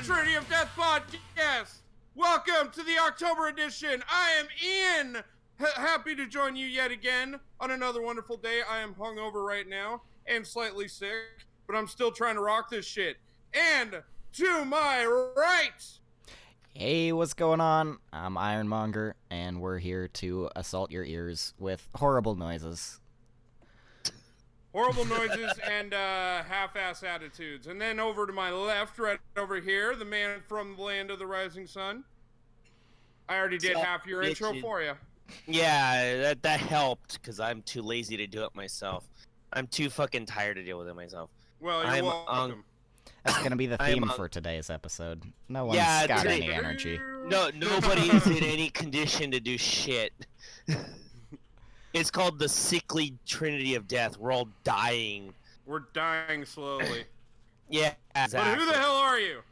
Trinity of Death podcast. Welcome to the October edition. I am Ian. Happy to join you yet again on another wonderful day. I am hungover right now and slightly sick, but I'm still trying to rock this shit. And to my right. Hey, what's going on? I'm Ironmonger, and we're here to assault your ears with horrible noises. Horrible noises and half-ass attitudes. And then over to my left, right over here, the man from the land of the rising sun. I already did half your intro for you. Yeah, that helped, because I'm too lazy to do it myself. I'm too fucking tired to deal with it myself. Well, you're welcome. That's gonna be the theme for today's episode. No one's got any energy. No, nobody is in any condition to do shit. It's called the sickly Trinity of Death. We're all dying. We're dying slowly. Yeah, exactly. But who the hell are you?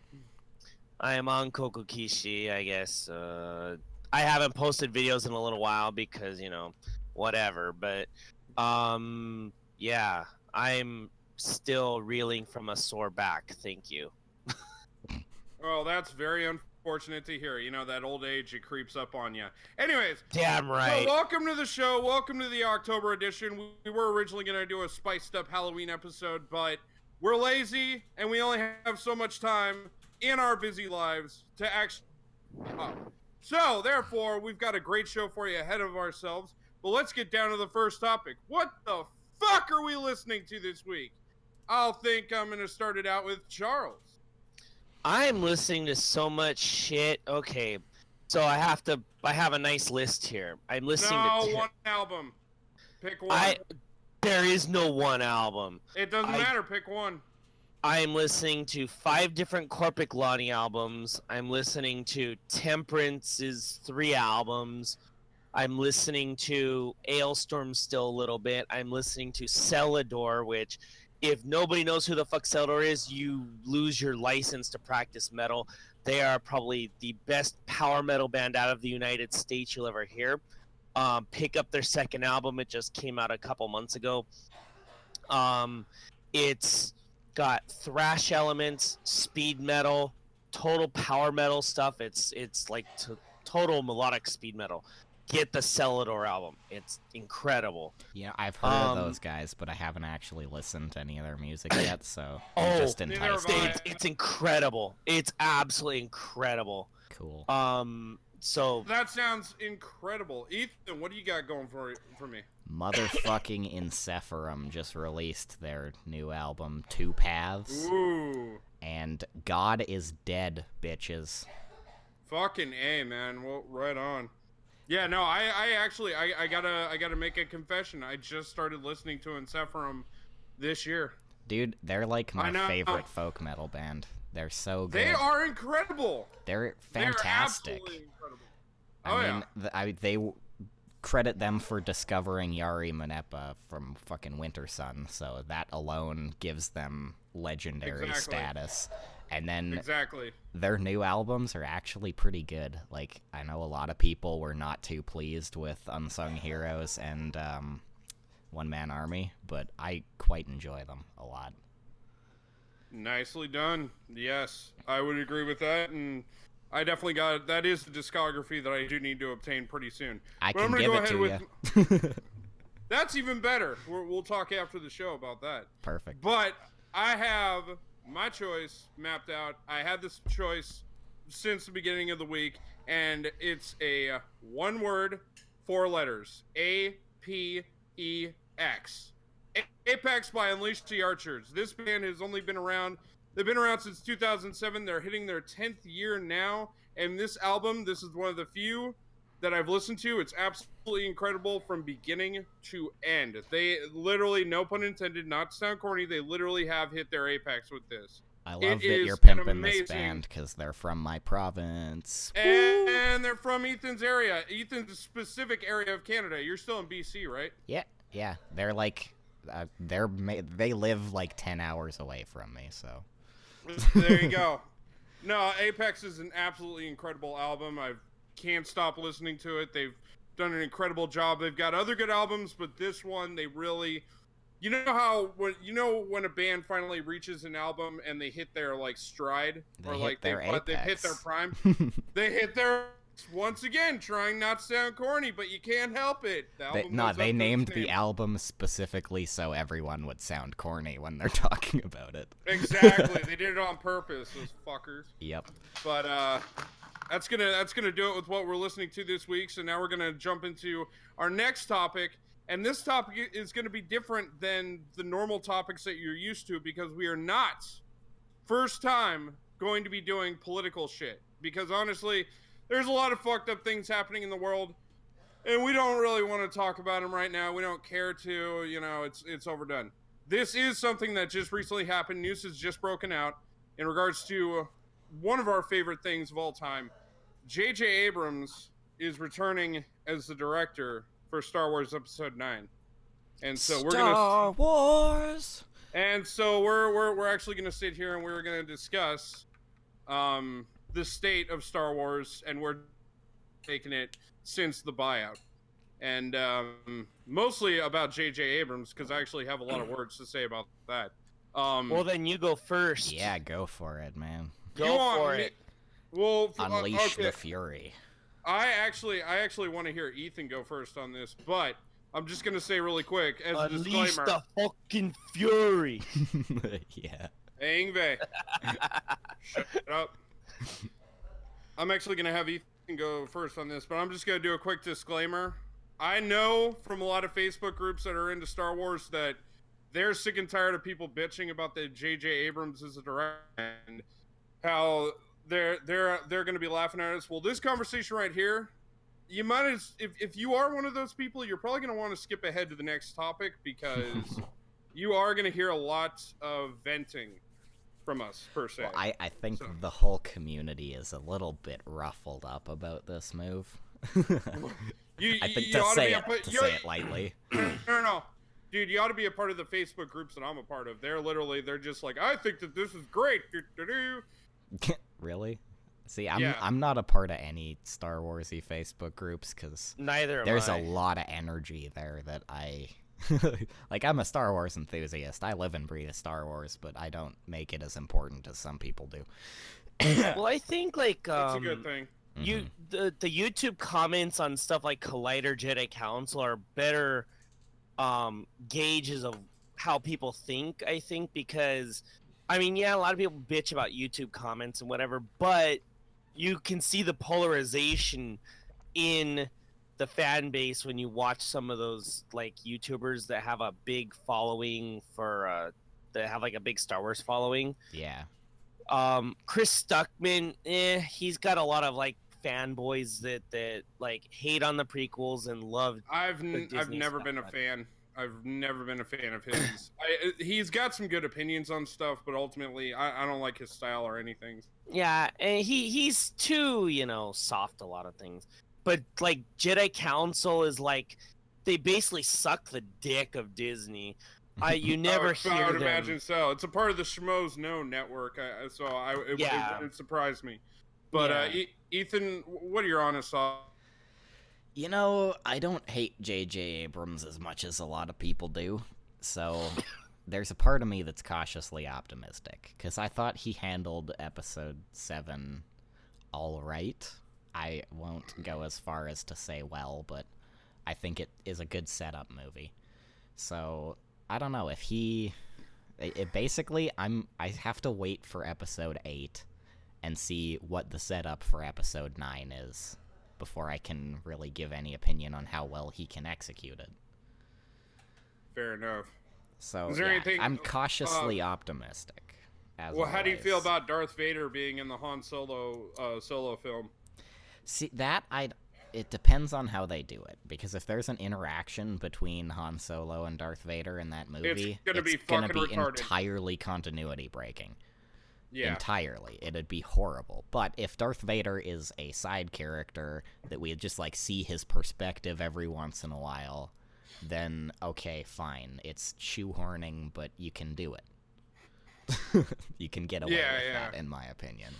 I am on Kokokishi, I guess. I haven't posted videos in a little while because, you know, whatever. But, yeah, I'm still reeling from a sore back. Thank you. Well, that's very unfortunate to hear. You know, that old age, it creeps up on you. Anyways. Damn right. So welcome to the show. Welcome to the October edition. We were originally going to do a spiced up Halloween episode, but we're lazy and we only have so much time in our busy lives to actually So, therefore, we've got a great show for you ahead of ourselves. But let's get down to the first topic. What the fuck are we listening to this week? I'll think I'm going to start it out with Charles. I'm listening to so much shit. Okay, so I have a nice list here. I'm listening to one album. Pick one. There is no one album. It doesn't matter. Pick one. I am listening to 5 different Corpic Lonnie albums. I'm listening to Temperance's 3 albums. I'm listening to Ailstorm still a little bit. I'm listening to Celador, which, if nobody knows who the fuck Celador is, you lose your license to practice metal. They are probably the best power metal band out of the United States you'll ever hear. Pick up their second album. It just came out a couple months ago. It's got thrash elements, speed metal, total power metal stuff. It's like total melodic speed metal. Get the Celador album. It's incredible. Yeah, I've heard of those guys, but I haven't actually listened to any of their music yet, so I'm just enticed. It's incredible. It's absolutely incredible. Cool. So that sounds incredible. Ethan, what do you got going for me? Motherfucking Insephorum just released their new album, Two Paths. Ooh. And God is Dead, bitches. Fucking A, man. Well, right on. Yeah, no, I actually gotta make a confession. I just started listening to Insephorum this year. Dude, they're like my favorite folk metal band. They're so good. They are incredible. They're fantastic. They're absolutely incredible. I mean, they credit them for discovering Yari Manepa from fucking Winter Sun, so that alone gives them legendary status. And then their new albums are actually pretty good. Like, I know a lot of people were not too pleased with Unsung Heroes and One Man Army, but I quite enjoy them a lot. Nicely done. Yes, I would agree with that, and I definitely got that is the discography that I do need to obtain pretty soon. I can give it to you. That's even better. We'll talk after the show about that. Perfect. But I have my choice mapped out. I had this choice since the beginning of the week, and it's a 1 word, 4 letters. APEX. Apex by Unleash the Archers. This band has only been around. They've been around since 2007. They're hitting their 10th year now. And this album, this is one of the few that I've listened to. It's absolutely incredible from beginning to end. They literally, no pun intended, not to sound corny, they literally have hit their apex with this. I love that you're pimping this band because they're from my province. And they're from Ethan's area. Ethan's specific area of Canada. You're still in BC, right? Yeah. They're like, they live like 10 hours away from me, so. There you go. No, Apex is an absolutely incredible album. I can't stop listening to it. They've done an incredible job. They've got other good albums, but this one, they really You know how when a band finally reaches an album and they hit their like stride, or like they've hit their prime, they hit their once again, trying not to sound corny, but you can't help it. They named the album specifically so everyone would sound corny when they're talking about it. Exactly, they did it on purpose, those fuckers. Yep. But that's gonna do it with what we're listening to this week. So now we're gonna jump into our next topic. And this topic is going to be different than the normal topics that you're used to, because we are not, first time, going to be doing political shit. Because honestly, there's a lot of fucked up things happening in the world, and we don't really want to talk about them right now. We don't care to, it's overdone. This is something that just recently happened. News has just broken out in regards to one of our favorite things of all time. J.J. Abrams is returning as the director for Star Wars Episode 9. And so Star Wars! And so we're actually gonna sit here and we're gonna discuss the state of Star Wars, and we're taking it since the buyout. And mostly about J.J. Abrams, because I actually have a lot of words to say about that. Well, then you go first. Yeah, go for it, man. Go for it. Well, unleash the fury. I actually want to hear Ethan go first on this, but I'm just gonna say really quick as a disclaimer. Unleash the fucking fury. Yeah. Hey, Ingve. Shut up. I'm actually gonna have Ethan go first on this, but I'm just gonna do a quick disclaimer. I know from a lot of Facebook groups that are into Star Wars that they're sick and tired of people bitching about the J.J. Abrams as a director and how they're going to be laughing at us. Well, this conversation right here, you might if you are one of those people, you're probably going to want to skip ahead to the next topic, because you are going to hear a lot of venting from us, per se. Well, I think the whole community is a little bit ruffled up about this move. I think to say it lightly. No. Dude, you ought to be a part of the Facebook groups that I'm a part of. They're just like, I think that this is great. Really? See, I'm not a part of any Star Warsy Facebook groups, because there's a lot of energy there that I like. I'm a Star Wars enthusiast. I live and breathe Star Wars, but I don't make it as important as some people do. Well, I think that's a good thing. The YouTube comments on stuff like Collider Jedi Council are better gauges of how people think, I think, because I mean, yeah, a lot of people bitch about YouTube comments and whatever, but you can see the polarization in the fan base when you watch some of those like YouTubers that have a big following that have like a big Star Wars following. Yeah. Chris Stuckman, he's got a lot of like fanboys that like hate on the prequels and love. I've never been a fan. I've never been a fan of his. He's got some good opinions on stuff, but ultimately, I don't like his style or anything. Yeah, and he's too, soft a lot of things. But like Jedi Council is like, they basically suck the dick of Disney. You never hear them. I would imagine so. It's a part of the Schmoes Know network, it surprised me. But Ethan, what are your honest thoughts? I don't hate J.J. Abrams as much as a lot of people do, so there's a part of me that's cautiously optimistic, because I thought he handled Episode 7 all right. I won't go as far as to say well, but I think it is a good setup movie. So, I don't know, basically, I have to wait for Episode 8 and see what the setup for Episode 9 is before I can really give any opinion on how well he can execute it. Fair enough. So, I'm cautiously optimistic. Well, how do you feel about Darth Vader being in the Han Solo film? See, it depends on how they do it, because if there's an interaction between Han Solo and Darth Vader in that movie, it's gonna be entirely continuity breaking. Yeah. Entirely. It'd be horrible. But if Darth Vader is a side character that we just like see his perspective every once in a while, then okay, fine. It's shoehorning, but you can do it. You can get away with that, in my opinion.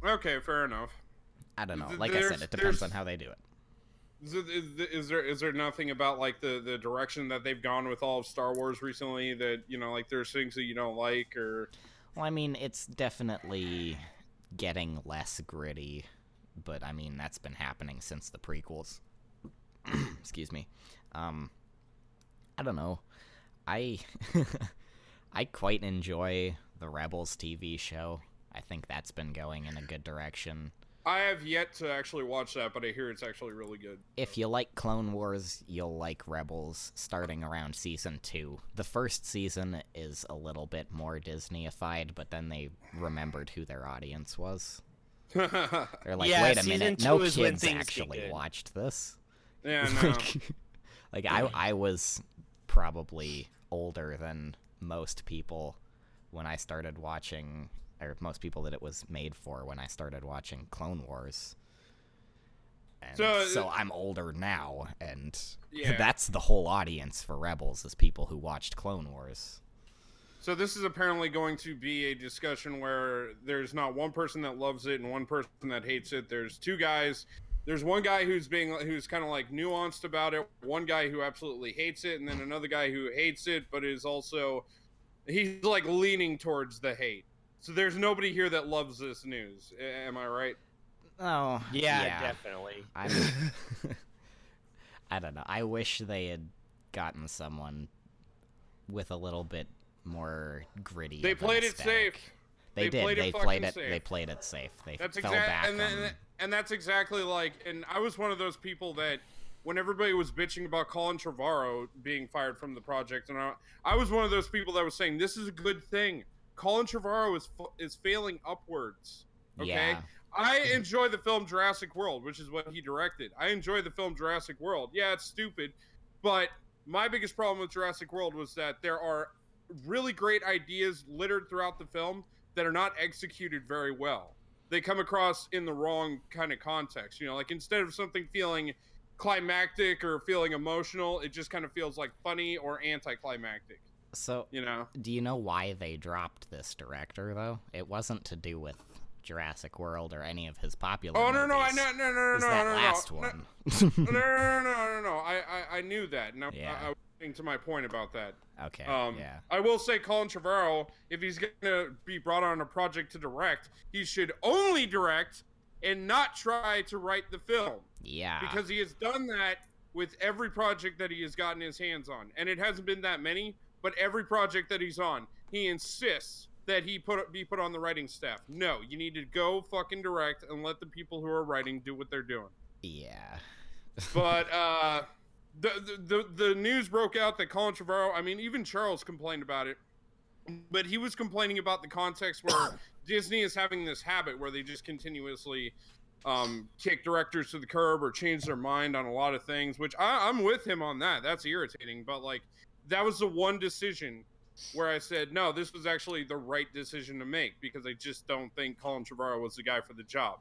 Okay, fair enough. I don't know. Like I said, it depends on how they do it. Is there nothing about like the direction that they've gone with all of Star Wars recently that, you know, like there's things that you don't like? Or Well, I mean, it's definitely getting less gritty, but I mean that's been happening since the prequels. Excuse me. I don't know. I I quite enjoy the Rebels TV show. I think that's been going in a good direction. I have yet to actually watch that, but I hear it's actually really good. If you like Clone Wars, you'll like Rebels starting around season 2. The first season is a little bit more Disney-ified, but then they remembered who their audience was. They're like, Yeah, wait a season minute, 2 no is when kids things actually get good. watched this. Yeah, no. Like, I was probably older than most people when I started watching, or most people that it was made for when I started watching Clone Wars. And so I'm older now, and Yeah. that's the whole audience for Rebels, is people who watched Clone Wars. So this is apparently going to be a discussion where there's not one person that loves it and one person that hates it. There's two guys. There's one guy who's kind of like nuanced about it, one guy who absolutely hates it, and then another guy who hates it but is also, he's like leaning towards the hate. So there's nobody here that loves this news. Am I right? Oh, Yeah, definitely. I don't know. I wish they had gotten someone with a little bit more gritty. They played it safe. They did. Played they it played it. safe. They played it safe. They That's fell back. And that's exactly like. And I was one of those people that, when everybody was bitching about Colin Trevorrow being fired from the project, and I was one of those people that was saying this is a good thing. Colin Trevorrow is failing upwards. Okay. Yeah. I enjoy the film Jurassic World, which is what he directed. I enjoy the film Jurassic World. Yeah, it's stupid, but my biggest problem with Jurassic World was that there are really great ideas littered throughout the film that are not executed very well. They come across in the wrong kind of context. You know, like instead of something feeling climactic or feeling emotional, it just kind of feels like funny or anticlimactic. So, you know, do you know why they dropped this director, though? It wasn't to do with Jurassic World or any of his popular movies. No, last one. No. I knew that. No, Yeah. I was getting to my point about that. Okay, yeah. I will say Colin Trevorrow, if he's going to be brought on a project to direct, he should only direct and not try to write the film. Yeah. Because he has done that with every project that he has gotten his hands on. And it hasn't been that many, but every project that he's on, he insists that he be put on the writing staff. No, you need to go fucking direct and let the people who are writing do what they're doing. Yeah. But the news broke out that Colin Trevorrow, I mean, even Charles complained about it, but he was complaining about the context where Disney is having this habit where they just continuously kick directors to the curb or change their mind on a lot of things, which I'm with him on that. That's irritating, but like that was the one decision where I said, no, this was actually the right decision to make because I just don't think Colin Trevorrow was the guy for the job.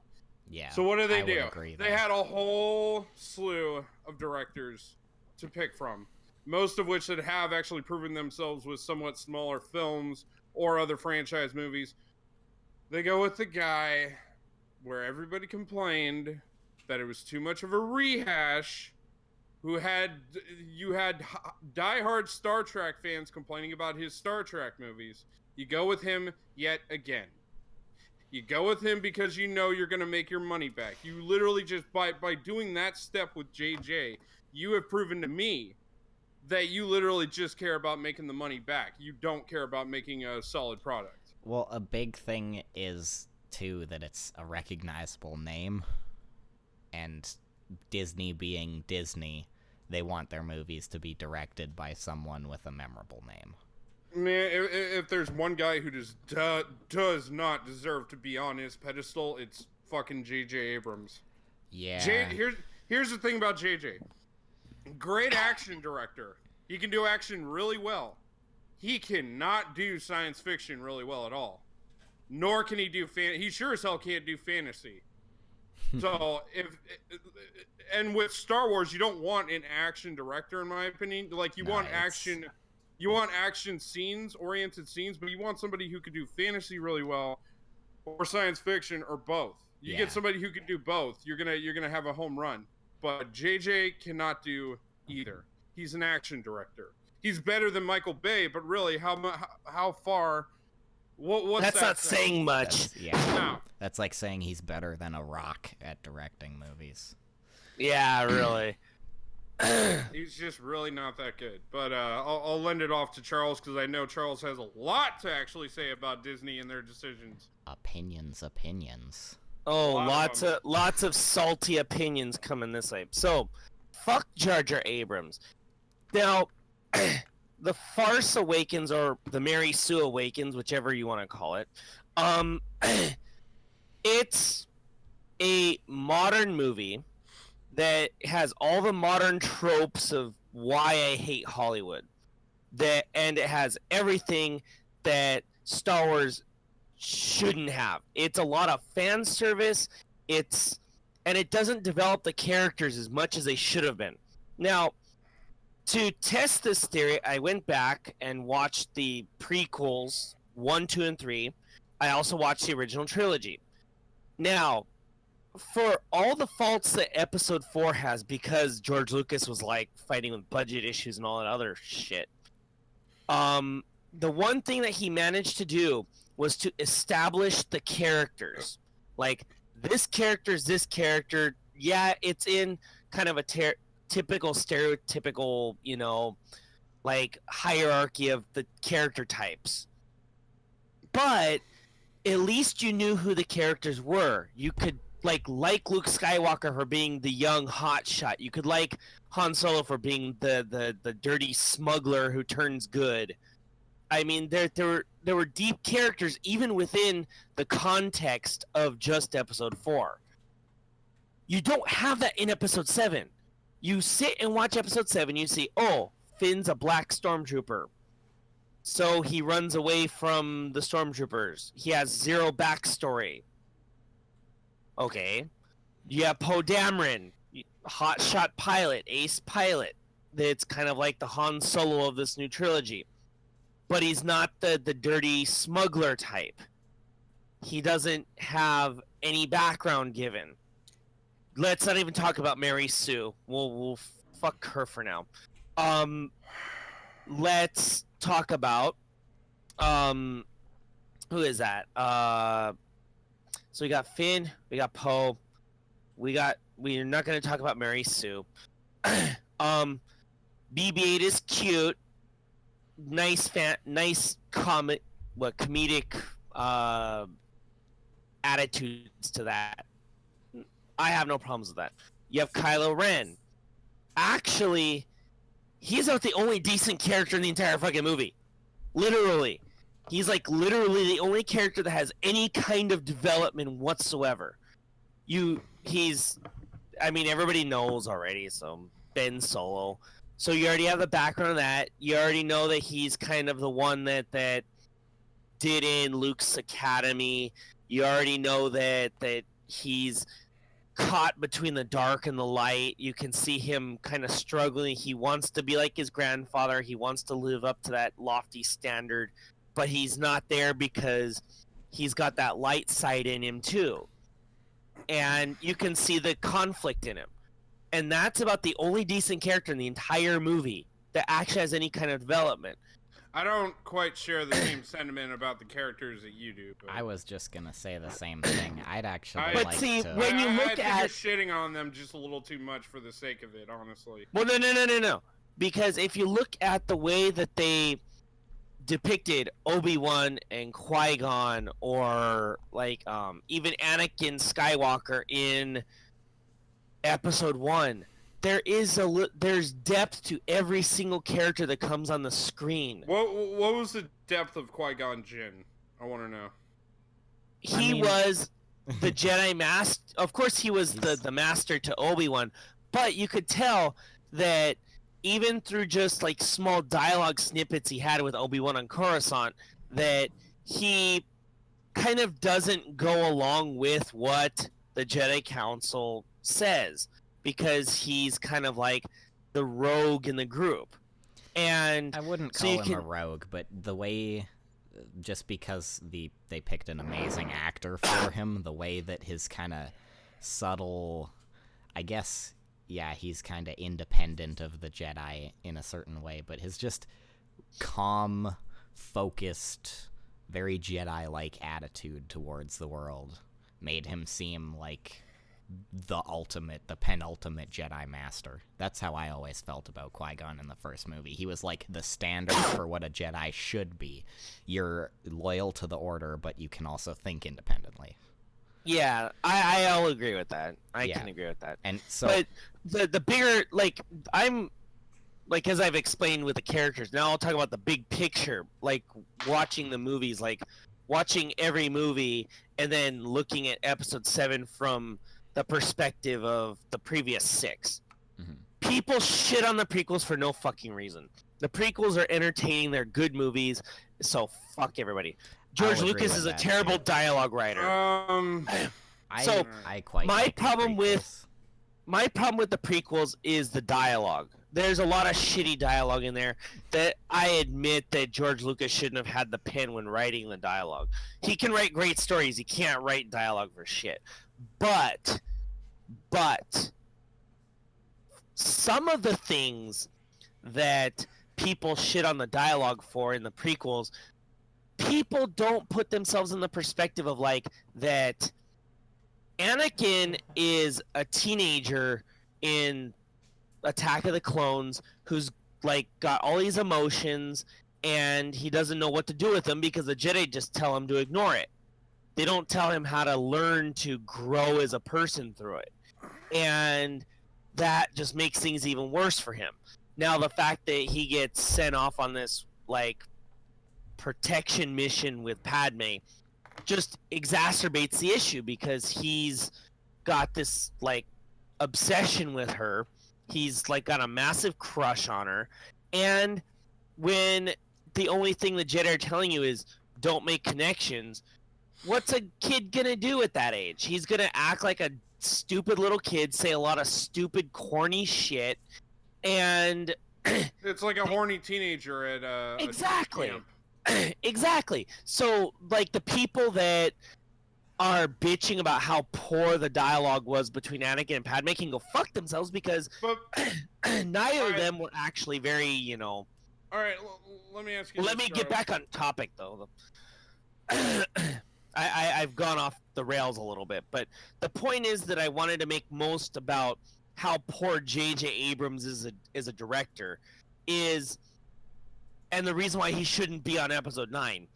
Yeah. So what did they do? They had a whole slew of directors to pick from, most of which that have actually proven themselves with somewhat smaller films or other franchise movies. They go with the guy where everybody complained that it was too much of a rehash, you had diehard Star Trek fans complaining about his Star Trek movies. You go with him yet again. You go with him because you know you're going to make your money back. You literally just, by doing that step with JJ, you have proven to me that you literally just care about making the money back. You don't care about making a solid product. Well, a big thing is, too, that it's a recognizable name. And Disney being Disney, they want their movies to be directed by someone with a memorable name. Man, if there's one guy who just does not deserve to be on his pedestal, it's fucking J.J. Abrams. Yeah. Here's the thing about J.J. Great action director. He can do action really well. He cannot do science fiction really well at all. Nor can he do he sure as hell can't do fantasy. So and with Star Wars, you don't want an action director, in my opinion. Like you want action scenes, oriented scenes, but you want somebody who could do fantasy really well, or science fiction, or both. You get somebody who can do both, you're gonna have a home run. but JJ cannot do either. He's an action director. He's better than Michael Bay, but really, how far? What's That's that not saying much. No. That's like saying he's better than a Rock at directing movies. Yeah, really. He's just really not that good. But I'll lend it off to Charles because I know Charles has a lot to actually say about Disney and their decisions. Opinions. Oh, lots of salty opinions coming this way. So, fuck Jar Jar Abrams. Now, The Farce Awakens, or The Mary Sue Awakens, whichever you want to call it, it's a modern movie that has all the modern tropes of why I hate Hollywood. And it has everything that Star Wars shouldn't have. It's a lot of fan service. And it doesn't develop the characters as much as they should have been. Now, to test this theory, I went back and watched the prequels 1, 2, and 3. I also watched the original trilogy. Now, for all the faults that Episode 4 has, because George Lucas was like fighting with budget issues and all that other shit, the one thing that he managed to do was to establish the characters. Like, this character's this character. Yeah, it's in kind of a typical, stereotypical, like hierarchy of the character types. But at least you knew who the characters were. You could like Luke Skywalker for being the young hotshot. You could like Han Solo for being the dirty smuggler who turns good. I mean, there were deep characters even within the context of just Episode 4. You don't have that in Episode 7. You sit and watch Episode 7, you see, oh, Finn's a black stormtrooper. So he runs away from the stormtroopers. He has zero backstory. Okay. You have Poe Dameron, hotshot pilot, ace pilot. That's kind of like the Han Solo of this new trilogy. But he's not the dirty smuggler type. He doesn't have any background given. Let's not even talk about Mary Sue. We'll fuck her for now. Let's talk about who is that? So we got Finn, we got Poe, we're not gonna talk about Mary Sue. BB-8 is cute. Nice comedic attitudes to that. I have no problems with that. You have Kylo Ren. Actually, he's not the only decent character in the entire fucking movie. Literally. He's like literally the only character that has any kind of development whatsoever. Everybody knows already, so Ben Solo. So you already have the background of that. You already know that he's kind of the one that did in Luke's academy. You already know that he's caught between the dark and the light. You can see him kind of struggling. He wants to be like his grandfather. He wants to live up to that lofty standard, but he's not there because he's got that light side in him too. And you can see the conflict in him. And that's about the only decent character in the entire movie that actually has any kind of development. I don't quite share the same sentiment about the characters that you do. But... I was just gonna say the same thing. I'd actually when you look at... you're shitting on them just a little too much for the sake of it, honestly. Well, no. Because if you look at the way that they depicted Obi-Wan and Qui-Gon, or like even Anakin Skywalker in Episode 1, there's depth to every single character that comes on the screen. What was the depth of Qui-Gon Jinn? I want to know. He was the Jedi Master. Of course, he was the master to Obi-Wan, but you could tell that even through just like small dialogue snippets he had with Obi-Wan on Coruscant, that he kind of doesn't go along with what the Jedi Council says, because he's kind of like the rogue in the group. And I wouldn't call him a rogue, but the way, just because they picked an amazing actor for him, the way that his kind of subtle, I guess yeah, he's kind of independent of the Jedi in a certain way, but his just calm, focused, very Jedi-like attitude towards the world made him seem like the penultimate Jedi Master. That's how I always felt about Qui-Gon in the first movie. He was like the standard for what a Jedi should be. You're loyal to the Order, but you can also think independently. Yeah, I'll agree with that. I can agree with that. And so, but the bigger, like, I'm, like, as I've explained with the characters, now I'll talk about the big picture, like, watching the movies, like, watching every movie and then looking at episode 7 from the perspective of the previous 6. Mm-hmm. People shit on the prequels for no fucking reason. The prequels are entertaining, they're good movies, so fuck everybody. George Lucas is a terrible dialogue writer. I quite my problem with the prequels is the dialogue. There's a lot of shitty dialogue in there that I admit that George Lucas shouldn't have had the pen when writing the dialogue. He can write great stories. He can't write dialogue for shit. But some of the things that people shit on the dialogue for in the prequels, people don't put themselves in the perspective of, like, that Anakin is a teenager in Attack of the Clones who's, like, got all these emotions and he doesn't know what to do with them because the Jedi just tell him to ignore it. They don't tell him how to learn to grow as a person through it. And that just makes things even worse for him. Now, the fact that he gets sent off on this, like, protection mission with Padme just exacerbates the issue because he's got this, like, obsession with her. He's, like, got a massive crush on her. And when the only thing the Jedi are telling you is don't make connections, what's a kid gonna do at that age? He's gonna act like a stupid little kid, say a lot of stupid, corny shit, and it's like a horny teenager at exactly. camp. Exactly. So, like, the people that are bitching about how poor the dialogue was between Anakin and Padme can go fuck themselves because neither of them were actually very, you know. All right, let me ask you. Let me get back on topic, though. I've gone off the rails a little bit, but the point is that I wanted to make most about how poor J.J. Abrams is a director is, and the reason why he shouldn't be on episode 9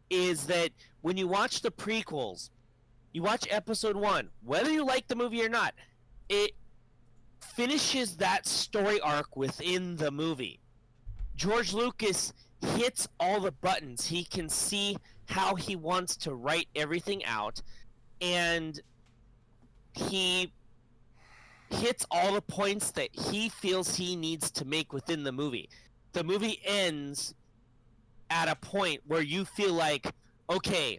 is that when you watch the prequels, you watch episode 1, whether you like the movie or not, it finishes that story arc within the movie. George Lucas hits all the buttons. He can see how he wants to write everything out, and he hits all the points that he feels he needs to make within the movie. The movie ends at a point where you feel like, okay,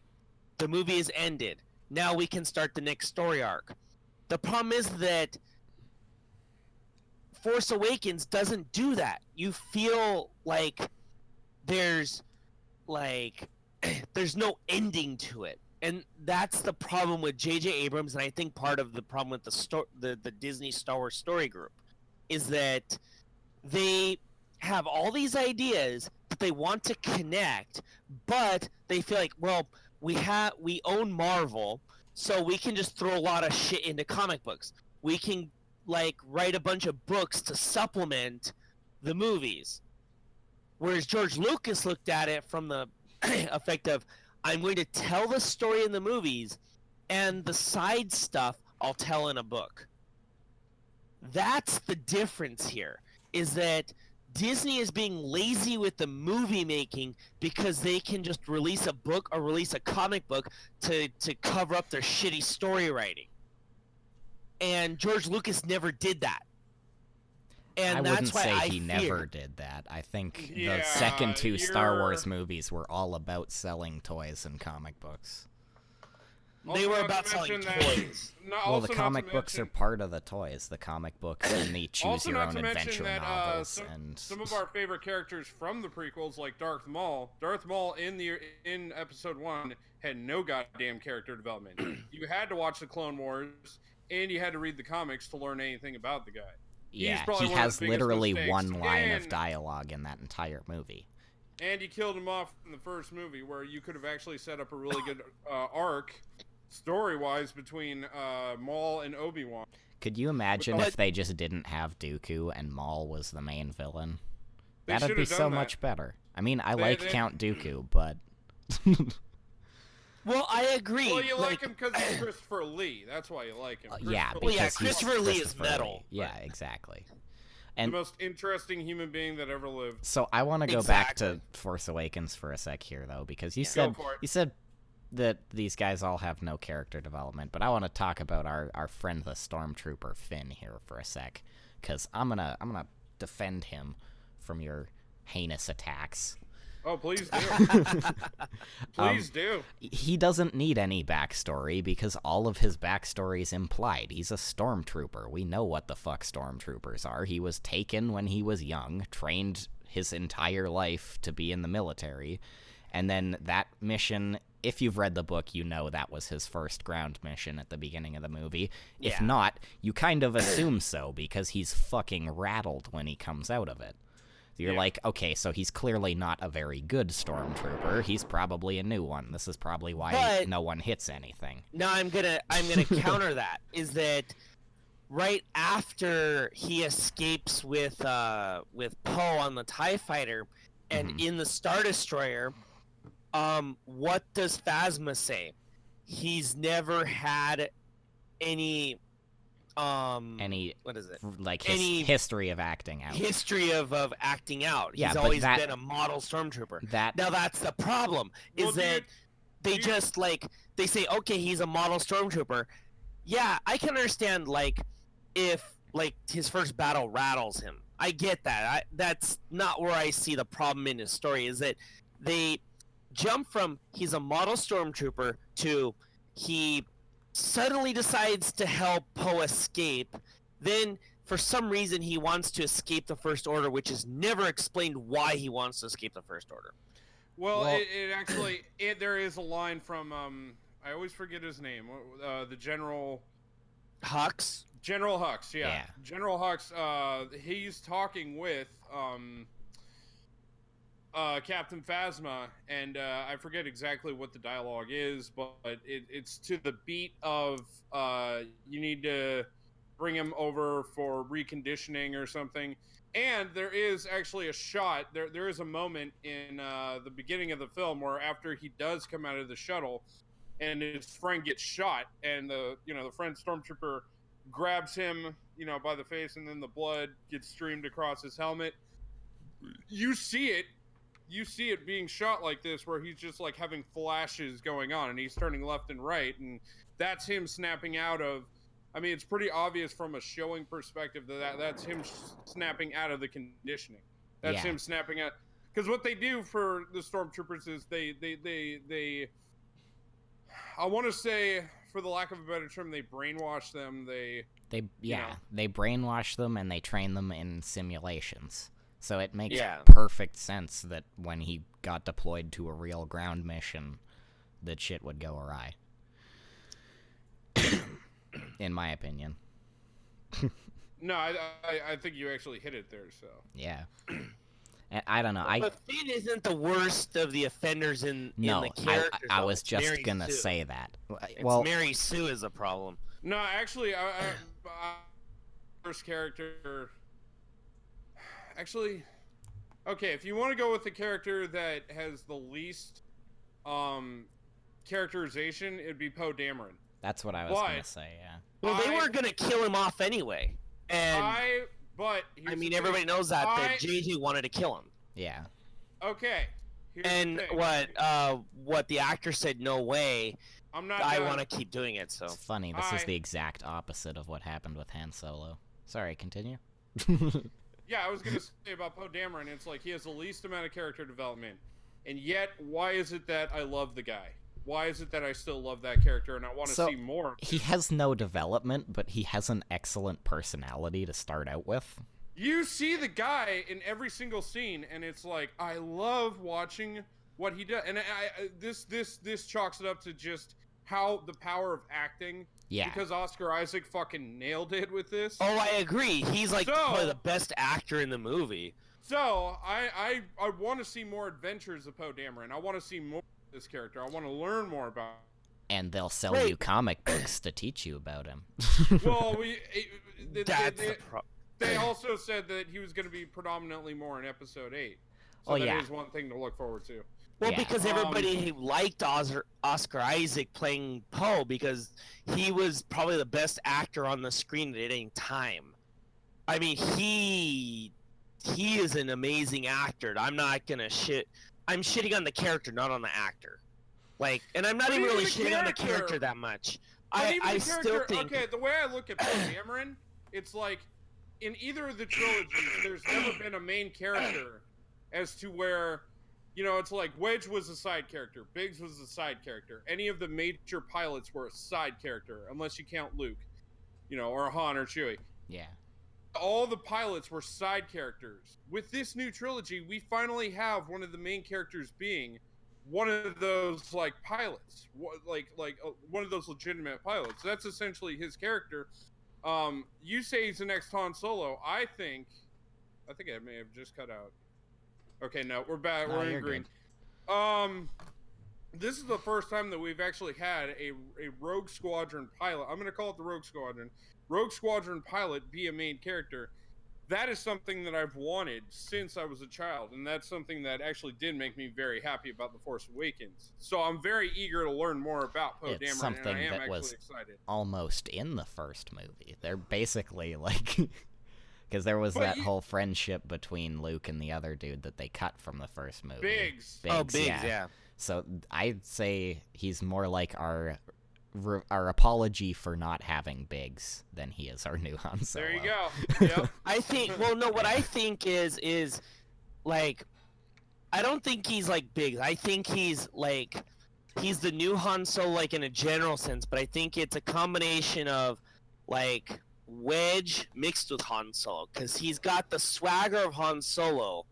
the movie is ended. Now we can start the next story arc. The problem is that Force Awakens doesn't do that. You feel like there's no ending to it. And that's the problem with J.J. Abrams, and I think part of the problem with the Disney Star Wars story group is that they have all these ideas that they want to connect, but they feel like, well, we own Marvel, so we can just throw a lot of shit into comic books. We can, like, write a bunch of books to supplement the movies. Whereas George Lucas looked at it from the effect of, I'm going to tell the story in the movies, and the side stuff I'll tell in a book. That's the difference here, is that Disney is being lazy with the movie making because they can just release a book or release a comic book to cover up their shitty story writing. And George Lucas never did that. And I wouldn't say he fear. never did that. I think the second two Star Wars movies were all about selling toys and comic books. They were about selling toys. Well, the comic books are part of the toys. The comic books and the choose-your-own-adventure novels. Some of our favorite characters from the prequels, like Darth Maul. Darth Maul in Episode 1 had no goddamn character development. You had to watch the Clone Wars and you had to read the comics to learn anything about the guy. Yeah, he has literally one line of dialogue in that entire movie. And you killed him off in the first movie, where you could have actually set up a really good arc, story-wise, between Maul and Obi-Wan. Could you imagine if they just didn't have Dooku and Maul was the main villain? That'd be so much better. I mean, I like Count Dooku, but... Well, I agree. Well, you like him because he's Christopher Lee. That's why you like him. Yeah, because Christopher Lee is metal. Yeah, exactly. And the most interesting human being that ever lived. So I want to go back to Force Awakens for a sec here, though, because you said that these guys all have no character development, but I want to talk about our friend the Stormtrooper Finn here for a sec, because I'm gonna defend him from your heinous attacks. Oh, please do. Please do. He doesn't need any backstory because all of his backstory is implied. He's a stormtrooper. We know what the fuck stormtroopers are. He was taken when he was young, trained his entire life to be in the military, and then that mission, if you've read the book, you know that was his first ground mission at the beginning of the movie. Yeah. If not, you kind of assume so because he's fucking rattled when he comes out of it. You're like, okay, so he's clearly not a very good stormtrooper. He's probably a new one. This is probably why no one hits anything. No, I'm gonna counter that. Is that right after he escapes with Poe on the TIE Fighter, and in the Star Destroyer, what does Phasma say? He's never had any. What is it? Like any history of acting out. History of acting out. He's always been a model stormtrooper. Now that's the problem. Is that they just they say, okay, he's a model stormtrooper. Yeah, I can understand if his first battle rattles him. I get that. That's not where I see the problem in his story. Is that they jump from he's a model stormtrooper to he suddenly decides to help Poe escape. Then, for some reason, he wants to escape the First Order, which is never explained why he wants to escape the First Order. Well, it actually there is a line from I always forget his name. The General Hux. General Hux, yeah. General Hux. He's talking with Captain Phasma, and I forget exactly what the dialogue is, but it's to the beat of you need to bring him over for reconditioning or something. And there is actually a shot, there is a moment in the beginning of the film where after he does come out of the shuttle and his friend gets shot, and the friend stormtrooper grabs him by the face, and then the blood gets streamed across his helmet. You see it being shot like this, where he's just having flashes going on, and he's turning left and right, and that's him snapping out of. I mean, it's pretty obvious from a showing perspective that's him snapping out of the conditioning. That's him snapping out, because what they do for the stormtroopers is they I want to say, for the lack of a better term, they brainwash them. They brainwash them and they train them in simulations. So it makes perfect sense that when he got deployed to a real ground mission, that shit would go awry. In my opinion. No, I think you actually hit it there, so. Yeah. And I don't know. But Finn isn't the worst of the offenders in the characters. I was just going to say that. Well, Mary Sue is a problem. No, actually, I first character... Actually, okay, if you want to go with the character that has the least characterization, it'd be Poe Dameron. That's what I was going to say, yeah. Well, they were going to kill him off anyway. And everybody knows that JJ wanted to kill him. Yeah. Okay. And what the actor said, no way. I want to keep doing it, so. It's funny, this is the exact opposite of what happened with Han Solo. Sorry, continue. Yeah, I was going to say about Poe Dameron, it's he has the least amount of character development. And yet, why is it that I love the guy? Why is it that I still love that character and I want to see more? He has no development, but he has an excellent personality to start out with. You see the guy in every single scene, and it's I love watching what he does. And this chalks it up to just how the power of acting. Yeah. Because Oscar Isaac fucking nailed it with this. Oh, I agree. He's like probably the best actor in the movie. So I want to see more adventures of Poe Dameron. I want to see more of this character. I want to learn more about him. And they'll sell you comic books to teach you about him. Well, they also said that he was going to be predominantly more in Episode 8. So that is one thing to look forward to. Well, because everybody liked Oscar Isaac playing Poe because he was probably the best actor on the screen at any time. I mean, he is an amazing actor. I'm not gonna shit. I'm shitting on the character, not on the actor. Like, and I'm not even really shitting on the character that much. I still think. Okay, the way I look at Poe Dameron, it's like in either of the trilogies, there's never been a main character as to where. You know, it's like Wedge was a side character. Biggs was a side character. Any of the major pilots were a side character, unless you count Luke, you know, or Han or Chewie. Yeah. All the pilots were side characters. With this new trilogy, we finally have one of the main characters being one of those, like, pilots. One of those legitimate pilots. That's essentially his character. You say he's the next Han Solo. I think I may have just cut out. Okay, no, we're back. We're in green. Good. This is the first time that we've actually had a Rogue Squadron pilot. I'm going to call it the Rogue Squadron. Rogue Squadron pilot be a main character. That is something that I've wanted since I was a child, and that's something that actually did make me very happy about The Force Awakens. So I'm very eager to learn more about Poe Dameron, and I am actually excited. Almost in the first movie. They're basically like... Because there was that whole friendship between Luke and the other dude that they cut from the first movie. Biggs. Oh, Biggs, yeah. So I'd say he's more like our apology for not having Biggs than he is our new Han Solo. There you go. Yep. I think, what I think is like, I don't think he's like Biggs. I think he's like, he's the new Han Solo, like in a general sense, but I think it's a combination of like, Wedge mixed with Han Solo, because he's got the swagger of Han Solo,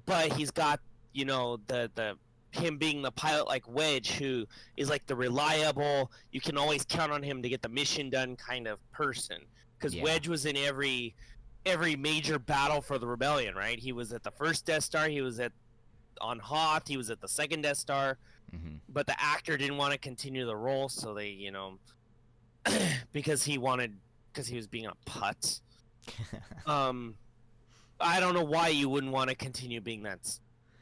but he's got, you know, the him being the pilot like Wedge, who is like the reliable, you can always count on him to get the mission done kind of person. Because Wedge was in every major battle for the rebellion, right? He was at the first Death Star, he was on Hoth, he was at the second Death Star, but the actor didn't want to continue the role, so they, you know, because he was being a putt. I don't know why you wouldn't want to continue being that.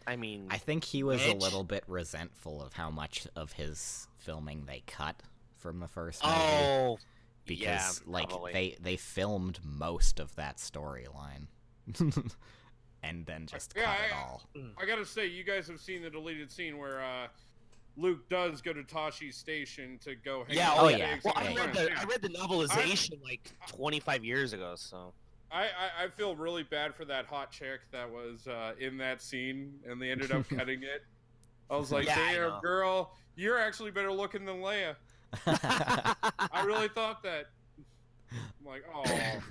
I mean, I think he was a little bit resentful of how much of his filming they cut from the first movie. Oh, because yeah, like they filmed most of that storyline, and then just cut it all. I gotta say, you guys have seen the deleted scene where Luke does go to Toshi's station to go hang out with Biggs. Well, I read the novelization like 25 years ago, so. I feel really bad for that hot chick that was in that scene, and they ended up cutting it. I was like, damn, girl, you're actually better looking than Leia. I really thought that. I'm like, oh.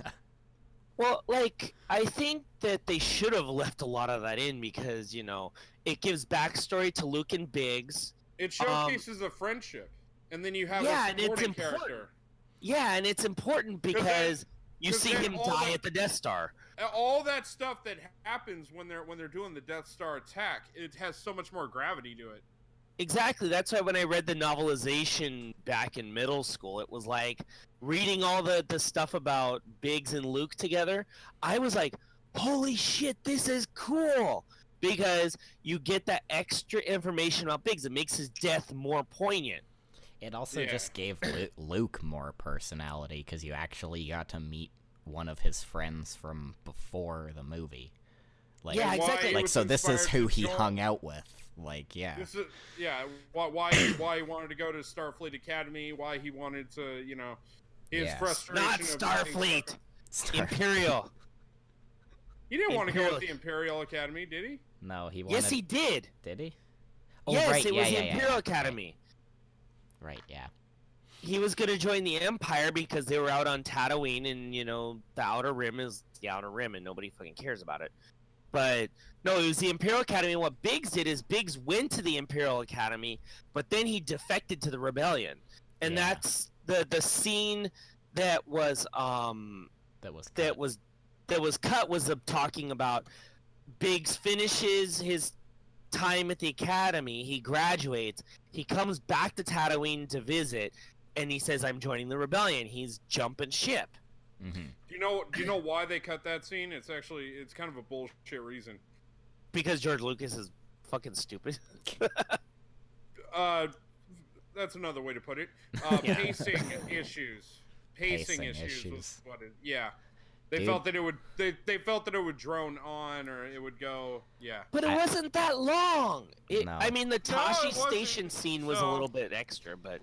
Well, like, I think that they should have left a lot of that in because, you know, it gives backstory to Luke and Biggs. It showcases a friendship, and then you have a supporting character. Yeah, and it's important because you see him die at the Death Star. All that stuff that happens when they're doing the Death Star attack, it has so much more gravity to it. Exactly. That's why when I read the novelization back in middle school, it was like reading all the stuff about Biggs and Luke together. I was like, holy shit, this is cool. Because you get that extra information about Biggs. It makes his death more poignant. It also just gave Luke more personality because you actually got to meet one of his friends from before the movie. Like, yeah, exactly. Like, so this is who he hung out with. Like, yeah. This is, why he wanted to go to Starfleet Academy, why he wanted to, you know, his frustration. Not Starfleet. Imperial. He didn't want to go to the Imperial Academy, did he? No, he wanted... Yes, he did. Did he? Oh, yes, right. It was the Imperial Academy. Right, yeah. He was going to join the Empire because they were out on Tatooine, and, you know, the Outer Rim is the Outer Rim, and nobody fucking cares about it. But no, it was the Imperial Academy. And what Biggs did is Biggs went to the Imperial Academy, but then he defected to the rebellion, and that's the scene that was cut was talking about Biggs finishes his time at the academy, he graduates, he comes back to Tatooine to visit, and he says, "I'm joining the rebellion." He's jumping ship. Mm-hmm. Do you know why they cut that scene? It's kind of a bullshit reason. Because George Lucas is fucking stupid. That's another way to put it. Pacing issues. Pacing issues. Was what it, yeah. They felt that it would. They felt that it would drone on, or it would go. Yeah. But it wasn't that long. No. I mean, the Tashi Station scene was a little bit extra, but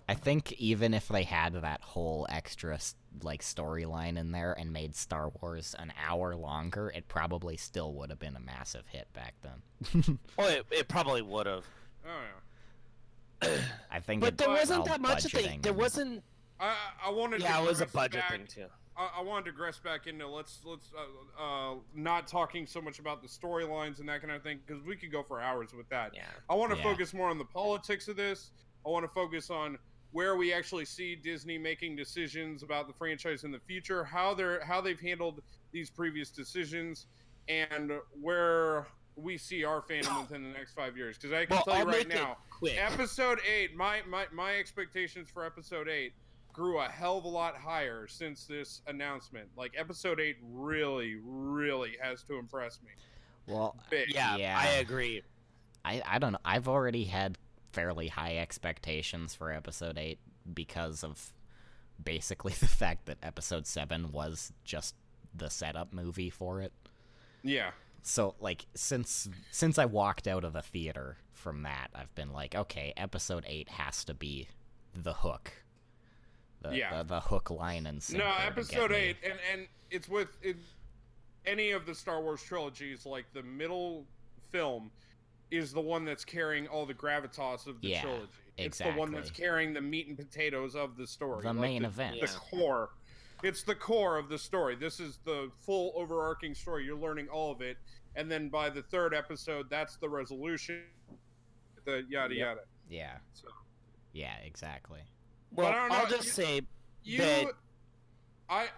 I think even if they had that whole extra storyline in there and made Star Wars an hour longer, it probably still would have been a massive hit back then. It probably would have. Oh yeah. I think. But there wasn't that much thing. There wasn't. I wanted. Yeah, to it was a budget thing too. I wanted to digress back into let's not talking so much about the storylines and that kind of thing, because we could go for hours with that. Yeah. I want to focus more on the politics of this. I want to focus on where we actually see Disney making decisions about the franchise in the future, how they've handled these previous decisions, and where we see our fandom within the next 5 years. Because I can tell you right now, Episode 8, my expectations for Episode 8 grew a hell of a lot higher since this announcement. Like, Episode 8 really, really has to impress me. Well, yeah, I agree. I don't know. I've already had fairly high expectations for Episode 8 because of basically the fact that Episode 7 was just the setup movie for it. Yeah. So, like, since I walked out of the theater from that, I've been like, okay, Episode 8 has to be the hook. The hook, line, and sinker. No, Episode 8, and it's with any of the Star Wars trilogies, like, the middle film is the one that's carrying all the gravitas of the trilogy. It's the one that's carrying the meat and potatoes of the story. The main event. The core. It's the core of the story. This is the full overarching story. You're learning all of it. And then by the third episode, that's the resolution. The yada yada. Yeah. So. Yeah, exactly. Well, I'll just say that I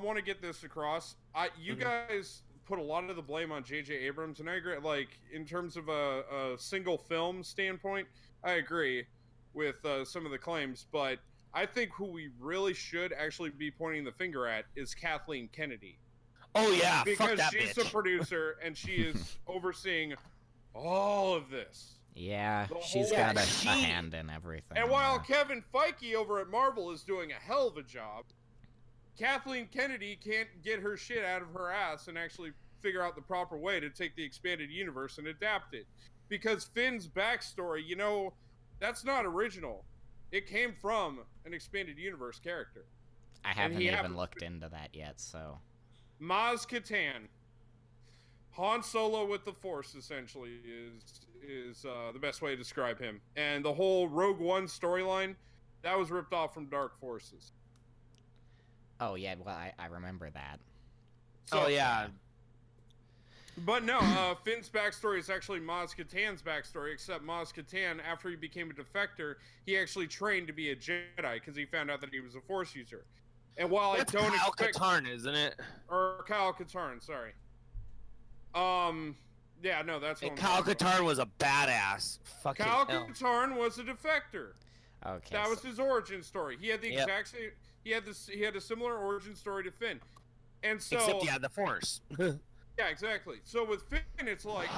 want to get this across. You guys put a lot of the blame on J.J. Abrams, and I agree. Like, in terms of a single film standpoint, I agree with some of the claims, but I think who we really should actually be pointing the finger at is Kathleen Kennedy. Oh yeah, because fuck that she's bitch. the producer and she is overseeing all of this. Yeah, she's got a hand in everything. And while Kevin Feige over at Marvel is doing a hell of a job, Kathleen Kennedy can't get her shit out of her ass and actually figure out the proper way to take the expanded universe and adapt it. Because Finn's backstory, that's not original. It came from an expanded universe character. I haven't even looked into that yet, so... Maz Kanata. Han Solo with the Force, essentially, is the best way to describe him. And the whole Rogue One storyline, that was ripped off from Dark Forces. Oh, yeah, well, I remember that. So, yeah. But no, Finn's backstory is actually Maz Kanata's backstory, except Maz Kanata, after he became a defector, he actually trained to be a Jedi because he found out that he was a Force user. And while That's I don't Kyle expect... Katarn, isn't it? Or Kyle Katarn, sorry. Yeah, no, that's what Kyle Katarn was a badass. Fucking Kyle Katarn was a defector. Okay. That was his origin story. He had the exact same. He had a similar origin story to Finn, and so except he had the Force. Yeah, exactly. So with Finn, it's like,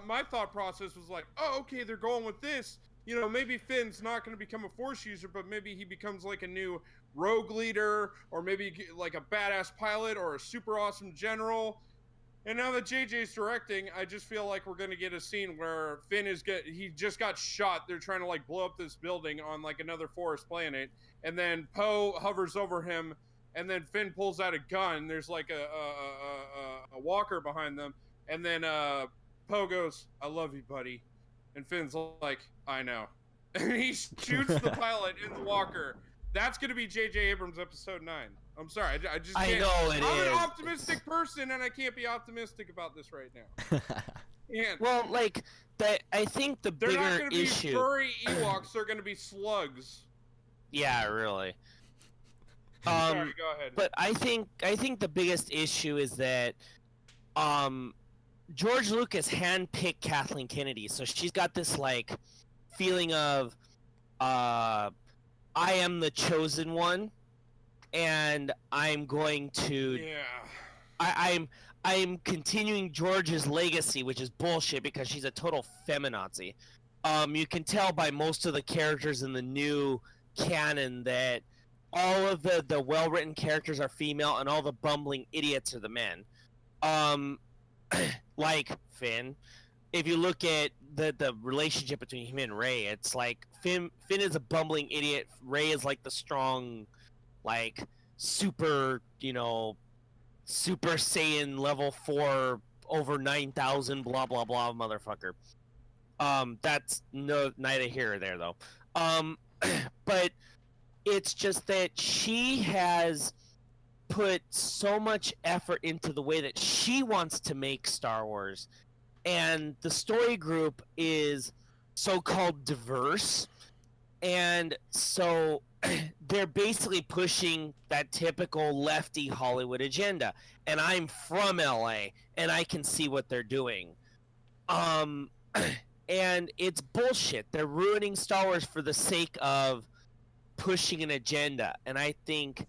my thought process was like, okay, they're going with this. Maybe Finn's not going to become a Force user, but maybe he becomes like a new rogue leader, or maybe like a badass pilot, or a super awesome general. And now that JJ's directing, I just feel like we're going to get a scene where Finn he just got shot. They're trying to like blow up this building on like another forest planet. And then Poe hovers over him, and then Finn pulls out a gun. There's like a walker behind them. And then Poe goes, "I love you, buddy." And Finn's like, "I know." And he shoots the pilot in the walker. That's going to be J.J. Abrams Episode 9. I'm sorry, I just I can't. know it I'm is. an optimistic person, and I can't be optimistic about this right now. And well, like I think the they're bigger not going to be issue. furry Ewoks. They're going to be slugs. Yeah, really. Sorry, go ahead. But I think the biggest issue is that George Lucas handpicked Kathleen Kennedy, so she's got this like feeling of I am the chosen one, and I'm going to I'm continuing George's legacy, which is bullshit because she's a total feminazi. You can tell by most of the characters in the new canon that all of the well-written characters are female and all the bumbling idiots are the men. Like Finn. If you look at the relationship between him and Rey, it's like Finn is a bumbling idiot. Rey is like the strong, like super, Super Saiyan level 4 over 9,000 blah blah blah motherfucker. That's neither here or there though. But it's just that she has put so much effort into the way that she wants to make Star Wars, and the story group is so-called diverse, and so they're basically pushing that typical lefty Hollywood agenda. And I'm from LA, and I can see what they're doing. And it's bullshit. They're ruining Star Wars for the sake of pushing an agenda, and I think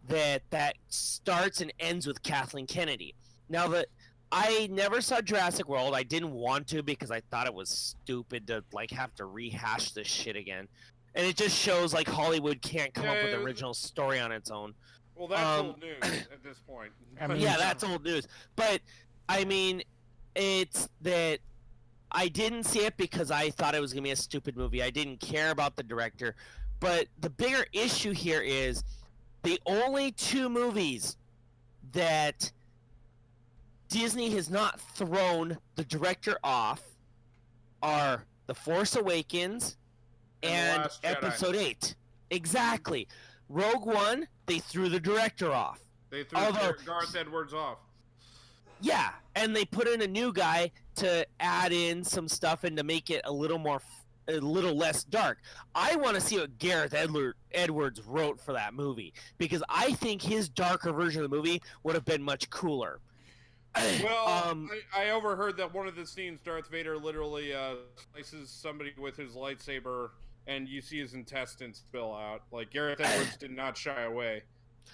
that starts and ends with Kathleen Kennedy. Now, that I never saw Jurassic World, I didn't want to because I thought it was stupid to like have to rehash this shit again, and it just shows like Hollywood can't come up with an original story on its own. Well, that's old news at this point. Yeah, that's old news. But I mean, it's that I didn't see it because I thought it was gonna be a stupid movie. I didn't care about the director. But the bigger issue here is the only two movies that Disney has not thrown the director off are The Force Awakens and Episode 8. Exactly. Rogue One, they threw the director off. They threw Garth Edwards off. Yeah, and they put in a new guy to add in some stuff and to make it a little less dark. I want to see what Gareth Edwards wrote for that movie, because I think his darker version of the movie would have been much cooler. Well, I overheard that one of the scenes, Darth Vader literally slices somebody with his lightsaber, and you see his intestines spill out. Like, Gareth Edwards did not shy away.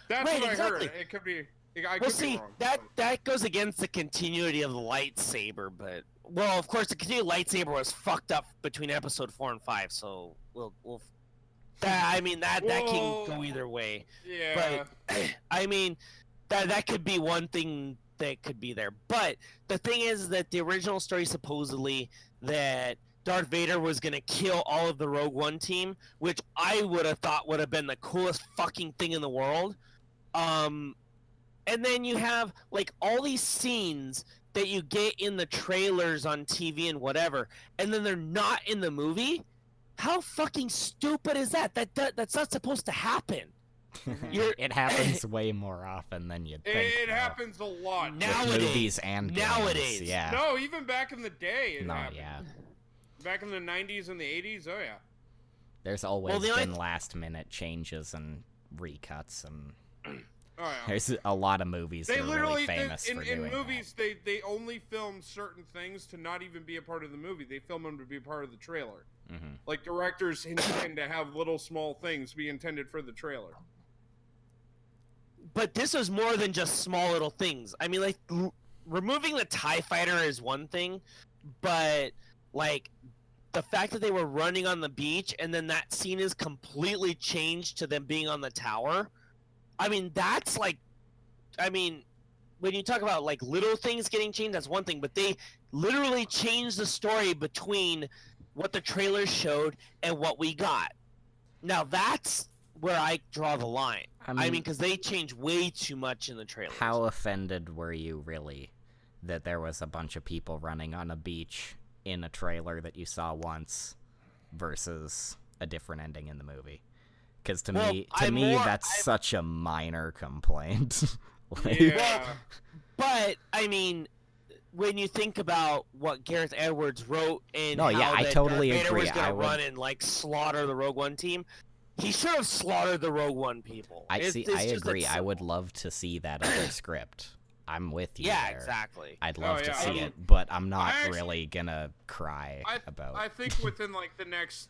That's right, what I heard. It could be... I could be wrong, that goes against the continuity of the lightsaber, but... Well, of course, the continued lightsaber was fucked up between Episode 4 and 5, so we'll that can go either way. Yeah. But I mean, that could be one thing that could be there. But the thing is that the original story supposedly that Darth Vader was gonna kill all of the Rogue One team, which I would have thought would have been the coolest fucking thing in the world. And then you have like all these scenes that you get in the trailers on TV and whatever, and then they're not in the movie. How fucking stupid is that? That's not supposed to happen. It happens way more often than you'd think. It happens a lot nowadays. Movies and nowadays, games, yeah. No, even back in the day, it happened. Yeah. Back in the 90s and the 80s, oh yeah. There's always been last-minute changes and recuts and. Oh, yeah. There's a lot of movies that are really famous for doing in movies, that. they only film certain things to not even be a part of the movie. They film them to be part of the trailer. Mm-hmm. Like, directors intend to have little small things be intended for the trailer. But this was more than just small little things. I mean, like, removing the TIE Fighter is one thing, but, like, the fact that they were running on the beach and then that scene is completely changed to them being on the tower... I mean, that's like, when you talk about like little things getting changed, that's one thing, but they literally changed the story between what the trailers showed and what we got. Now that's where I draw the line. I mean, because they changed way too much in the trailers. How offended were you really that there was a bunch of people running on a beach in a trailer that you saw once versus a different ending in the movie? Because to me, that's such a minor complaint. Yeah. But I mean, when you think about what Gareth Edwards wrote and I totally Darth Vader agree. was gonna run and like slaughter the Rogue One team, he should have slaughtered the Rogue One people. I agree. I would love to see that other script. I'm with you. Yeah, there. Exactly. I'd love to see it, but I'm not really gonna cry about. I think within like the next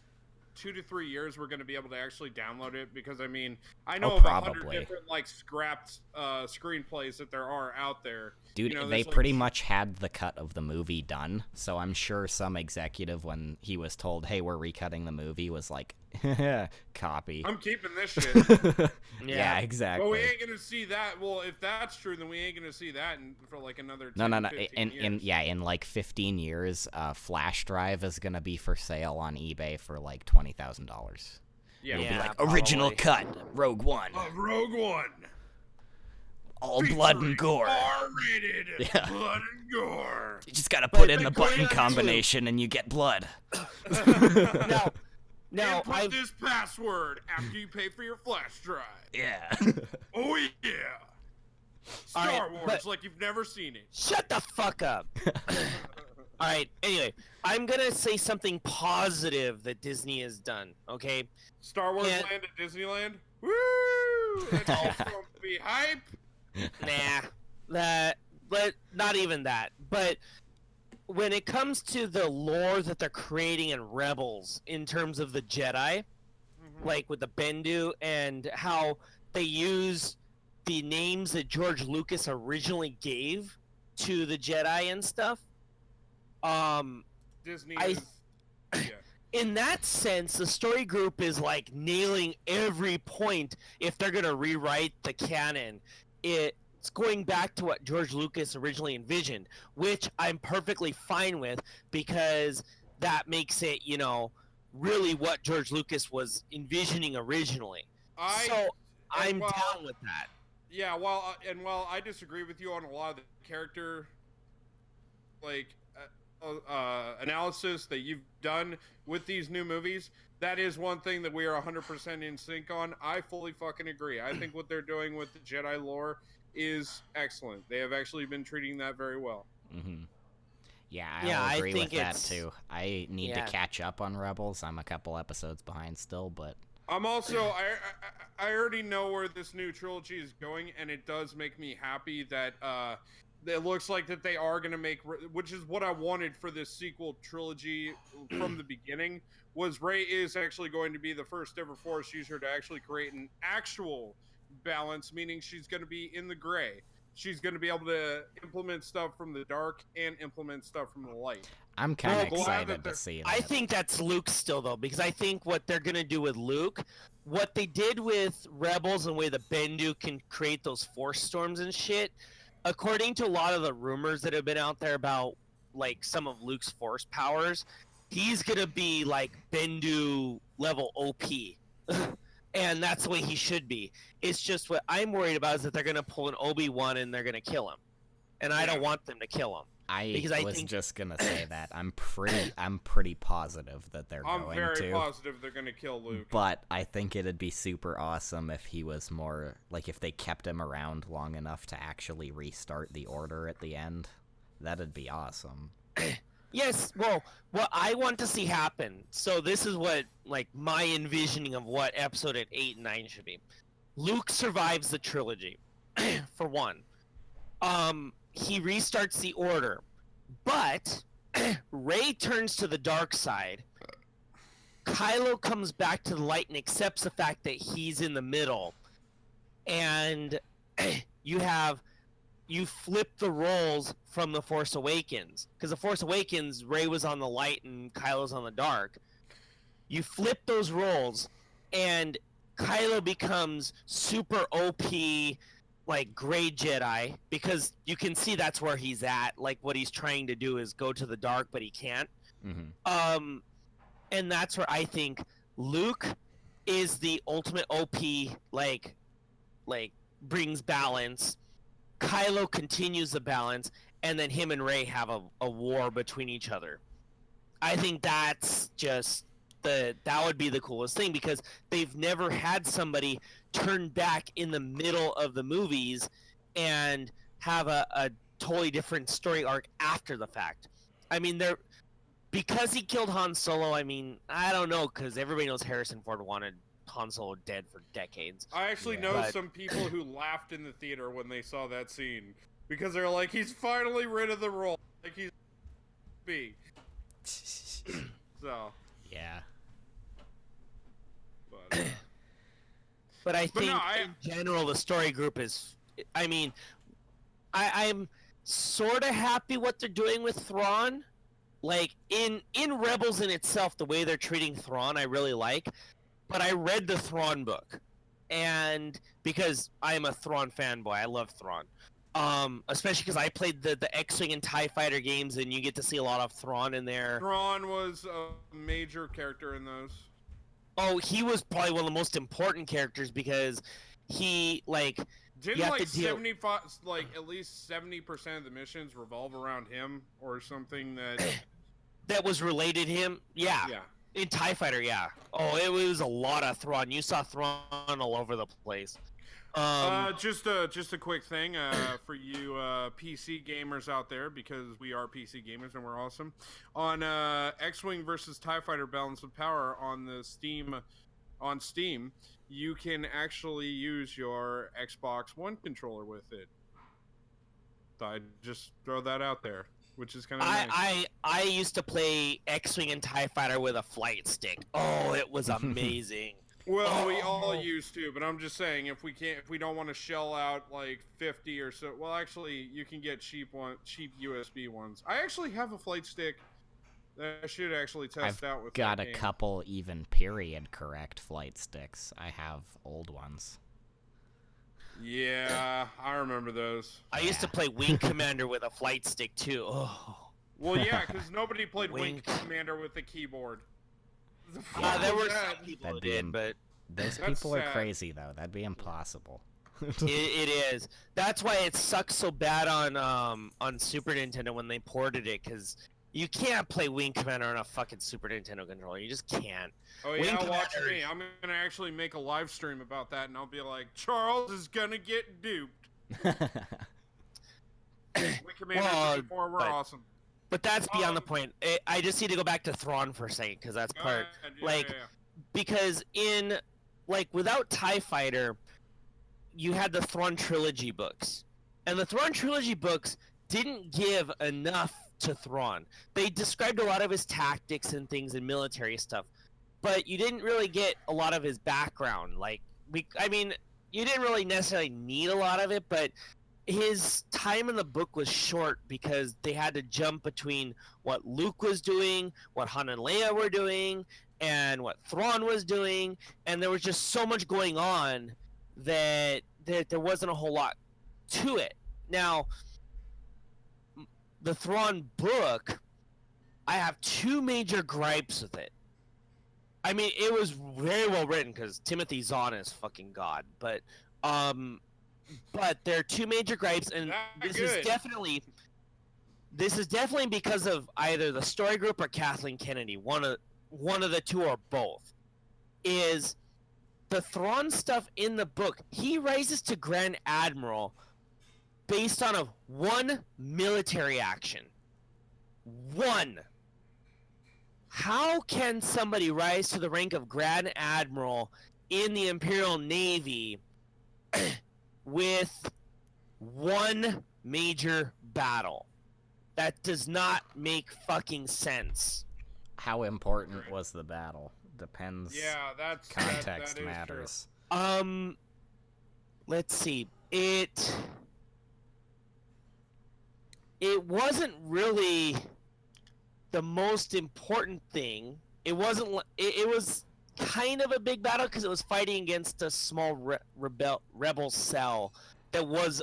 2 to 3 years, we're going to be able to actually download it, because I mean, I know of 100 different like scrapped screenplays that there are out there. Dude, they pretty much had the cut of the movie done, so I'm sure some executive, when he was told, "Hey, we're recutting the movie," was like, "Copy. I'm keeping this shit." Yeah, exactly. But we ain't gonna see that. Well, if that's true, then we ain't gonna see that for like another 10, no. 15 years. In like 15 years, flash drive is gonna be for sale on eBay for like $20,000. Yeah, it'll be like original cut, Rogue One. Rogue One. All blood and gore. R-rated blood and gore. You just gotta put in the button combination and you get blood. Now input this password after you pay for your flash drive. Yeah. Oh yeah. Star Wars like you've never seen it. Shut the fuck up. All right. Anyway, I'm gonna say something positive that Disney has done. Okay. Star Wars Land at Disneyland. Woo! It's all supposed to be hype. But not even that. But when it comes to the lore that they're creating in Rebels, in terms of the Jedi, like with the Bendu, and how they use the names that George Lucas originally gave to the Jedi and stuff. Disney in that sense, the story group is like nailing every point. If they're gonna rewrite the canon, it's going back to what George Lucas originally envisioned, which I'm perfectly fine with, because that makes it, really what George Lucas was envisioning originally. I'm down with that. Yeah, while I disagree with you on a lot of the character, analysis that you've done with these new movies, that is one thing that we are 100% in sync on. I fully fucking agree. I think what they're doing with the Jedi lore is excellent. They have actually been treating that very well. Mm-hmm. Yeah, I agree with that too. I need to catch up on Rebels. I'm a couple episodes behind still, but I'm also I already know where this new trilogy is going, and it does make me happy that it looks like that they are going to make, which is what I wanted for this sequel trilogy from the beginning, was Rey is actually going to be the first ever Force user to actually create an actual balance, meaning she's going to be in the gray. She's going to be able to implement stuff from the dark and implement stuff from the light. I'm kind of excited to see that. I think that's Luke still, though, because I think what they're going to do with Luke, what they did with Rebels and the way the Bendu can create those Force storms and shit, according to a lot of the rumors that have been out there about, like, some of Luke's Force powers, he's going to be, like, Bendu level OP. And that's the way he should be. It's just what I'm worried about is that they're going to pull an Obi-Wan and they're going to kill him. And I don't want them to kill him. I was just going to say that. I'm pretty positive that they're going to. I'm very positive they're going to kill Luke. But I think it'd be super awesome if he was more, like, if they kept him around long enough to actually restart the Order at the end. That'd be awesome. Yes, well, what I want to see happen, so this is what, like, my envisioning of what episode 8 and 9 should be. Luke survives the trilogy, for one. He restarts the Order, but Rey turns to the dark side. Kylo comes back to the light and accepts the fact that he's in the middle. And you flip the roles from The Force Awakens. Because The Force Awakens, Rey was on the light and Kylo's on the dark. You flip those roles, and Kylo becomes super OP, like, gray Jedi, because you can see that's where he's at. Like, what he's trying to do is go to the dark, but he can't. Mm-hmm. And that's where I think Luke is the ultimate OP, like brings balance. Kylo continues the balance, and then him and Rey have a war between each other. I think that's just that would be the coolest thing, because they've never had somebody turn back in the middle of the movies and have a totally different story arc after the fact. I mean, because he killed Han Solo. I mean, I don't know, because everybody knows Harrison Ford wanted Han Solo dead for decades. I actually know some people who laughed in the theater when they saw that scene, because they're like, he's finally rid of the role, like he's B. So yeah. But I think in general the story group is. I mean, I'm sort of happy what they're doing with Thrawn. Like in Rebels in itself, the way they're treating Thrawn, I really like. But I read the Thrawn book, and because I am a Thrawn fanboy, I love Thrawn. Especially because I played the X-Wing and TIE Fighter games, and you get to see a lot of Thrawn in there. Thrawn was a major character in those. Oh, he was probably one of the most important characters, because he, like... Didn't, like, 75, like, at least 70% of the missions revolve around him, or something that... that was related to him? Yeah. Yeah. In TIE Fighter, yeah. Oh, it was a lot of Thrawn. You saw Thrawn all over the place. Just a quick thing for you PC gamers out there, because we are PC gamers and we're awesome. On X-Wing versus TIE Fighter Balance of Power on Steam, you can actually use your Xbox One controller with it. So I just throw that out there, which is kind of nice. I used to play X-Wing and TIE Fighter with a flight stick. Oh, it was amazing. Well, we all used to, but I'm just saying, if we don't want to shell out like 50 or so, well, actually, you can get cheap USB ones. I actually have a flight stick that I should actually test out with. Got a couple even period correct flight sticks. I have old ones. Yeah, I remember those. I used to play Wing Commander with a flight stick too. Oh. Well, yeah, because nobody played Wing Commander with a keyboard. There were some people who did, but those people are crazy though. That'd be impossible. It is. That's why it sucks so bad on Super Nintendo when they ported it, because you can't play Wing Commander on a fucking Super Nintendo controller. You just can't. Oh yeah, watch me. I'm gonna actually make a live stream about that, and I'll be like, Charles is gonna get duped. Wing Commander 64 were awesome. But that's beyond the point. I just need to go back to Thrawn for a second, because that's part, because without TIE Fighter, you had the Thrawn trilogy books, and the Thrawn trilogy books didn't give enough to Thrawn. They described a lot of his tactics and things and military stuff, but you didn't really get a lot of his background. You didn't really necessarily need a lot of it, but his time in the book was short because they had to jump between what Luke was doing, what Han and Leia were doing, and what Thrawn was doing, and there was just so much going on that there wasn't a whole lot to it. Now, the Thrawn book, I have two major gripes with it. I mean, it was very well written because Timothy Zahn is fucking god, but there are two major gripes, and this is definitely because of either the story group or Kathleen Kennedy. One of the two or both. Is the Thrawn stuff in the book? He rises to Grand Admiral based on one military action. One. How can somebody rise to the rank of Grand Admiral in the Imperial Navy with one major battle? That does not make fucking sense. How important was the battle? Depends. Yeah, context that matters. True. Let's see. It wasn't really the most important thing. It wasn't. It was kind of a big battle because it was fighting against a small rebel cell that was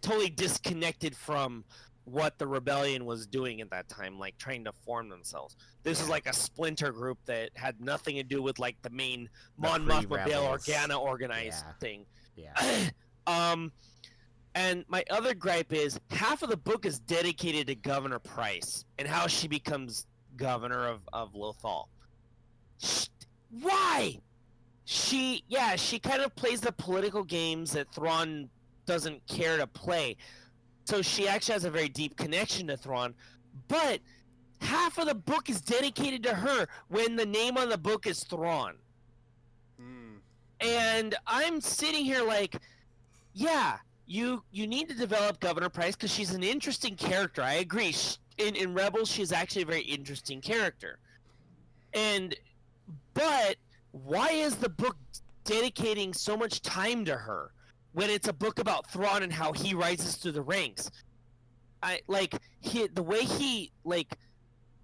totally disconnected from what the rebellion was doing at that time, like trying to form themselves. This is like a splinter group that had nothing to do with like the main Mon Mothma Bail Organa organized thing. Yeah. And my other gripe is half of the book is dedicated to Governor Price and how she becomes governor of Lothal. Why? She kind of plays the political games that Thrawn doesn't care to play. So she actually has a very deep connection to Thrawn, but half of the book is dedicated to her when the name on the book is Thrawn. And I'm sitting here like, yeah, you need to develop Governor Price because she's an interesting character. I agree. In Rebels, she's actually a very interesting character. But why is the book dedicating so much time to her when it's a book about Thrawn and how he rises through the ranks? The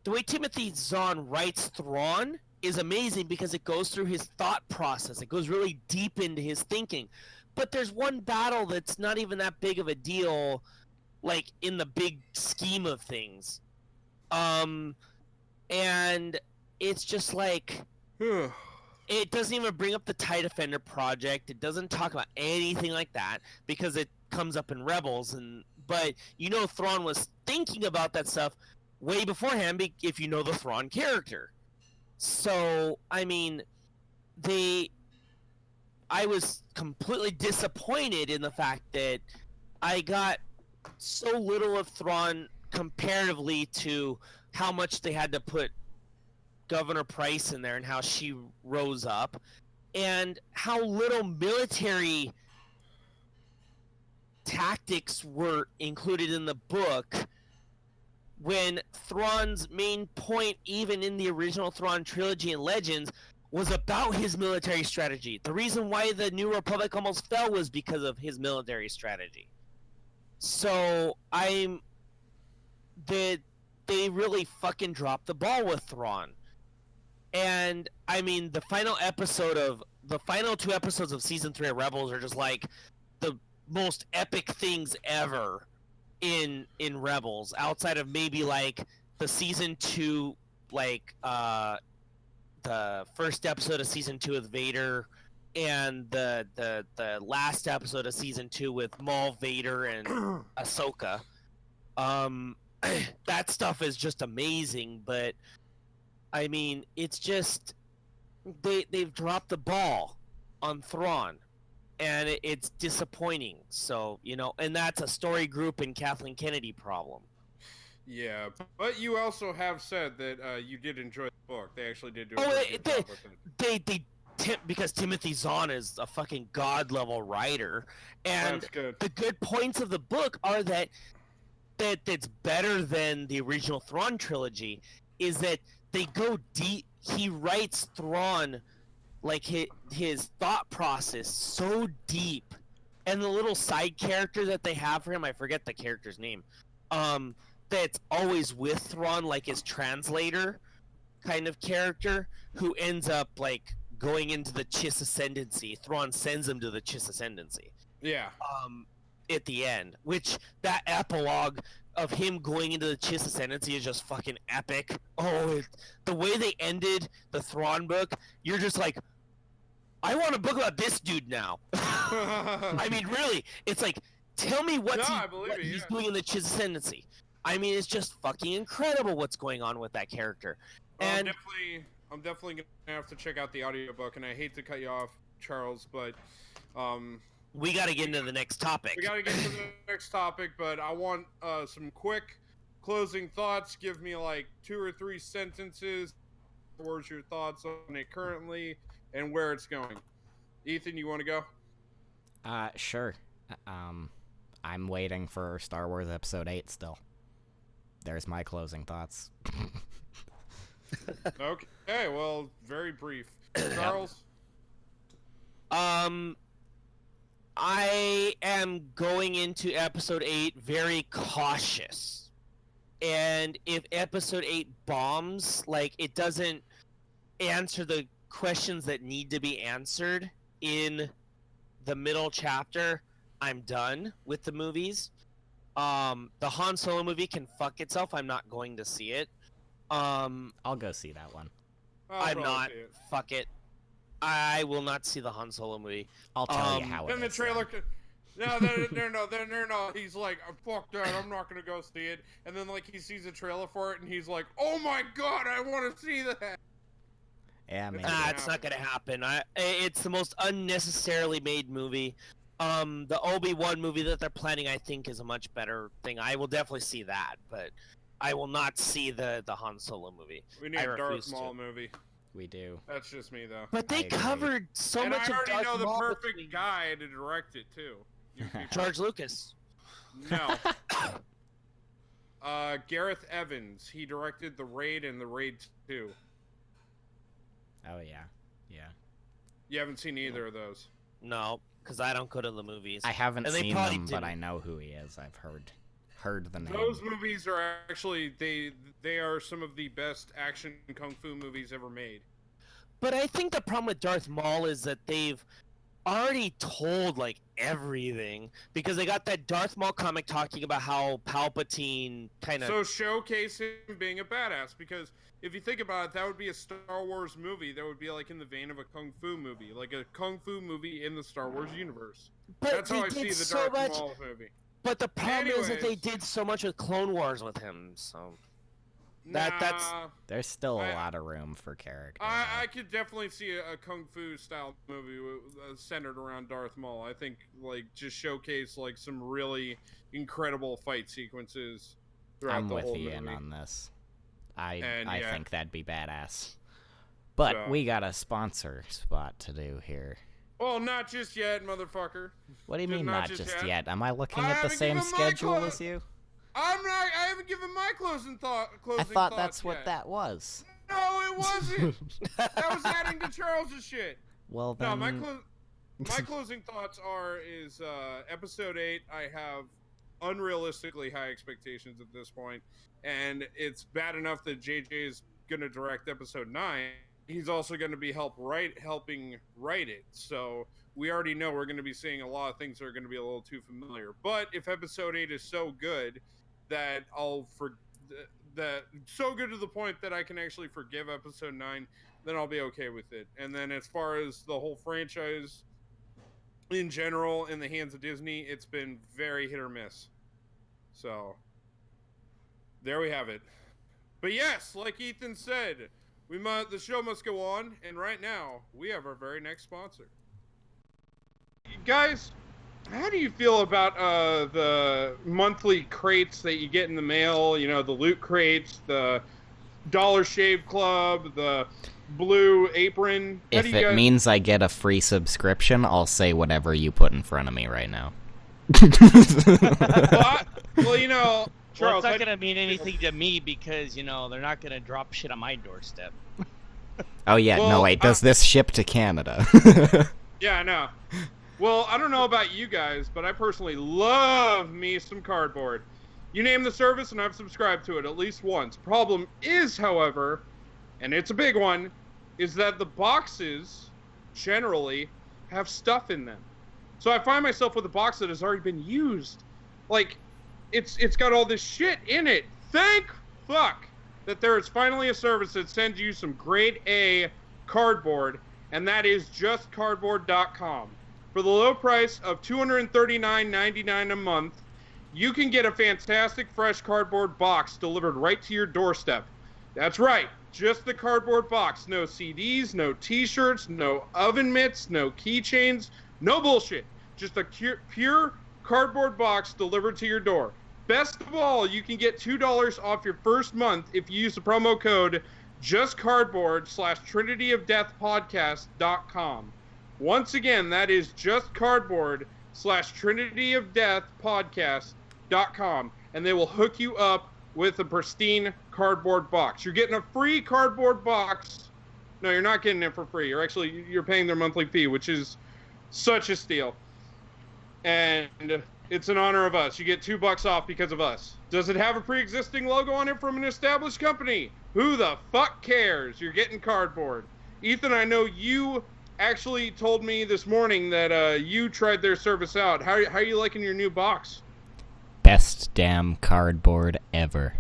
way Timothy Zahn writes Thrawn is amazing because it goes through his thought process. It goes really deep into his thinking. But there's one battle that's not even that big of a deal, like in the big scheme of things. And it's just like it doesn't even bring up the TIE Defender project. It doesn't talk about anything like that because it comes up in Rebels. But Thrawn was thinking about that stuff way beforehand if you know the Thrawn character. So, I mean, I was completely disappointed in the fact that I got so little of Thrawn comparatively to how much they had to put Governor Price in there and how she rose up, and how little military tactics were included in the book, when Thrawn's main point, even in the original Thrawn trilogy and Legends, was about his military strategy. The reason why the New Republic almost fell was because of his military strategy. So they really fucking dropped the ball with Thrawn. And I mean, the final two episodes of season 3 of Rebels are just like the most epic things ever in Rebels, outside of maybe like the season 2, like the first episode of season 2 with Vader, and the last episode of season 2 with Maul, Vader, and Ahsoka. That stuff is just amazing, but I mean, it's just they've dropped the ball on Thrawn, and it's disappointing. So and that's a story group and Kathleen Kennedy problem. Yeah, but you also have said that you did enjoy the book. They actually did do a good job with it. Because Timothy Zahn is a fucking god level writer, and that's good. The good points of the book are that's better than the original Thrawn trilogy is that they go deep. He writes Thrawn, like his thought process so deep, and the little side character that they have for him, I forget the character's name, that's always with Thrawn, like his translator kind of character, who ends up like going into the Chiss Ascendancy. Thrawn sends him to the Chiss Ascendancy. Yeah. At the end, which that epilogue of him going into the Chiss Ascendancy is just fucking epic. The way they ended the Thrawn book, you're just like, I want a book about this dude now. I mean, really, it's like, tell me what he's doing in the Chiss Ascendancy. I mean, it's just fucking incredible what's going on with that character. And I'm definitely gonna have to check out the audiobook, and I hate to cut you off, Charles, but we got to get into the next topic. We got to get into the next topic, but I want some quick closing thoughts. Give me like 2 or 3 sentences. What's your thoughts on it currently and where it's going? Ethan, you want to go? Sure. I'm waiting for Star Wars Episode 8 still. There's my closing thoughts. Okay, well, very brief. Charles? I am going into Episode 8 very cautious. And if Episode 8 bombs, like, it doesn't answer the questions that need to be answered in the middle chapter, I'm done with the movies. The Han Solo movie can fuck itself. I'm not going to see it. I'll go see that one. I'm not. Fuck it. I will not see the Han Solo movie. I'll tell you how it is. Then the trailer... No. He's like, fuck that, I'm not gonna go see it. And then, like, he sees a trailer for it, and he's like, oh my god, I want to see that! Yeah, maybe. It's not gonna happen. It's the most unnecessarily made movie. The Obi-Wan movie that they're planning, I think, is a much better thing. I will definitely see that, but I will not see the Han Solo movie. We need a Darth Maul movie. We do. That's just me, though. But they covered so much of Darth Maul. And I already know the perfect guy to direct it, too. George Lucas. No. Gareth Evans. He directed The Raid and The Raid 2. Oh, yeah. Yeah. You haven't seen either of those? No, because I don't go to the movies. I haven't seen them, but I know who he is. I've heard the name. Those movies are actually, they are some of the best action kung fu movies ever made. But I think the problem with Darth Maul is that they've already told, like, everything. Because they got that Darth Maul comic talking about how Palpatine kind of... So showcase him being a badass, because if you think about it, that would be a Star Wars movie that would be, like, in the vein of a kung fu movie. Like a kung fu movie in the Star Wars universe. But that's how I see the Darth Maul movie. But the problem is that they did so much with Clone Wars with him, so... That's There's still a lot of room for character. I could definitely see a kung fu style movie centered around Darth Maul. I think like just showcase like some really incredible fight sequences throughout the whole movie. I'm with you on this. I think that'd be badass. But we got a sponsor spot to do here. Well, not just yet, motherfucker. What do you mean not just yet? Am I looking at the same schedule as you? I'm not. I haven't given my closing thought. I thought that's what that was. No, it wasn't. That was adding to Charles's shit. Well then. No, my closing thoughts is episode 8. I have unrealistically high expectations at this point, and it's bad enough that JJ is gonna direct episode 9. He's also going to be helping write it. So we already know we're going to be seeing a lot of things that are going to be a little too familiar. But if episode 8 is so good that so good to the point that I can actually forgive episode 9, then I'll be okay with it. And then as far as the whole franchise in general in the hands of Disney, it's been very hit or miss. So there we have it. But yes, like Ethan said, the show must go on, and right now, we have our very next sponsor. Guys, how do you feel about the monthly crates that you get in the mail? You know, the Loot Crates, the Dollar Shave Club, the Blue Apron? If it means I get a free subscription, I'll say whatever you put in front of me right now. Well, you know... Charles, well, it's not going to mean anything to me because, you know, they're not going to drop shit on my doorstep. Oh, yeah. Well, no, wait. Does this ship to Canada? Yeah, I know. Well, I don't know about you guys, but I personally love me some cardboard. You name the service, and I've subscribed to it at least once. Problem is, however, and it's a big one, is that the boxes generally have stuff in them. So I find myself with a box that has already been used. Like... It's got all this shit in it. Thank fuck that there is finally a service that sends you some grade A cardboard, and that is justcardboard.com. For the low price of $239.99 a month, you can get a fantastic fresh cardboard box delivered right to your doorstep. That's right, just the cardboard box. No CDs, no t-shirts, no oven mitts, no keychains, no bullshit. Just a pure cardboard box delivered to your door. Best of all, you can get $2 off your first month if you use the promo code justcardboard/trinityofdeathpodcast.com. Once again, that is justcardboard/trinityofdeathpodcast.com, and they will hook you up with a pristine cardboard box. You're getting a free cardboard box. No, you're not getting it for free. You're paying their monthly fee, which is such a steal. And it's in honor of us. You get $2 off because of us. Does it have a pre-existing logo on it from an established company? Who the fuck cares? You're getting cardboard. Ethan, I know you actually told me this morning that you tried their service out. How are you liking your new box? Best damn cardboard ever.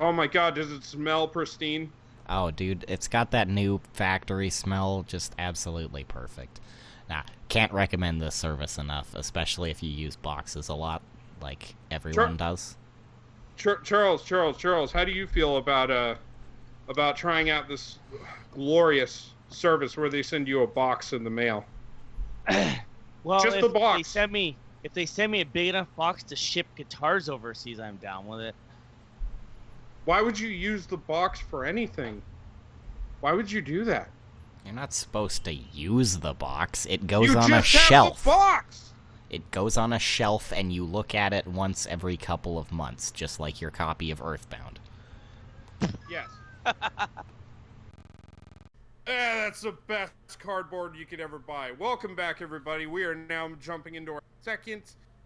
Oh my god, does it smell pristine? Oh, dude, it's got that new factory smell, just absolutely perfect. Nah, can't recommend this service enough, especially if you use boxes a lot, like everyone does. Charles, how do you feel about about trying out this glorious service where they send you a box in the mail. Well, just the box. If they send me a big enough box to ship guitars overseas, I'm down with it. Why would you use the box for anything? Why would you do that? You're not supposed to use the box. It goes on a shelf. The box! It goes on a shelf, and you look at it once every couple of months, just like your copy of Earthbound. Yes. That's the best cardboard you could ever buy. Welcome back, everybody. We are now jumping into our second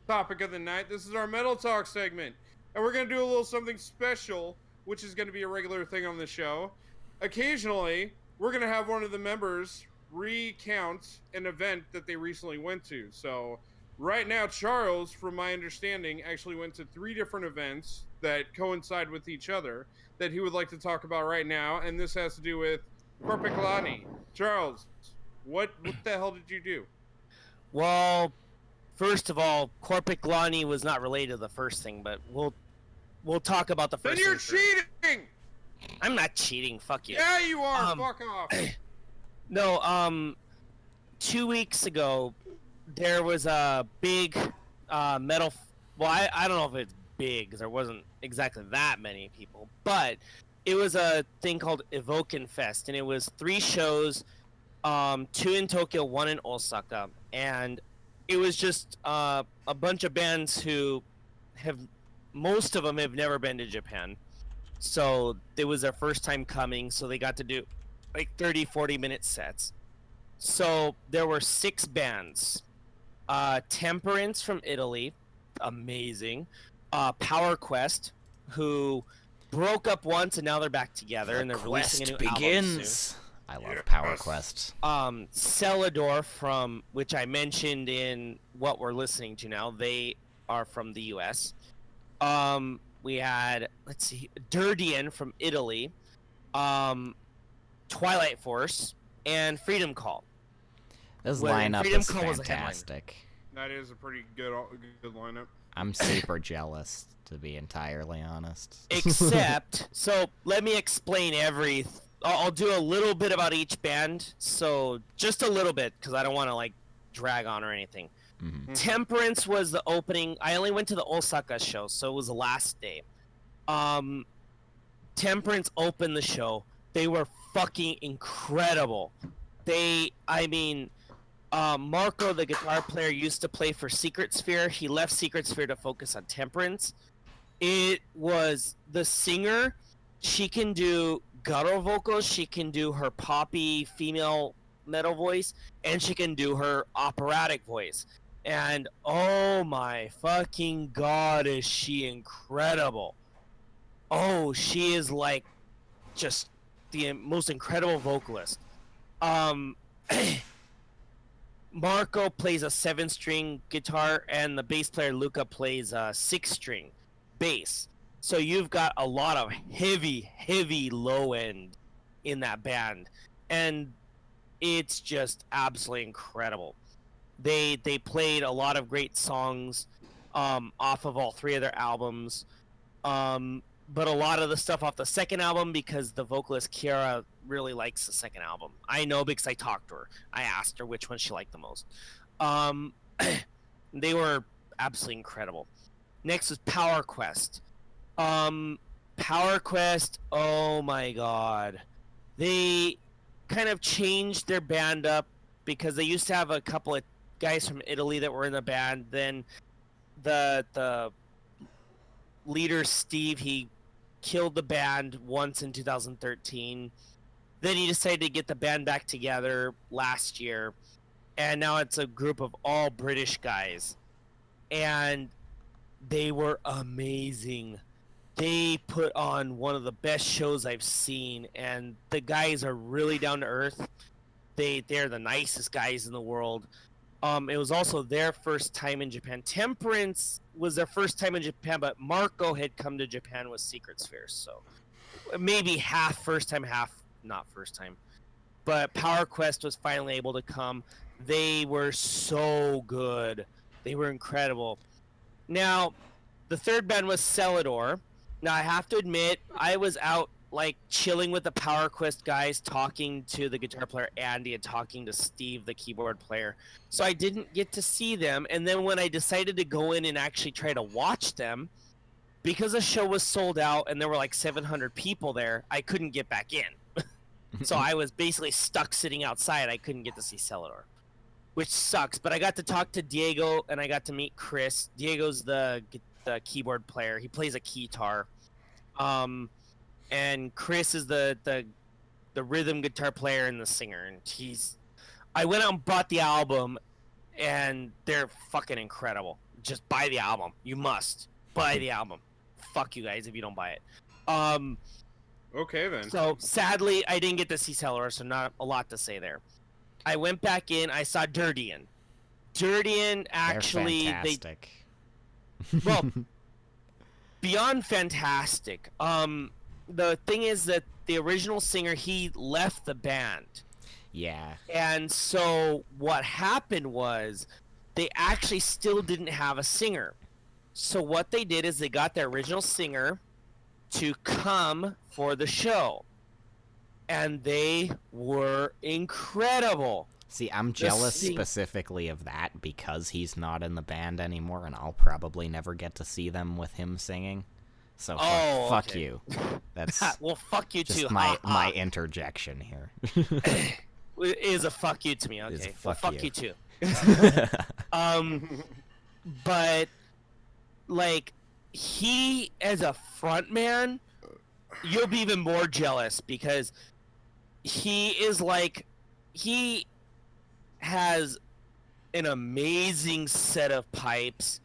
topic of the night. This is our Metal Talk segment. And we're going to do a little something special, which is going to be a regular thing on the show. Occasionally, we're going to have one of the members recount an event that they recently went to. So, right now, Charles, from my understanding, actually went to 3 different events that coincide with each other that he would like to talk about right now. And this has to do with Korpiklani. Charles, what the hell did you do? Well, first of all, Korpiklani was not related to the first thing, but we'll talk about the first thing. Then you're cheating! I'm not cheating, fuck you. Yeah, you are, fuck off. No, 2 weeks ago, there was a big metal... Well, I don't know if it's big, because there wasn't exactly that many people, but it was a thing called Evoken Fest, and it was 3 shows, 2 in Tokyo, 1 in Osaka, and it was just a bunch of bands who most of them have never been to Japan, so it was their first time coming, so they got to do like 30-40 minute sets. So there were 6 bands. Temperance from Italy, amazing. Power Quest, who broke up once and now they're back together, and they're releasing a new album soon. I love Power Quest. Celador, from which I mentioned in what we're listening to now. They are from the U.S. We had, let's see, Durdian from Italy, Twilight Force, and Freedom Call. This lineup is fantastic. That is a pretty good lineup. I'm super jealous, to be entirely honest. Except, so let me explain I'll do a little bit about each band, so just a little bit, because I don't want to like drag on or anything. Mm-hmm. Temperance was the opening. I only went to the Osaka show, so it was the last day. Temperance opened the show. They were fucking incredible. Marco, the guitar player, used to play for Secret Sphere. He left Secret Sphere to focus on Temperance. It was the singer. She can do guttural vocals. She can do her poppy female metal voice, and she can do her operatic voice. And oh my fucking god, is she incredible! Oh, she is like just the most incredible vocalist. Marco plays a 7-string guitar, and the bass player Luca plays a 6-string bass. So you've got a lot of heavy low end in that band, and it's just absolutely incredible. They played a lot of great songs off of all 3 of their albums, but a lot of the stuff off the second album, because the vocalist Kiara really likes the second album. I know because I talked to her. I asked her which one she liked the most. They were absolutely incredible. Next was Power Quest. Power Quest, oh my god. They kind of changed their band up, because they used to have a couple of guys from Italy that were in the band. Then the leader, Steve, he killed the band once in 2013. Then he decided to get the band back together last year, and now it's a group of all British guys, and they were amazing. They put on one of the best shows I've seen, and the guys are really down to earth. They're the nicest guys in the world. It was also their first time in Japan. Temperance was their first time in Japan, but Marco had come to Japan with Secret Sphere, so maybe half first time, half not first time. But Power Quest was finally able to come. They were so good. They were incredible. Now, the third band was Celador. Now, I have to admit, I was out like chilling with the Power Quest guys, talking to the guitar player Andy and talking to Steve, the keyboard player. So I didn't get to see them. And then when I decided to go in and actually try to watch them, because the show was sold out and there were like 700 people there, I couldn't get back in. So I was basically stuck sitting outside. I couldn't get to see Celador, which sucks. But I got to talk to Diego and I got to meet Chris. Diego's the keyboard player. He plays a keytar. And Chris is the rhythm guitar player and the singer. And I went out and bought the album, and they're fucking incredible. Just buy the album. You must buy the album. Fuck you guys if you don't buy it. Okay then. So sadly, I didn't get to see Celador, so not a lot to say there. I went back in. I saw Dirtian. Dirtian actually, they're fantastic. Well, beyond fantastic. The thing is that the original singer, he left the band. Yeah. And so what happened was they actually still didn't have a singer. So what they did is they got their original singer to come for the show. And they were incredible. See, I'm jealous specifically of that because he's not in the band anymore, and I'll probably never get to see them with him singing. So fuck you. That's well, fuck you just too. my interjection here. It is a fuck you to me. Okay, fuck you too. But like he as a front man, you'll be even more jealous because he has an amazing set of pipes.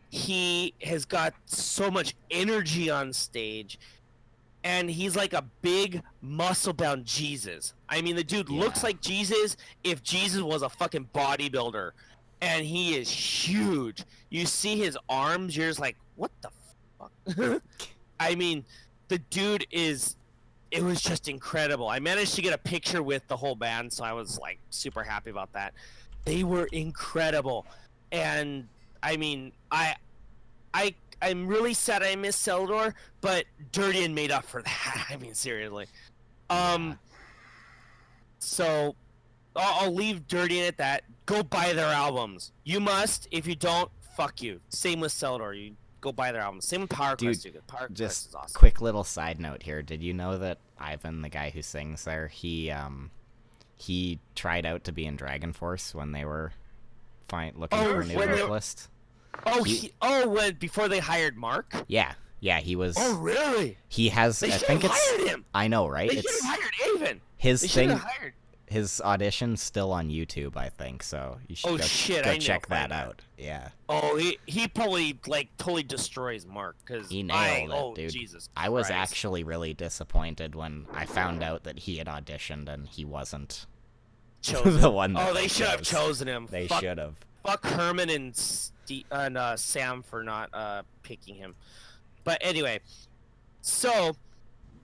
He has got so much energy on stage, and he's like a big muscle-bound Jesus. I mean, the dude looks like Jesus if Jesus was a fucking bodybuilder, and he is huge. You see his arms, you're just like, what the fuck? I mean, the dude it was just incredible. I managed to get a picture with the whole band, so I was like super happy about that. They were incredible, and I mean, I'm really sad I missed Celador, but Dirtian made up for that. I mean, seriously. So I'll leave Dirtian at that. Go buy their albums. You must. If you don't, fuck you. Same with Celador. You go buy their albums. Same with Power Quest. Power Quest is awesome. Quick little side note here. Did you know that Ivan, the guy who sings there, he tried out to be in Dragon Force when they were looking for a new vocalist? When before they hired Mark? Yeah, he was. Oh, really? He has. They I think it's. Hired him. I know, right? They should have hired Avon. His audition's still on YouTube, I think. So you should go check that out. Yeah. Oh, he probably totally destroys Mark because he nailed it, dude. Jesus I was actually really disappointed when I found out that he had auditioned and he wasn't chosen. the one. That they should have chosen him. They should have. Fuck Herman and Sam for not picking him. But anyway, so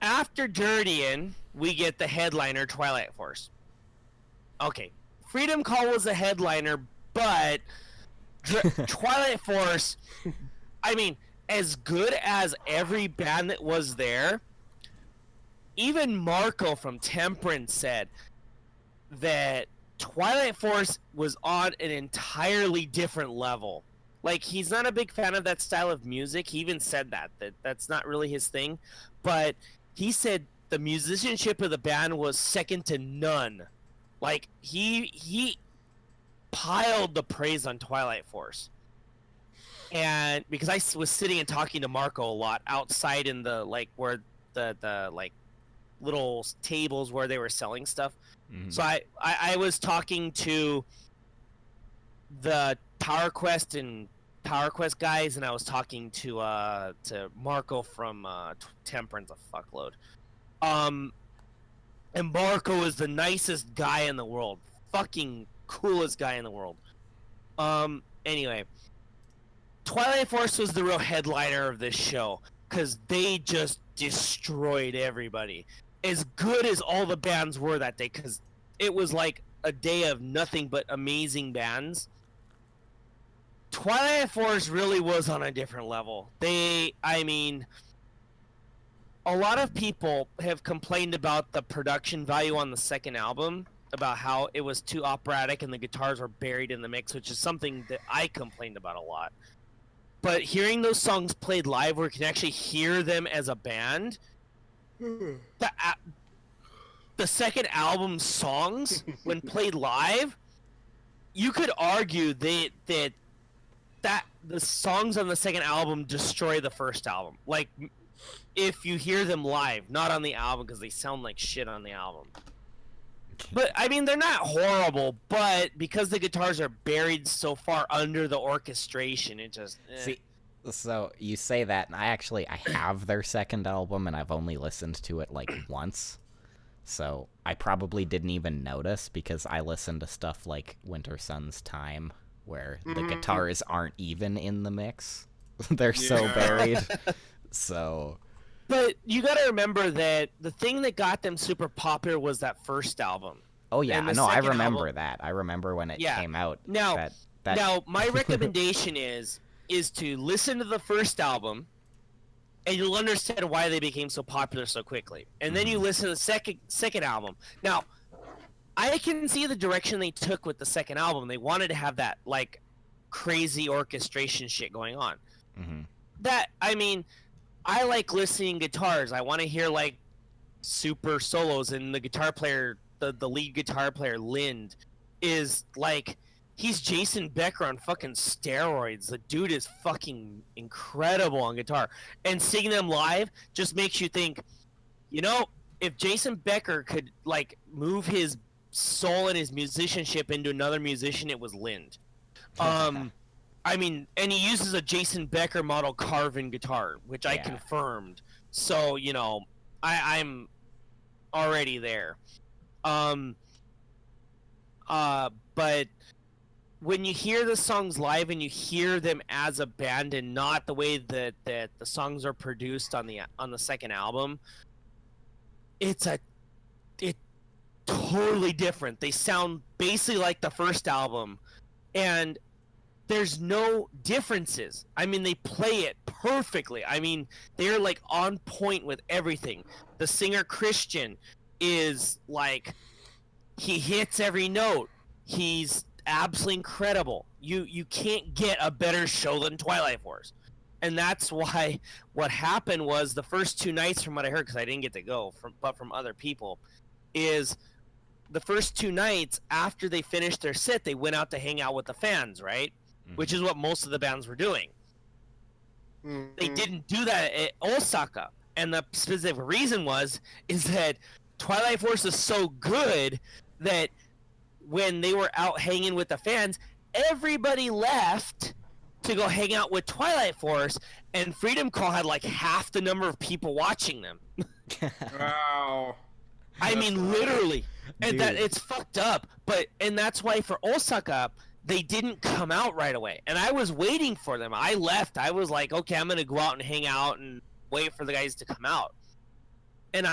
after Dirtian, we get the headliner, Twilight Force. Okay, Freedom Call was the headliner, but Twilight Force, I mean, as good as every band that was there, even Marco from Temperance said that Twilight Force was on an entirely different level. Like, he's not a big fan of that style of music. He even said that's not really his thing. But he said the musicianship of the band was second to none. Like, he piled the praise on Twilight Force. And because I was sitting and talking to Marco a lot outside in the, where the little tables where they were selling stuff. Mm-hmm. So I was talking to the Power Quest guys, and I was talking to Marco from Temperance a fuckload. And Marco is the nicest guy in the world, fucking coolest guy in the world. Anyway, Twilight Force was the real headliner of this show because they just destroyed everybody. As good as all the bands were that day, because it was like a day of nothing but amazing bands. Twilight Force really was on a different level. a lot of people have complained about the production value on the second album, about how it was too operatic and the guitars were buried in the mix, which is something that I complained about a lot. But hearing those songs played live where you can actually hear them as a band, the second album songs, when played live, you could argue that the songs on the second album destroy the first album. Like, if you hear them live, not on the album, because they sound like shit on the album. But, I mean, they're not horrible, but because the guitars are buried so far under the orchestration, it just... See, so you say that, and I have their second album, and I've only listened to it, like, once. So I probably didn't even notice, because I listened to stuff like Winter Sun's Time, where the guitars aren't even in the mix. They're so buried. So... But you got to remember that the thing that got them super popular was that first album. Oh yeah, no, I remember that. I remember when it came out. Now, my recommendation is to listen to the first album, and you'll understand why they became so popular so quickly. And then you listen to the second album. Now, I can see the direction they took with the second album. They wanted to have that like crazy orchestration shit going on. That, I mean, I like listening guitars. I want to hear like super solos, and the guitar player, the lead guitar player, Lind, is like, he's Jason Becker on fucking steroids. The dude is fucking incredible on guitar. And seeing them live just makes you think, you know, if Jason Becker could like move his soul and his musicianship into another musician, it was Lind. I mean, and he uses a Jason Becker model Carvin guitar, which I confirmed. So, you know, I'm already there. But when you hear the songs live and you hear them as a band and not the way that the songs are produced on the second album, it's totally different. They sound basically like the first album, and there's no differences. I mean, they play it perfectly. I mean, they're like on point with everything. The singer Christian is like, he hits every note. He's absolutely incredible. You can't get a better show than Twilight Force. And that's why what happened was the first two nights, from what I heard, because I didn't get to go, but from other people, is the first two nights after they finished their set, they went out to hang out with the fans, right? Which is what most of the bands were doing. They didn't do that at Osaka, and the specific reason is that Twilight Force is so good that when they were out hanging with the fans, everybody left to go hang out with Twilight Force, and Freedom Call had like half the number of people watching them. Wow. I mean, literally. And that it's fucked up. And that's why for Osaka, they didn't come out right away. And I was waiting for them. I left. I was like, okay, I'm going to go out and hang out and wait for the guys to come out. And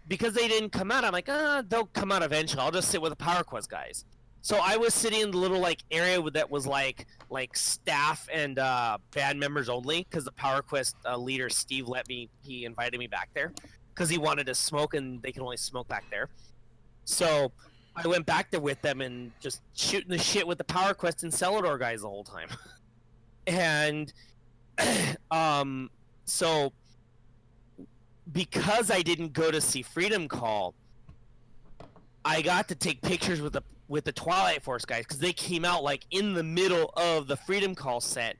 because they didn't come out, I'm like, they'll come out eventually. I'll just sit with the Power Quest guys. So I was sitting in the little like area that was like staff and band members only, because the Power Quest leader Steve he invited me back there because he wanted to smoke, and they can only smoke back there. So I went back there with them and just shooting the shit with the Power Quest and Celador guys the whole time. And so because I didn't go to see Freedom Call, I got to take pictures with the Twilight Force guys, because they came out like in the middle of the Freedom Call set,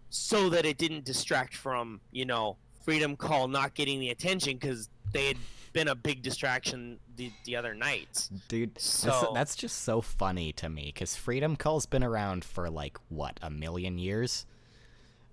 so that it didn't distract from, you know, Freedom Call not getting the attention, because they had been a big distraction the other nights. Dude, so that's just so funny to me, because Freedom Call's been around for like what, 1 million years?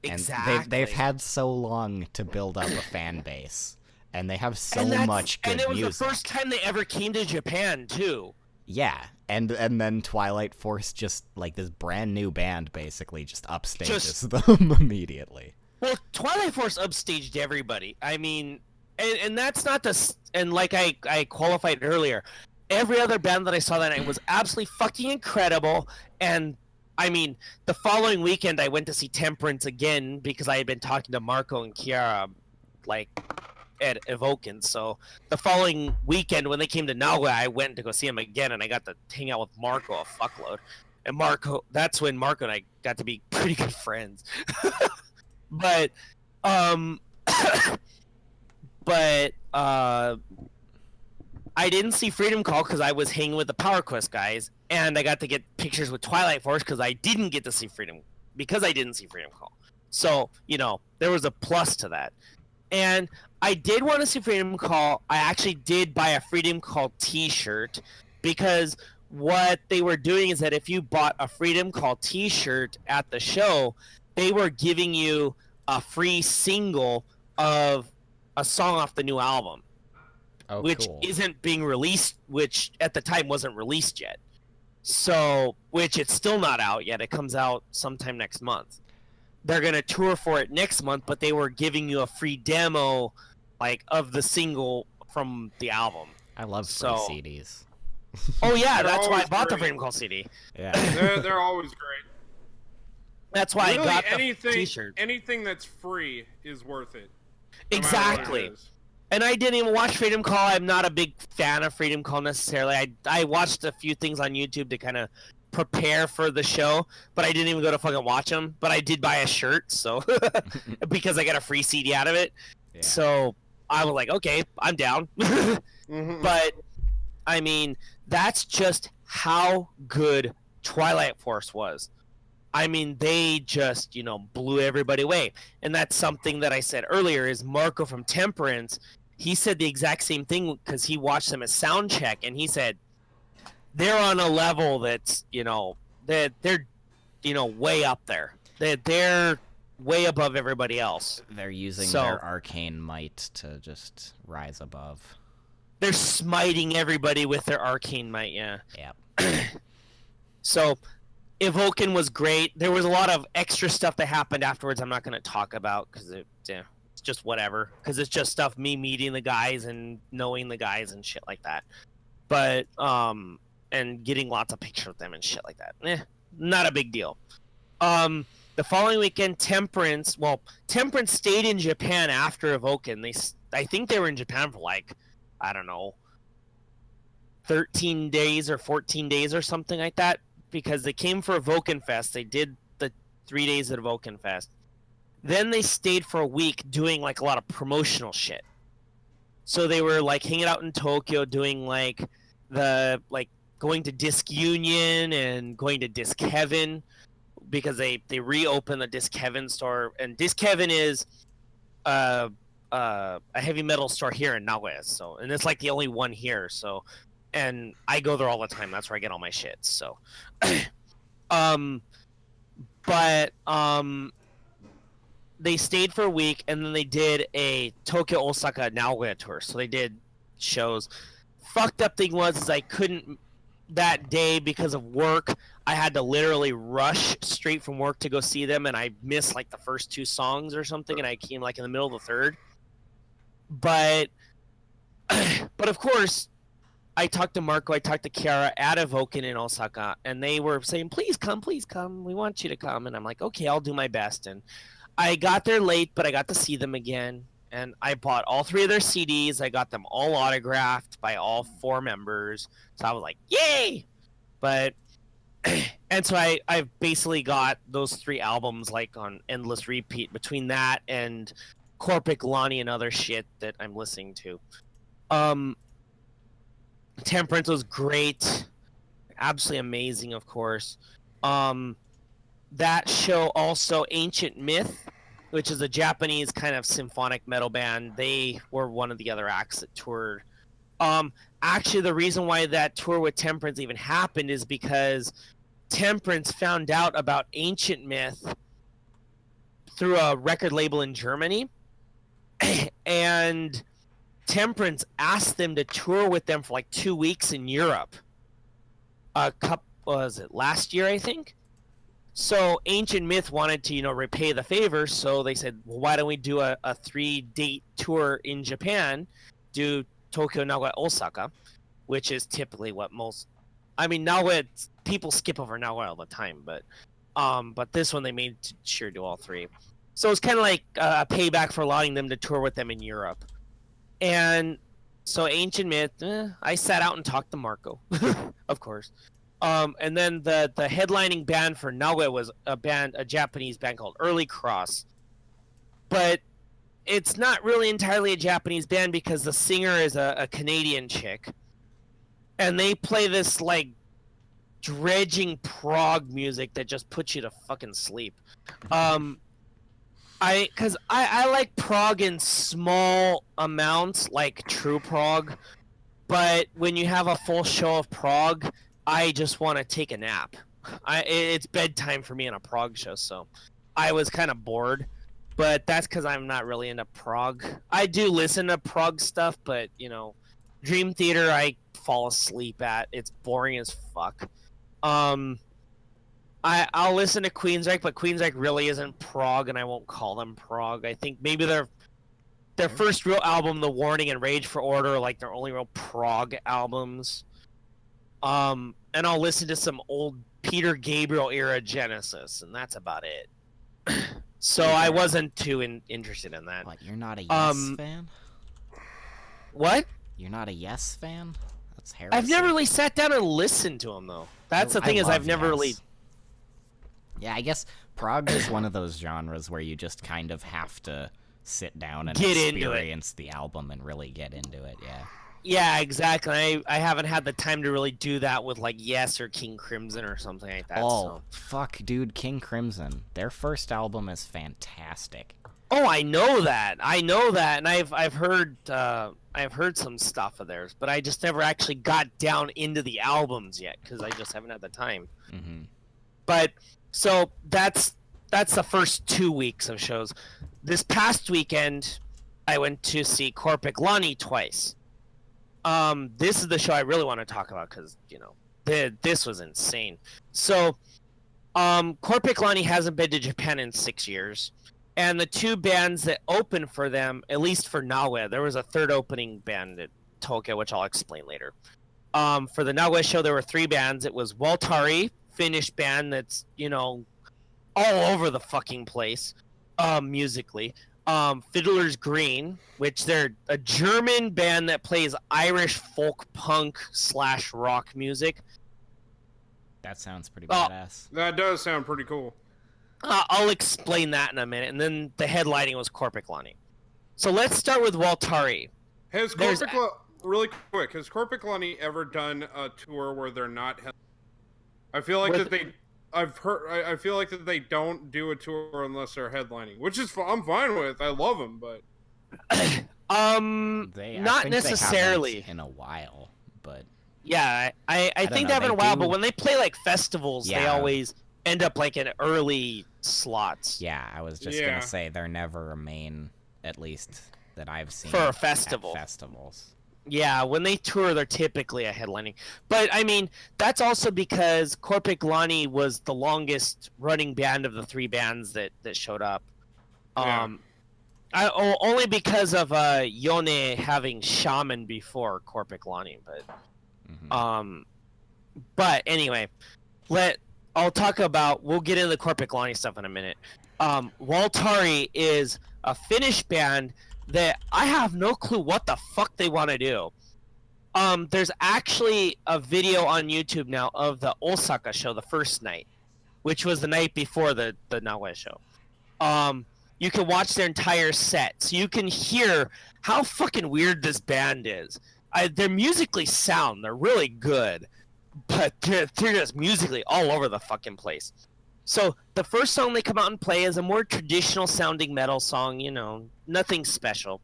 Exactly. And they've had so long to build up a fan base, and they have so much good music. And it was the first time they ever came to Japan too. Yeah, and then Twilight Force, just like this brand new band, basically just upstages them immediately. Well, Twilight Force upstaged everybody. I mean, and that's not and like I qualified earlier, every other band that I saw that night was absolutely fucking incredible. And I mean, the following weekend I went to see Temperance again, because I had been talking to Marco and Kiara like at Evoken. So the following weekend when they came to Nagoya, I went to go see him again, and I got to hang out with Marco a fuckload. And Marco, that's when Marco and I got to be pretty good friends. but, I didn't see Freedom Call because I was hanging with the Power Quest guys, and I got to get pictures with Twilight Force because I didn't get to see Freedom Call. So, there was a plus to that. And I did want to see Freedom Call. I actually did buy a Freedom Call t-shirt because what they were doing is that if you bought a Freedom Call t-shirt at the show, they were giving you a free single of a song off the new album. Oh, which cool. isn't being released, which at the time wasn't released yet. So, which it's still not out yet. It comes out sometime next month. They're going to tour for it next month, but they were giving you a free demo, of the single from the album. I love free CDs. Oh, yeah, that's why I bought the Freedom Call CD. Yeah. They're always great. That's why really, I got the t-shirt. Anything that's free is worth it. Exactly. And I didn't even watch Freedom Call. I'm not a big fan of Freedom Call necessarily. I watched a few things on YouTube to kind of prepare for the show, but I didn't even go to fucking watch them. But I did buy a shirt, so because I got a free CD out of it. Yeah. So I was like, okay, I'm down. But I mean, that's just how good Twilight Force was. I mean, they just, blew everybody away. And that's something that I said earlier is Marco from Temperance. He said the exact same thing because he watched them at Soundcheck, and he said they're on a level that's, that they're, way up there. They're way above everybody else. They're using their arcane might to just rise above. They're smiting everybody with their arcane might, yeah. Yeah. So, Evoken was great. There was a lot of extra stuff that happened afterwards I'm not going to talk about because it's just whatever. Because it's just stuff, me meeting the guys and knowing the guys and shit like that. But, and getting lots of pictures with them and shit like that. Not a big deal. The following weekend, Temperance stayed in Japan after Evoken. I think they were in Japan for I don't know, 13 days or 14 days or something like that. Because they came for Evoken Fest. They did the 3 days at Evoken Fest. Then they stayed for a week doing a lot of promotional shit. So they were hanging out in Tokyo doing going to Disc Union and going to Disc Heaven because they reopened the Disc Heaven store. And Disc Heaven is a heavy metal store here in Nagoya. So, and it's the only one here. So, and I go there all the time. That's where I get all my shit. So, they stayed for a week, and then they did a Tokyo, Osaka, Nagoya tour. So they did shows. Fucked up thing was I couldn't that day because of work. I had to literally rush straight from work to go see them, and I missed the first 2 songs or something, and I came in the middle of the third. But of course, I talked to Marco, I talked to Kiara at Evoken in Osaka, and they were saying, please come, we want you to come. And I'm like, okay, I'll do my best. And I got there late, but I got to see them again. And I bought all 3 of their CDs. I got them all autographed by all 4 members. So I was like, yay! But, and so I've basically got those 3 albums on endless repeat between that and Corpic, Lonnie, and other shit that I'm listening to. Temperance was great, absolutely amazing, of course. That show also, Ancient Myth, which is a Japanese kind of symphonic metal band. They were one of the other acts that toured. Actually, the reason why that tour with Temperance even happened is because Temperance found out about Ancient Myth through a record label in Germany, and Temperance asked them to tour with them for 2 weeks in Europe. Was it last year, I think? So Ancient Myth wanted to, repay the favor, so they said, well, why don't we do a 3-date tour in Japan, do Tokyo, Nagoya, Osaka, which is typically what most... I mean, Nagoya, people skip over Nagoya all the time, but this one they made sure to do all 3. So it's kind of like a payback for allowing them to tour with them in Europe. And so Ancient Myth, I sat out and talked to Marco, of course. And then the headlining band for Nagoya was a Japanese band called Early Cross. But it's not really entirely a Japanese band because the singer is a Canadian chick. And they play this, like, dredging prog music that just puts you to fucking sleep. Because I like prog in small amounts, like true prog, but when you have a full show of prog, I just want to take a nap. It's bedtime for me in a prog show, so I was kind of bored, but that's because I'm not really into prog. I do listen to prog stuff, but, you know, Dream Theater I fall asleep at. It's boring as fuck. I'll listen to Queensryche, but Queensryche really isn't prog, and I won't call them prog. I think maybe their first real album, The Warning and Rage for Order, are like their only real prog albums. And I'll listen to some old Peter Gabriel era Genesis, and that's about it. So I wasn't too interested in that. What, you're not a Yes fan? What? You're not a Yes fan? That's heresy. I've never really sat down and listened to them, though. That's the thing, is I've never really... Yeah, I guess prog is one of those genres where you just kind of have to sit down and get experience the album and really get into it, yeah. Yeah, exactly. I haven't had the time to really do that with, like, Yes or King Crimson or something like that. Oh, fuck, dude, King Crimson. Their first album is fantastic. Oh, I know that, and I've heard some stuff of theirs, but I just never actually got down into the albums yet because I just haven't had the time. Mm-hmm. But so that's the first 2 weeks of shows. This past weekend, I went to see Korpiklani twice. This is the show I really want to talk about because, you know, this was insane. So, Korpiklani hasn't been to Japan in 6 years. And the two bands that opened for them, at least for Nagoya, there was a third opening band at Tokyo, which I'll explain later. For the Nagoya show, there were 3 bands. It was Waltari, Finnish band that's, you know, all over the fucking place, musically. Fiddler's Green, which they're a German band that plays Irish folk punk / rock music. That sounds pretty badass. That does sound pretty cool. I'll explain that in a minute, and then the headlining was Korpiklani. So let's start with Waltari. Really quick, has Korpiklani ever done a tour where they're not? I feel like I feel like that they don't do a tour unless they're headlining, which is I'm fine with. I love them, but not necessarily in a while, but yeah, I think they have in a while. But when they play like festivals, they always end up like in early slots. Yeah, I was just gonna say they're never a main, at least that I've seen for a festival. At festivals. Yeah, when they tour, they're typically a headlining. But, I mean, that's also because Korpiklani was the longest running band of the 3 bands that showed up. Only because of Yone having Shaman before Korpiklani. But anyway, we'll get into the Korpiklani stuff in a minute. Waltari is a Finnish band that I have no clue what the fuck they want to do. There's actually a video on YouTube now of the Osaka show, the first night, which was the night before the Nagoya show. You can watch their entire set, so you can hear how fucking weird this band is. They're musically sound, they're really good, but they're just musically all over the fucking place. So the first song they come out and play is a more traditional sounding metal song, you know, nothing special.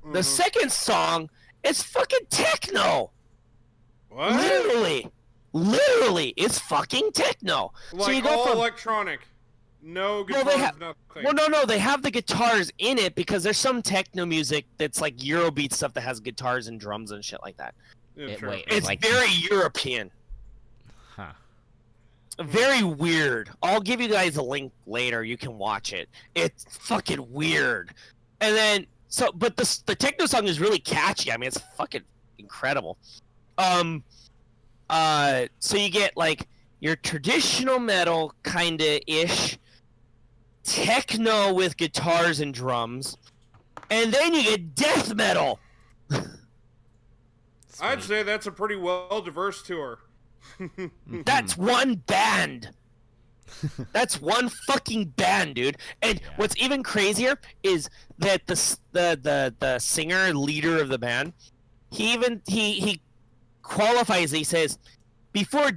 Mm-hmm. The second song is fucking techno. What? Literally, it's fucking techno. Like so you go all electronic. No guitars, nothing. Well, no, they have the guitars in it because there's some techno music that's like Eurobeat stuff that has guitars and drums and shit like that. Yeah, it's like very European. Huh. Very weird. I'll give you guys a link later. You can watch it. It's fucking weird. And then, but the techno song is really catchy. I mean, it's fucking incredible. So you get like your traditional metal kinda ish techno with guitars and drums. And then you get death metal. I'd say that's a pretty well-diverse tour. That's one band. That's one fucking band, dude. And what's even crazier is that the singer, leader of the band, he qualifies. He says, before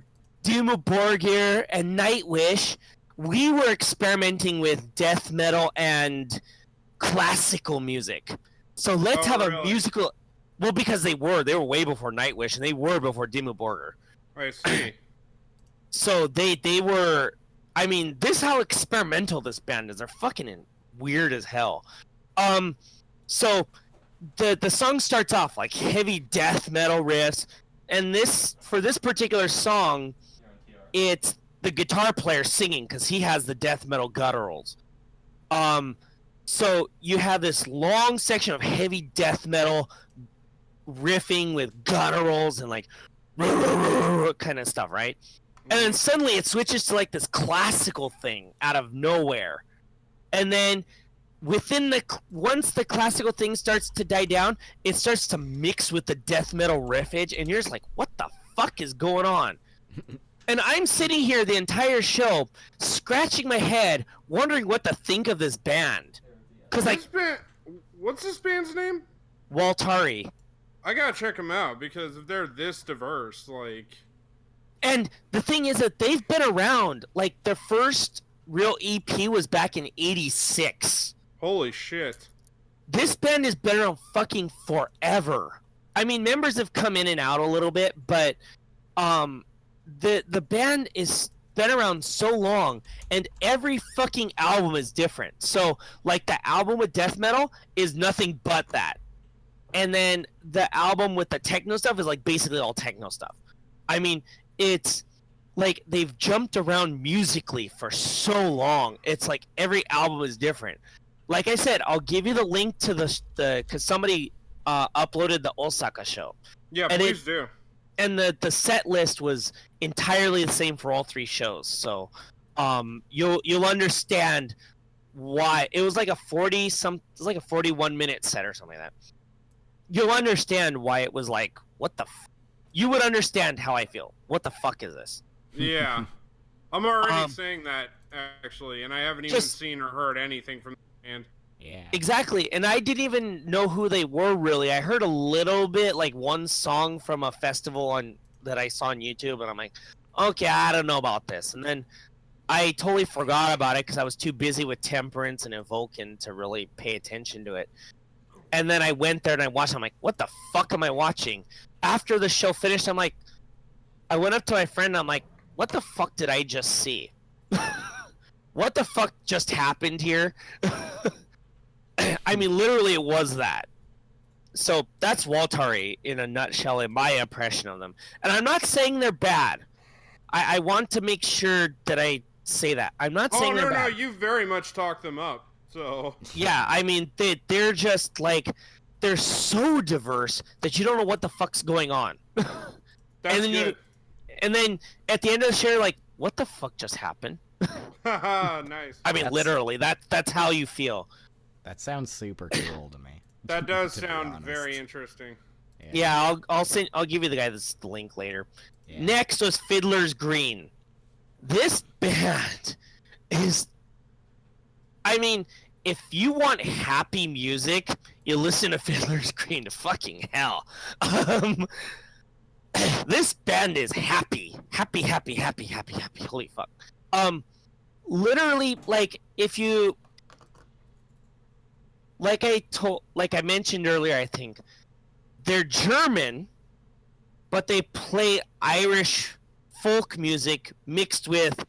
Dimmu Borgir and Nightwish, we were experimenting with death metal and classical music. So let's have a musical. Well, because they were way before Nightwish, and they were before Dimmu Borgir. I see. So they were. I mean, this is how experimental this band is. They're fucking weird as hell. So the song starts off like heavy death metal riffs, and for this particular song, it's the guitar player singing because he has the death metal gutturals. So you have this long section of heavy death metal riffing with gutturals and like kind of stuff, right? And then suddenly it switches to like this classical thing out of nowhere. And then once the classical thing starts to die down, it starts to mix with the death metal riffage, and you're just like, what the fuck is going on? And I'm sitting here the entire show scratching my head wondering what to think of this band. Cause what's this band's name? Waltari. I gotta check them out because if they're this diverse, like... And the thing is that they've been around. Like, their first real EP was back in '86. Holy shit. This band has been around fucking forever. I mean, members have come in and out a little bit, but the band is been around so long, and every fucking album is different. So, like, the album with death metal is nothing but that. And then the album with the techno stuff is, like, basically all techno stuff. I mean... It's like they've jumped around musically for so long. It's like every album is different. Like I said, I'll give you the link to the because somebody uploaded the Osaka show. Yeah, and please do. And the set list was entirely the same for all three shows. So you'll understand why it was like a 41-minute set or something like that. You'll understand why it was like, what the you would understand how I feel. What the fuck is this? Yeah. I'm already saying that, actually, and I haven't even seen or heard anything from the band. Yeah. Exactly, and I didn't even know who they were, really. I heard a little bit, like, one song from a festival that I saw on YouTube, and I'm like, okay, I don't know about this. And then I totally forgot about it because I was too busy with Temperance and Evoken to really pay attention to it. And then I went there and I watched it. I'm like, what the fuck am I watching? After the show finished, I went up to my friend and I'm like, what the fuck did I just see? What the fuck just happened here? I mean, literally it was that. So that's Waltari in a nutshell in my impression of them. And I'm not saying they're bad. I want to make sure that I say that. I'm not saying they're bad. No, you very much talked them up. So yeah, I mean, they're just like... They're so diverse that you don't know what the fuck's going on. That's good. And then at the end of the show, you're like, what the fuck just happened? Nice. I mean, literally, that's how you feel. That sounds super cool to me. That does sound very interesting. Yeah, I'll give you the link later. Yeah. Next was Fiddler's Green. This band is... I mean... If you want happy music, you listen to Fiddler's Green to fucking hell. This band is happy. Happy. Holy fuck. Literally, like, if you... Like I mentioned earlier, I think, they're German, but they play Irish folk music mixed with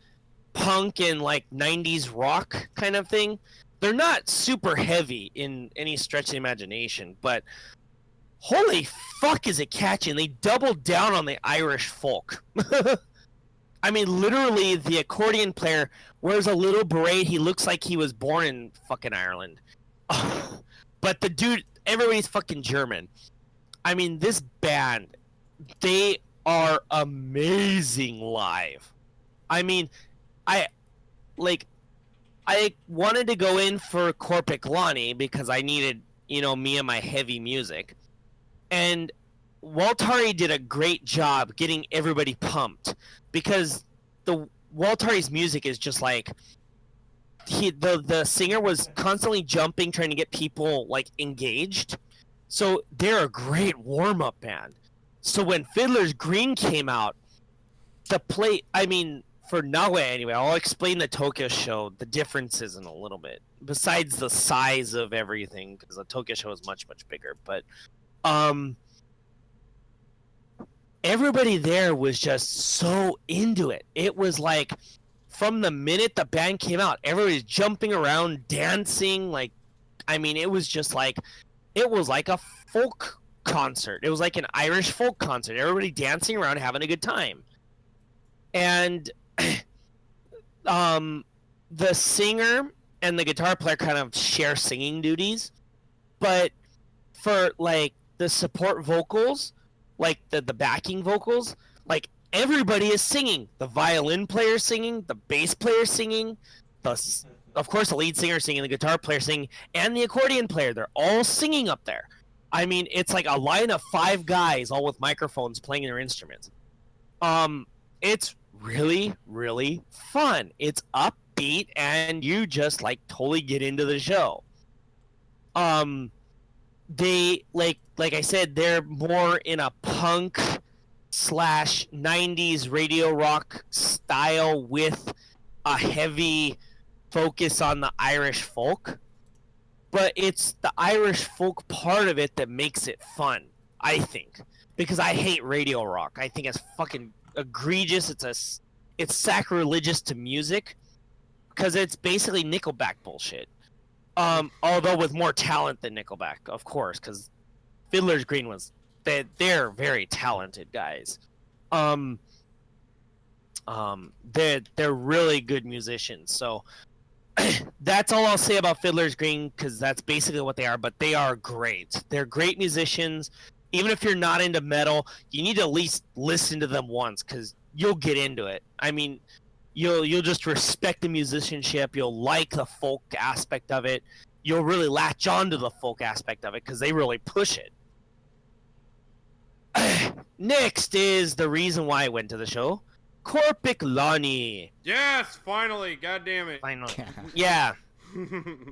punk and, like, 90s rock kind of thing. They're not super heavy in any stretch of the imagination, but holy fuck is it catchy, and they doubled down on the Irish folk. I mean, literally, the accordion player wears a little beret. He looks like he was born in fucking Ireland. But the dude, everybody's fucking German. I mean, this band, they are amazing live. I mean, I wanted to go in for Korpiklani because I needed, me and my heavy music. And Waltari did a great job getting everybody pumped, because the Waltari's music is just like, the singer was constantly jumping, trying to get people like engaged. So they're a great warm-up band. So when Fiddler's Green came out, for Nagoya anyway, I'll explain the Tokyo show, the differences in a little bit, besides the size of everything, because the Tokyo show is much, much bigger. But everybody there was just so into it. It was like, from the minute the band came out, everybody's jumping around, dancing. Like, it was just like, it was like a folk concert. It was like an Irish folk concert. Everybody dancing around, having a good time. And the singer and the guitar player kind of share singing duties, but for like the support vocals, like the backing vocals, like everybody is singing. The violin player singing, the bass player singing, of course the lead singer singing, the guitar player singing, and the accordion player. They're all singing up there. It's like a line of 5 guys all with microphones playing their instruments. It's really, really fun. It's upbeat, and you just like totally get into the show. They like I said, they're more in a punk / 90s radio rock style with a heavy focus on the Irish folk. But it's the Irish folk part of it that makes it fun, I think. Because I hate radio rock. I think it's fucking egregious. It's sacrilegious to music, because it's basically Nickelback bullshit. Although with more talent than Nickelback, of course, because Fiddler's Green they're very talented guys. They're really good musicians. So that's all I'll say about Fiddler's Green, because that's basically what they are. But they are great. They're great musicians. Even if you're not into metal, you need to at least listen to them once, because you'll get into it. You'll just respect the musicianship. You'll like the folk aspect of it. You'll really latch on to the folk aspect of it, because they really push it. Next is the reason why I went to the show. Korpiklani. Yes, finally. God damn it. Finally. Yeah.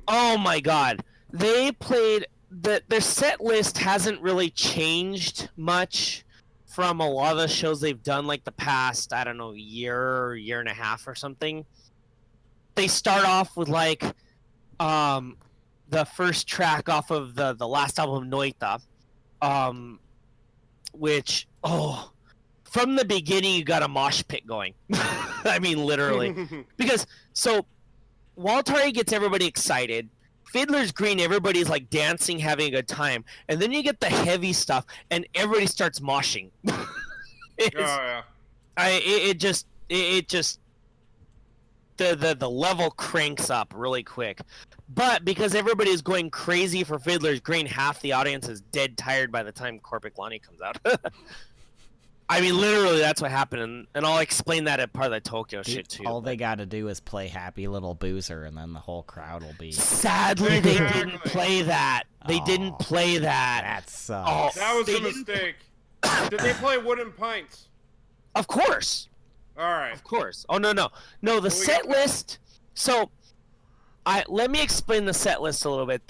Oh my god. They played... Their set list hasn't really changed much from a lot of the shows they've done, like the past, I don't know, year and a half or something. They start off with like the first track off of the last album, Noita, which, from the beginning you got a mosh pit going. Literally. Because, so, Waltari gets everybody excited. Fiddler's Green, everybody's like dancing, having a good time, and then you get the heavy stuff, and everybody starts moshing. Yeah. It just the level cranks up really quick. But because everybody is going crazy for Fiddler's Green, half the audience is dead tired by the time Korpiklani comes out. Literally, that's what happened, and I'll explain that at part of the Tokyo shit, too. All they gotta do is play Happy Little Boozer, and then the whole crowd will be... Sadly, they didn't play that. They didn't play that. That sucks. That was a mistake. Did they play Wooden Pints? Of course. All right. Of course. Oh, no. No, the set list... So, let me explain the set list a little bit.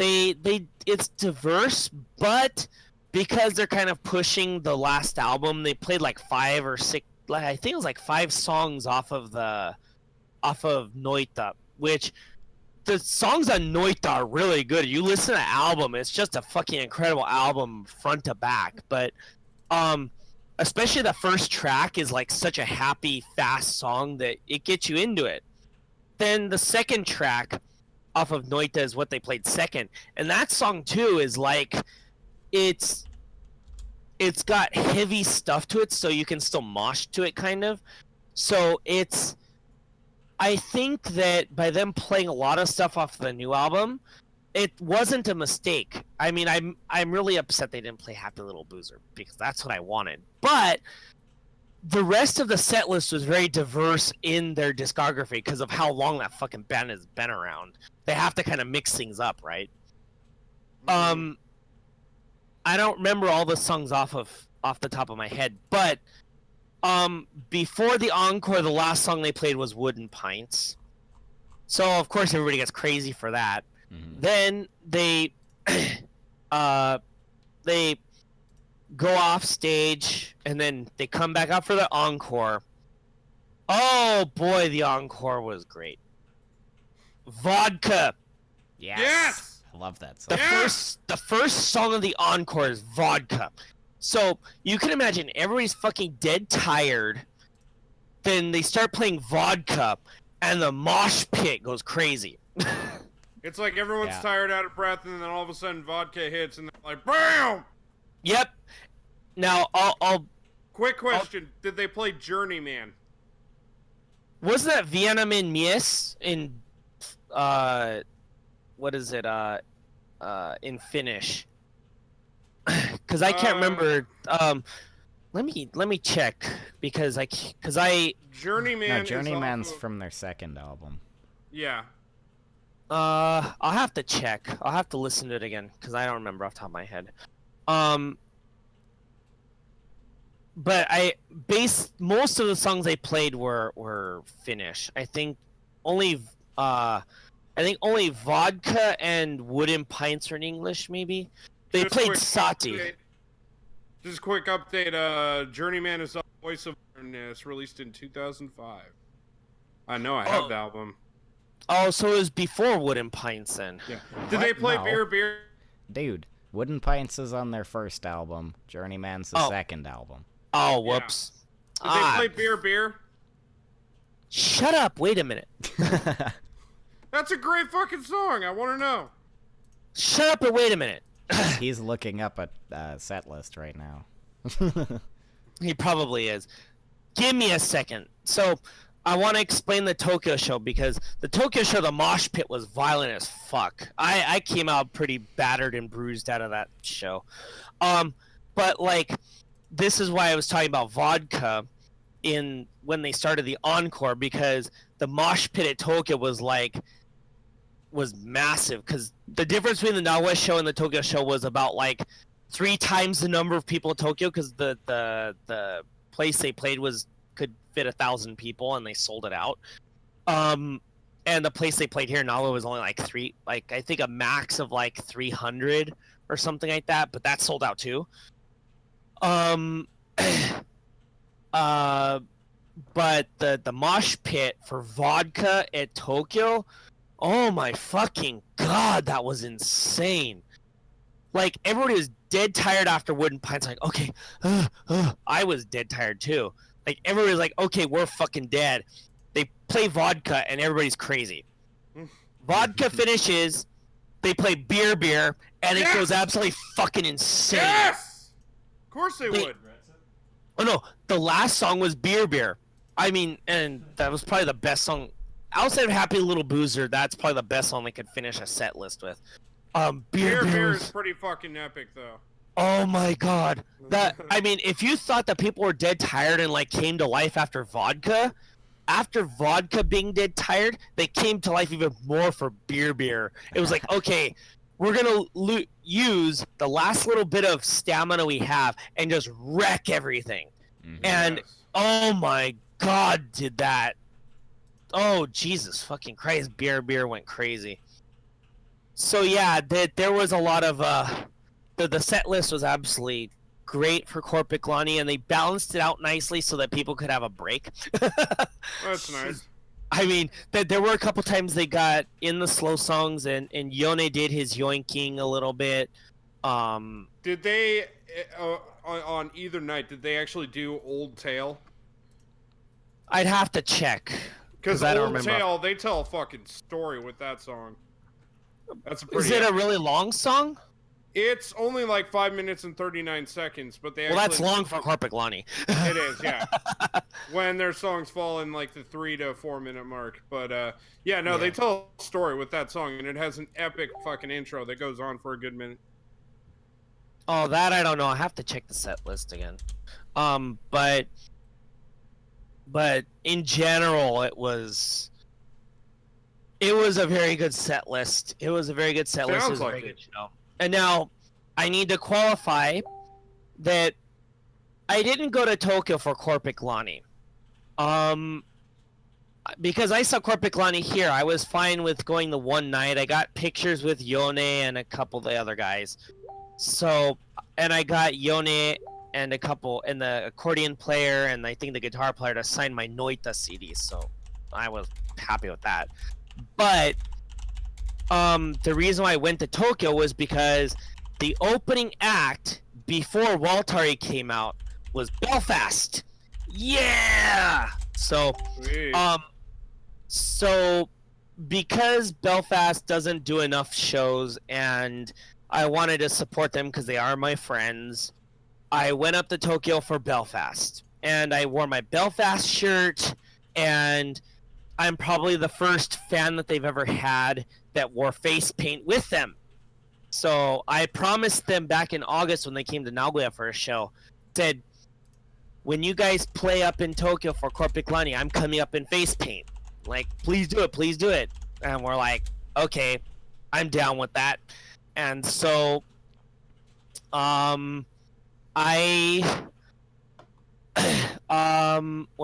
It's diverse, but... because they're kind of pushing the last album, they played like 5 or 6, I think it was like 5 songs off of Noita, which the songs on Noita are really good. You listen to the album, it's just a fucking incredible album front to back. But especially the first track is like such a happy, fast song that it gets you into it. Then the second track off of Noita is what they played second, and that song too is like... It's got heavy stuff to it, so you can still mosh to it, kind of. So I think that by them playing a lot of stuff off the new album, it wasn't a mistake. I'm really upset they didn't play Happy Little Boozer, because that's what I wanted. But the rest of the set list was very diverse in their discography because of how long that fucking band has been around. They have to kind of mix things up, right? I don't remember all the songs off the top of my head, but before the encore, the last song they played was Wooden Pints. So of course everybody gets crazy for that. Then they they go off stage and then they come back up for the encore. Oh boy, the encore was great. Vodka. Yes! I love that song. The first song of the encore is Vodka. So you can imagine everybody's fucking dead tired. Then they start playing Vodka, and the mosh pit goes crazy. It's like everyone's tired, out of breath, and then all of a sudden vodka hits, and they're like, BAM! Yep. Now I'll. Quick question: did they play Journeyman? Wasn't that Vienna Min Mies in what is it in Finnish? Because I can't remember. Let me check because Journeyman. No, Journeyman's from their second album. Yeah. I'll have to check. I'll have to listen to it again because I don't remember off the top of my head. But most of the songs they played were Finnish. I think only Vodka and Wooden Pints are in English. Maybe they played Sati. Just a quick update. Journeyman is on Voice of Awareness, released in 2005. I know I have the album. Oh, so it was before Wooden Pints then. Yeah. Did they play Beer? Dude, Wooden Pints is on their first album. Journeyman's the second album. Oh, whoops. Yeah. Did they play Beer? Shut up, wait a minute. That's a great fucking song, I want to know. Shut up and wait a minute. He's looking up a set list right now. He probably is. Give me a second. So, I want to explain the Tokyo show because the Tokyo show, the mosh pit was violent as fuck. I came out pretty battered and bruised out of that show. But like, this is why I was talking about Vodka when they started the encore, because the mosh pit at Tokyo was massive, because the difference between the Nagoya show and the Tokyo show was about like 3 times the number of people in Tokyo, because the place they played could fit 1,000 people and they sold it out. And the place they played here in Nagoya was only I think a max of like 300 or something like that, but that sold out too. But the mosh pit for Vodka at Tokyo, oh my fucking god, that was insane. Like, everybody was dead tired after Wooden Pints. Like, okay, I was dead tired too. Like, everybody was like, okay, we're fucking dead. They play Vodka and everybody's crazy. Vodka finishes, they play Beer, and it goes absolutely fucking insane. Yes! Of course they would. Oh no, the last song was Beer. I mean, and that was probably the best song. Outside of Happy Little Boozer, that's probably the best song they could finish a set list with. Beer is pretty fucking epic, though. Oh my god. I mean, if you thought that people were dead tired and like came to life after Vodka being dead tired, they came to life even more for Beer. It was like, okay, we're gonna use the last little bit of stamina we have and just wreck everything. And oh my god, did that. Oh, Jesus fucking Christ, Beer went crazy. So yeah, there was a lot of the set list was absolutely great for Korpiklani, and they balanced it out nicely so that people could have a break. That's nice. I mean, there were a couple times they got in the slow songs, and Yone did his yoinking a little bit. Did they, on either night, did they actually do Old Tale? I'd have to check. Because Old Tale, they tell a fucking story with that song. That's a pretty. Is it a really long song? It's only like 5 minutes and 39 seconds, but they. Well, that's long for Korpiklani. It is, yeah. When their songs fall in like the 3 to 4 minute mark, but yeah, they tell a story with that song, and it has an epic fucking intro that goes on for a good minute. Oh, that I don't know. I have to check the set list again. But in general, it was a very good set list. It was a very good set list. It was a very good show. And now I need to qualify that I didn't go to Tokyo for Korpiklani. Because I saw Korpiklani here, I was fine with going the one night. I got pictures with Yone and a couple of the other guys. So, and I got Yone and a couple, and the accordion player, and I think the guitar player to sign my Noita CDs. So, I was happy with that. But, the reason why I went to Tokyo was because the opening act before Waltari came out was Belfast. Yeah! So, Sweet. So because Belfast doesn't do enough shows and I wanted to support them because they are my friends, I went up to Tokyo for Belfast. And I wore my Belfast shirt, and I'm probably the first fan that they've ever had that wore face paint with them. So I promised them back in August when they came to Nagoya for a show, said, when you guys play up in Tokyo for Korpiklani, I'm coming up in face paint. Like, please do it, please do it. And we're like, okay, I'm down with that. And so, what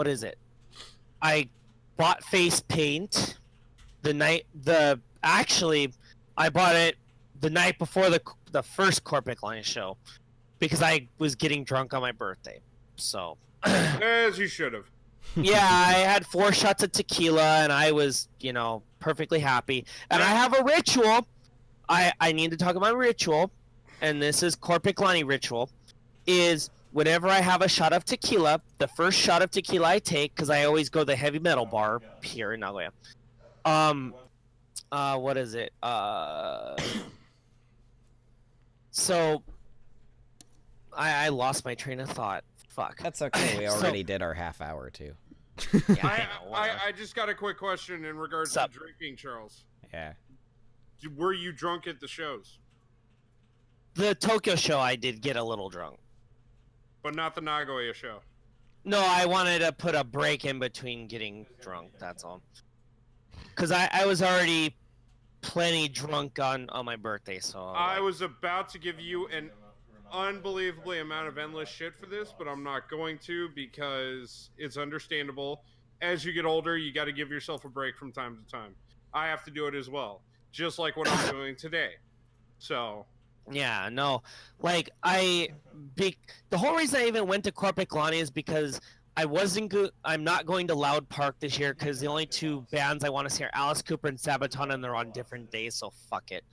is it? I bought face paint actually, I bought it the night before the first Korpiklani show because I was getting drunk on my birthday. So. As you should have. Yeah, I had 4 shots of tequila, and I was, perfectly happy. And I have a ritual. I need to talk about a ritual, and this is Korpiklani ritual, is whenever I have a shot of tequila, the first shot of tequila I take, because I always go to the heavy metal bar here in Nagoya. What is it? So, I lost my train of thought. Fuck. That's okay. We already did our half hour too. Yeah, I just got a quick question in regards to drinking, Charles. Yeah. Were you drunk at the shows? The Tokyo show, I did get a little drunk. But not the Nagoya show? No, I wanted to put a break in between getting drunk, that's all. Because I was already plenty drunk on my birthday, so... I was about to give you an unbelievably amount of endless shit for this, but I'm not going to because it's understandable. As you get older, you got to give yourself a break from time to time. I have to do it as well, just like what I'm doing today. So yeah, no, like the whole reason I even went to Korpiklani is because I'm not going to Loud Park this year because the only 2 bands I want to see are Alice Cooper and Sabaton, and they're on different days, so fuck it.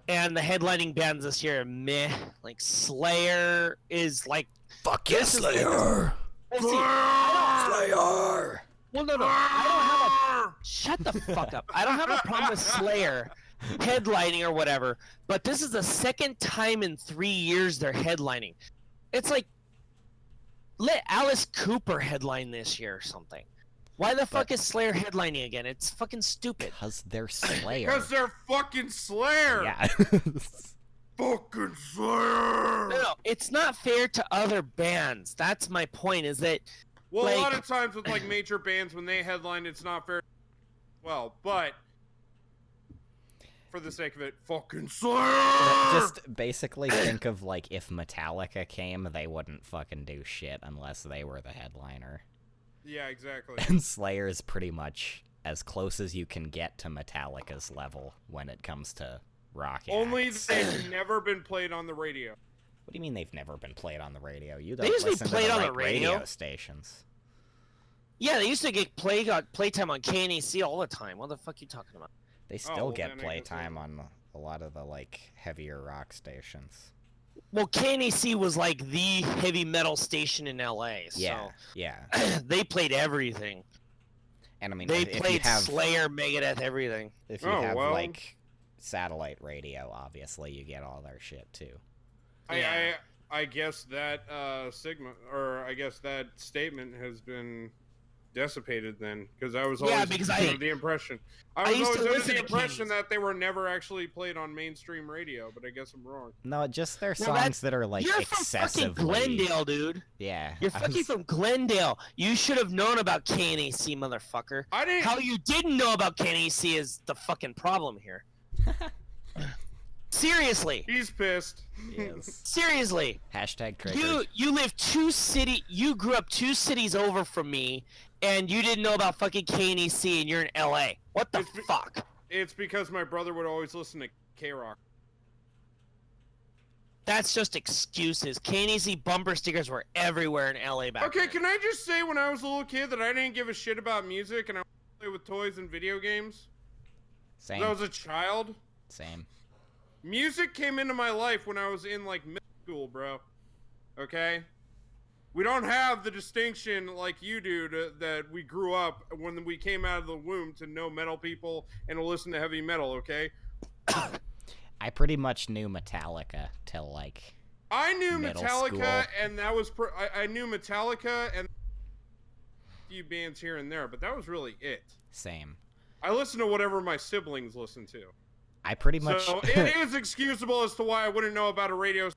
And the headlining bands this year are meh. Like, Slayer is like... Fuck yes, Slayer! Slayer! Well, no. I don't have a... Shut the fuck up. I don't have a problem with Slayer headlining or whatever, but this is the second time in 3 years they're headlining. It's like, let Alice Cooper headline this year or something. Why the fuck is Slayer headlining again? It's fucking stupid. Because they're Slayer. Because they're fucking Slayer! Yeah. Fucking Slayer! No, it's not fair to other bands. That's my point, is that... Well, a lot of times with, like, major bands, when they headline, it's not fair. Well, but... For the sake of it, fucking Slayer! Just basically think of, like, if Metallica came, they wouldn't fucking do shit unless they were the headliner. Yeah, exactly. And Slayer is pretty much as close as you can get to Metallica's level when it comes to rock Only acts. they've never been played on the radio. What do you mean they've never been played on the radio? You They don't usually listen played to the on right the radio. stations. Yeah, they used to get playtime on KNAC all the time. What the fuck are you talking about? They still well, get then I playtime on a lot of the, like, heavier rock stations. Well, KNAC was like the heavy metal station in LA, so Yeah. they played everything. And I mean, They if played you have, Slayer, Megadeth, everything. If you have, like, satellite radio, obviously, you get all their shit, too. I guess that that statement has been dissipated then, because I was always under the impression. I was always under the impression that they were never actually played on mainstream radio, but I guess I'm wrong. No, just their songs that are, like, excessively... You're from fucking Glendale, dude. Yeah. You're fucking from Glendale. You should have known about KNAC, motherfucker. I didn't... How you didn't know about KNAC is the fucking problem here. Seriously. He's pissed. Yes. Seriously. Hashtag triggered. You live you grew up 2 cities over from me, and you didn't know about fucking KNEC, and you're in LA. What the fuck? It's because my brother would always listen to K-Rock. That's just excuses. KNEC bumper stickers were everywhere in LA back then. Can I just say when I was a little kid that I didn't give a shit about music and I wanted to play with toys and video games? Same. When I was a child? Same. Music came into my life when I was in, like, middle school, bro. Okay? We don't have the distinction like you do that we grew up when we came out of the womb to know metal people and to listen to heavy metal, okay? I pretty much knew Metallica till, like, I knew Metallica, school. and that was... I knew Metallica and a few bands here and there, but that was really it. Same. I listened to whatever my siblings listened to. I pretty much... So it is excusable as to why I wouldn't know about a radio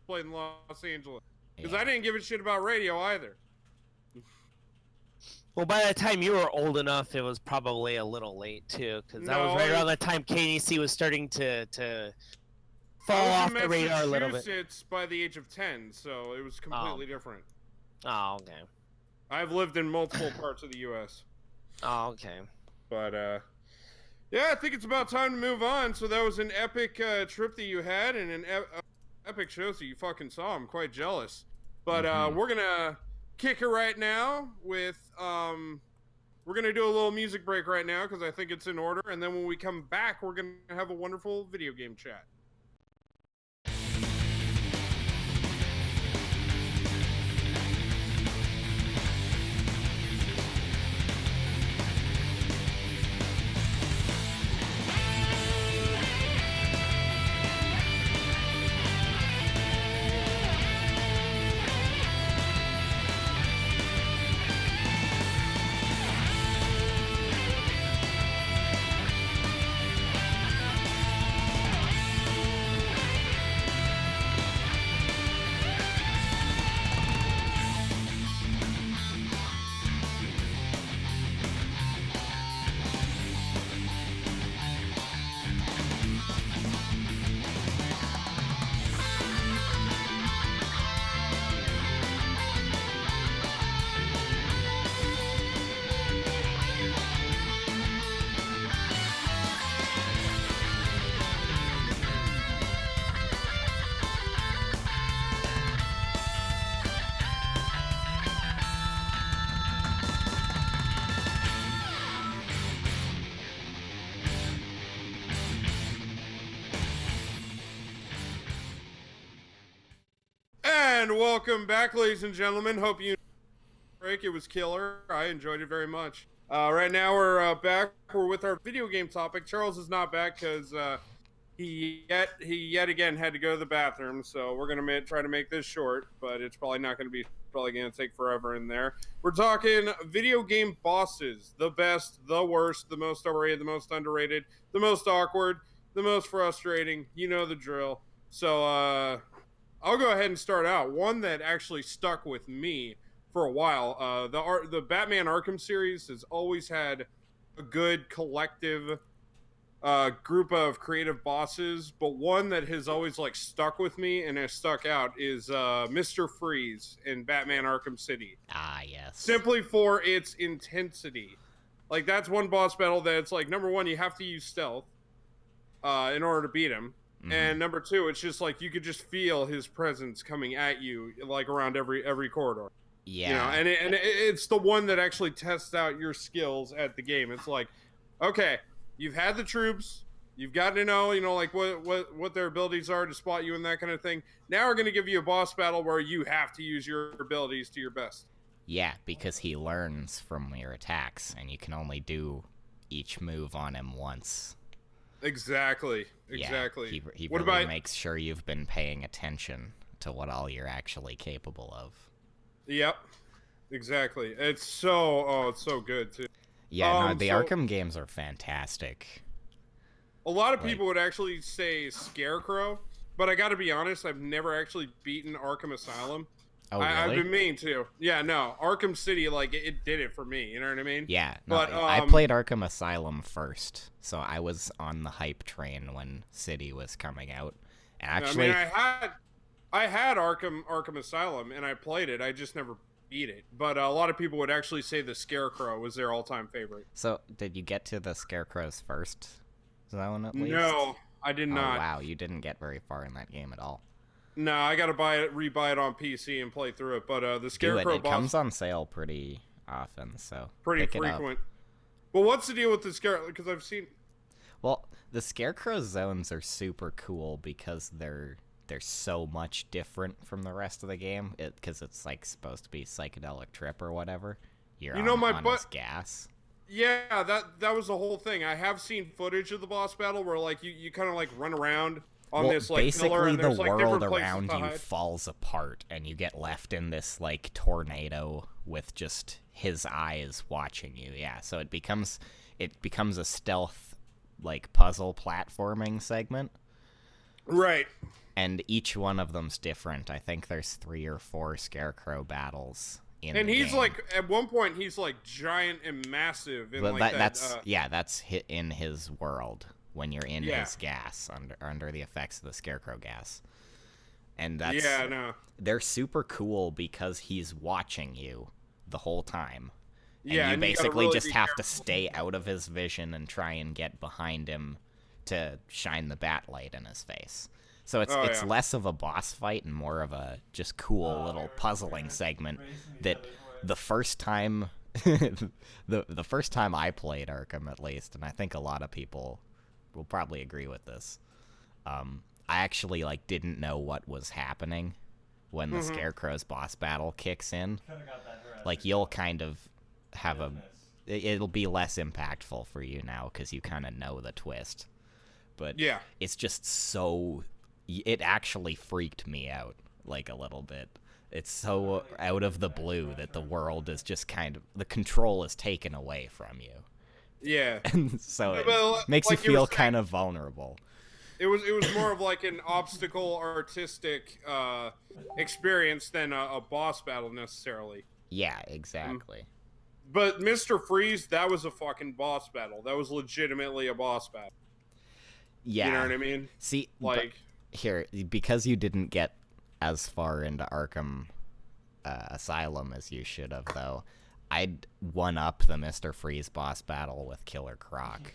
played in Los Angeles. Because I didn't give a shit about radio either. Well, by the time you were old enough, it was probably a little late, too. Because that was right around the time KNEC was starting to fall off the radar a little bit. Massachusetts by the age of 10, so it was completely different. Oh, okay. I've lived in multiple parts of the U.S. Oh, okay. But, yeah, I think it's about time to move on. So that was an epic trip that you had and an epic show, so you fucking saw. I'm quite jealous. But we're going to kick it right now with, we're going to do a little music break right now because I think it's in order. And then when we come back, we're going to have a wonderful video game chat. And welcome back, ladies and gentlemen. Hope you break. It was killer. I enjoyed it very much. Right now we're back. We're with our video game topic. Charles is not back because he yet again had to go to the bathroom. So we're gonna try to make this short, but it's probably not gonna be. Probably gonna take forever in there. We're talking video game bosses: the best, the worst, the most overrated, the most underrated, the most awkward, the most frustrating. You know the drill. So I'll go ahead and start out. One that actually stuck with me for a while. The Batman Arkham series has always had a good collective group of creative bosses, but one that has always like stuck with me and has stuck out is Mr. Freeze in Batman Arkham City. Ah, yes. Simply for its intensity. Like, that's one boss battle that's like, number one, you have to use stealth in order to beat him. And number two, it's just like you could just feel his presence coming at you, like around every corridor. Yeah. You know, and it's the one that actually tests out your skills at the game. It's like, okay, you've had the troops, you've got to know, like what their abilities are to spot you and that kind of thing. Now we're going to give you a boss battle where you have to use your abilities to your best. Yeah, because he learns from your attacks, and you can only do each move on him once. Exactly. Yeah, he really makes sure you've been paying attention to what all you're actually capable of. Yep. Exactly. It's so good too. Yeah, the Arkham games are fantastic. A lot of people would actually say Scarecrow, but I got to be honest, I've never actually beaten Arkham Asylum. Oh, I've really? been meaning to. Yeah, no, Arkham City, like it did it for me. You know what I mean? Yeah, no, But I played Arkham Asylum first, so I was on the hype train when City was coming out. And actually, I mean, I had Arkham Asylum, and I played it. I just never beat it. But a lot of people would actually say the Scarecrow was their all-time favorite. so did you get to the Scarecrows first? Zone at least? No, I did not. Oh wow, you didn't get very far in that game at all. No, I gotta rebuy it on PC and play through it. But the Scarecrow It boss comes on sale pretty often, so pretty pick it up. frequent. Well, what's the deal with the Scarecrow? Because I've seen. Well, the Scarecrow zones are super cool because they're so much different from the rest of the game. Because it's like supposed to be psychedelic trip or whatever. You're on his gas. Yeah, that was the whole thing. I have seen footage of the boss battle where like you kind of like run around on this like pillar, and the there's, like, world different around places to you hide. falls apart, and you get left in this like tornado with just his eyes watching you. Yeah, so it becomes a stealth like puzzle platforming segment. Right. And each one of them's different. I think there's 3 or 4 Scarecrow battles in And the he's game. like, at one point, he's like giant and massive. And But like that's hit in his world when you're in Yeah. his gas under the effects of the Scarecrow gas. And that's yeah, no. they're super cool because he's watching you the whole time. And Yeah, you and you gotta basically really just be have to careful. stay out of his vision and try and get behind him to shine the bat light in his face. So it's Oh, yeah. less of a boss fight and more of a just cool little puzzling segment that the first time the first time I played Arkham, at least, and I think a lot of people will probably agree with this, I actually like didn't know what was happening when the Scarecrow's boss battle kicks in. Like you'll kind of have it'll be less impactful for you now because you kind of know the twist. But Yeah. it's just so it actually freaked me out like a little bit. It's so out of the blue that the world is just kind of the control is taken away from you. Yeah. And so it Well, makes like you you were feel saying- kind of vulnerable. It was more of like an obstacle artistic experience than a boss battle necessarily. Yeah, exactly. But Mr. Freeze, that was a fucking boss battle. That was legitimately a boss battle. Yeah. You know what I mean? See, Like, here, because you didn't get as far into Arkham Asylum as you should have, though, I'd one up the Mr. Freeze boss battle with Killer Croc.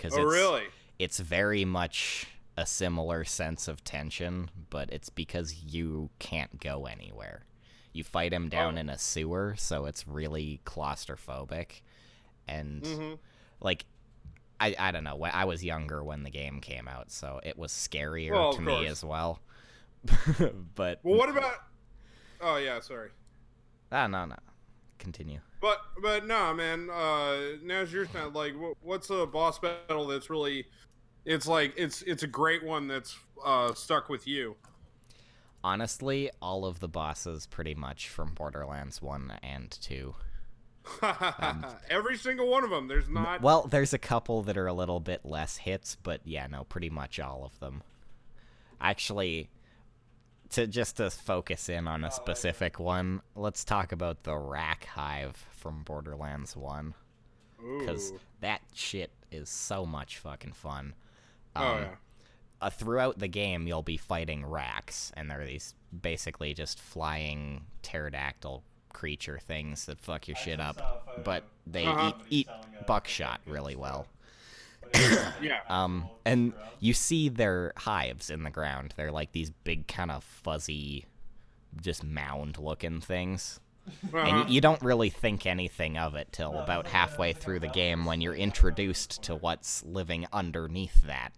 oh really? It's very much a similar sense of tension, but it's because you can't go anywhere. You fight him down in a sewer, so it's really claustrophobic. And, like, I don't know. I was younger when the game came out, so it was scarier to me as well. But Well, what about... Oh, yeah, sorry. no. Continue. But no, man. Now's your time. Like, what's a boss battle that's really... It's like, it's a great one that's stuck with you. Honestly, all of the bosses pretty much from Borderlands 1 and 2. Every single one of them. There's not... Well, there's a couple that are a little bit less hits, but yeah, no, pretty much all of them. Actually, to focus in on a specific one, let's talk about the Rack Hive from Borderlands 1. Because that shit is so much fucking fun. Throughout the game, you'll be fighting racks, and they're these basically just flying pterodactyl creature things that fuck your shit up, but they eat buckshot really well. Yeah. And you see their hives in the ground. They're like these big kind of fuzzy, just mound-looking things. And you don't really think anything of it till about halfway through the game when you're introduced to what's living underneath that.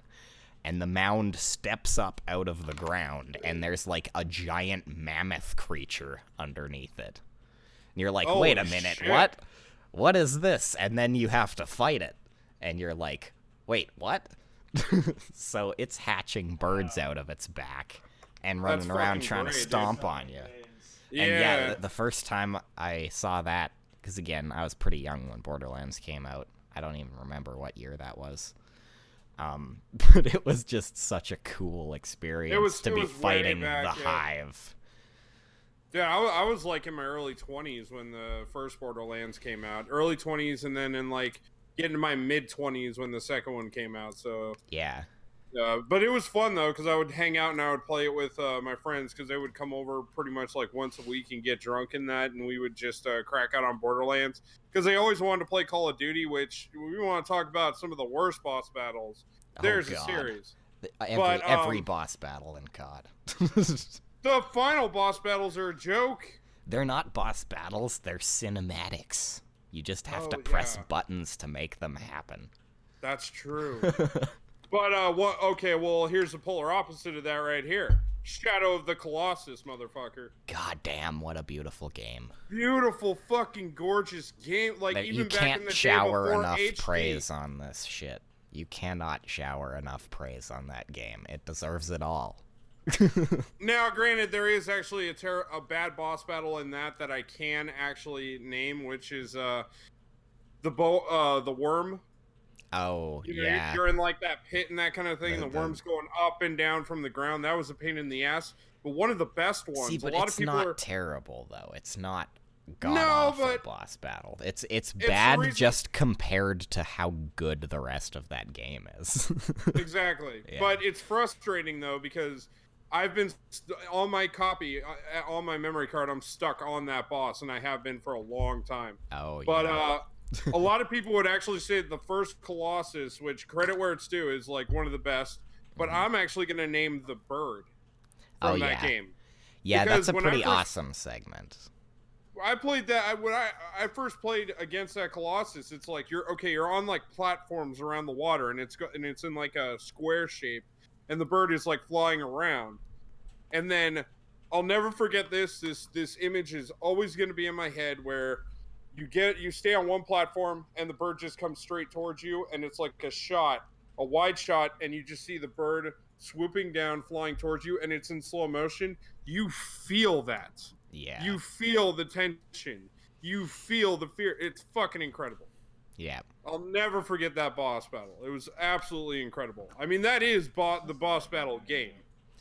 And the mound steps up out of the ground, and there's like a giant mammoth creature underneath it. And you're like, wait a minute, shit. what? What is this? And then you have to fight it. And you're like, wait, what? So it's hatching birds out of its back and running around trying to stomp on you. Yeah. And yeah, the first time I saw that, because again, I was pretty young when Borderlands came out. I don't even remember what year that was. But it was just such a cool experience to be fighting the Hive. Yeah, I was like in my early 20s when the first Borderlands came out. Early 20s, and then in like getting to my mid 20s when the second one came out. So Yeah. but it was fun though, because I would hang out and I would play it with my friends, because they would come over pretty much like once a week and get drunk in that, and we would just crack out on Borderlands, because they always wanted to play Call of Duty, which we want to talk about some of the worst boss battles. There's a series. Every boss battle in COD. The final boss battles are a joke. They're not boss battles, they're cinematics. You just have to press buttons to make them happen. That's true. But, what? Okay, well, here's the polar opposite of that right here. Shadow of the Colossus, motherfucker. God damn, what a beautiful game. Beautiful, fucking gorgeous game. Like, That even you back can't in the shower day before enough HD. praise on this shit. You cannot shower enough praise on that game. It deserves it all. Now, granted, there is actually a bad boss battle in that I can actually name, which is the worm. Oh, You know, yeah. you're in like that pit and that kind of thing, and the worm's going up and down from the ground. That was a pain in the ass. But one of the best ones. See, but a lot it's of people not are terrible though. It's not god-awful but boss battle. It's bad reason... just compared to how good the rest of that game is. Exactly. Yeah. But it's frustrating though, because I've been on my copy, on my memory card, I'm stuck on that boss, and I have been for a long time. Oh, yeah. But a lot of people would actually say the first Colossus, which, credit where it's due, is like one of the best. But I'm actually going to name the bird from that game. Yeah, because that's a pretty awesome segment. I played that when I first played against that Colossus. It's like you're on like platforms around the water, and it's in like a square shape, and the bird is like flying around. And then I'll never forget this image is always going to be in my head, where you stay on one platform and the bird just comes straight towards you, and it's like a wide shot, and you just see the bird swooping down, flying towards you, and it's in slow motion. You feel that. Yeah. You feel the tension. You feel the fear. It's fucking incredible. Yeah. I'll never forget that boss battle. It was absolutely incredible. I mean, that is the boss battle game,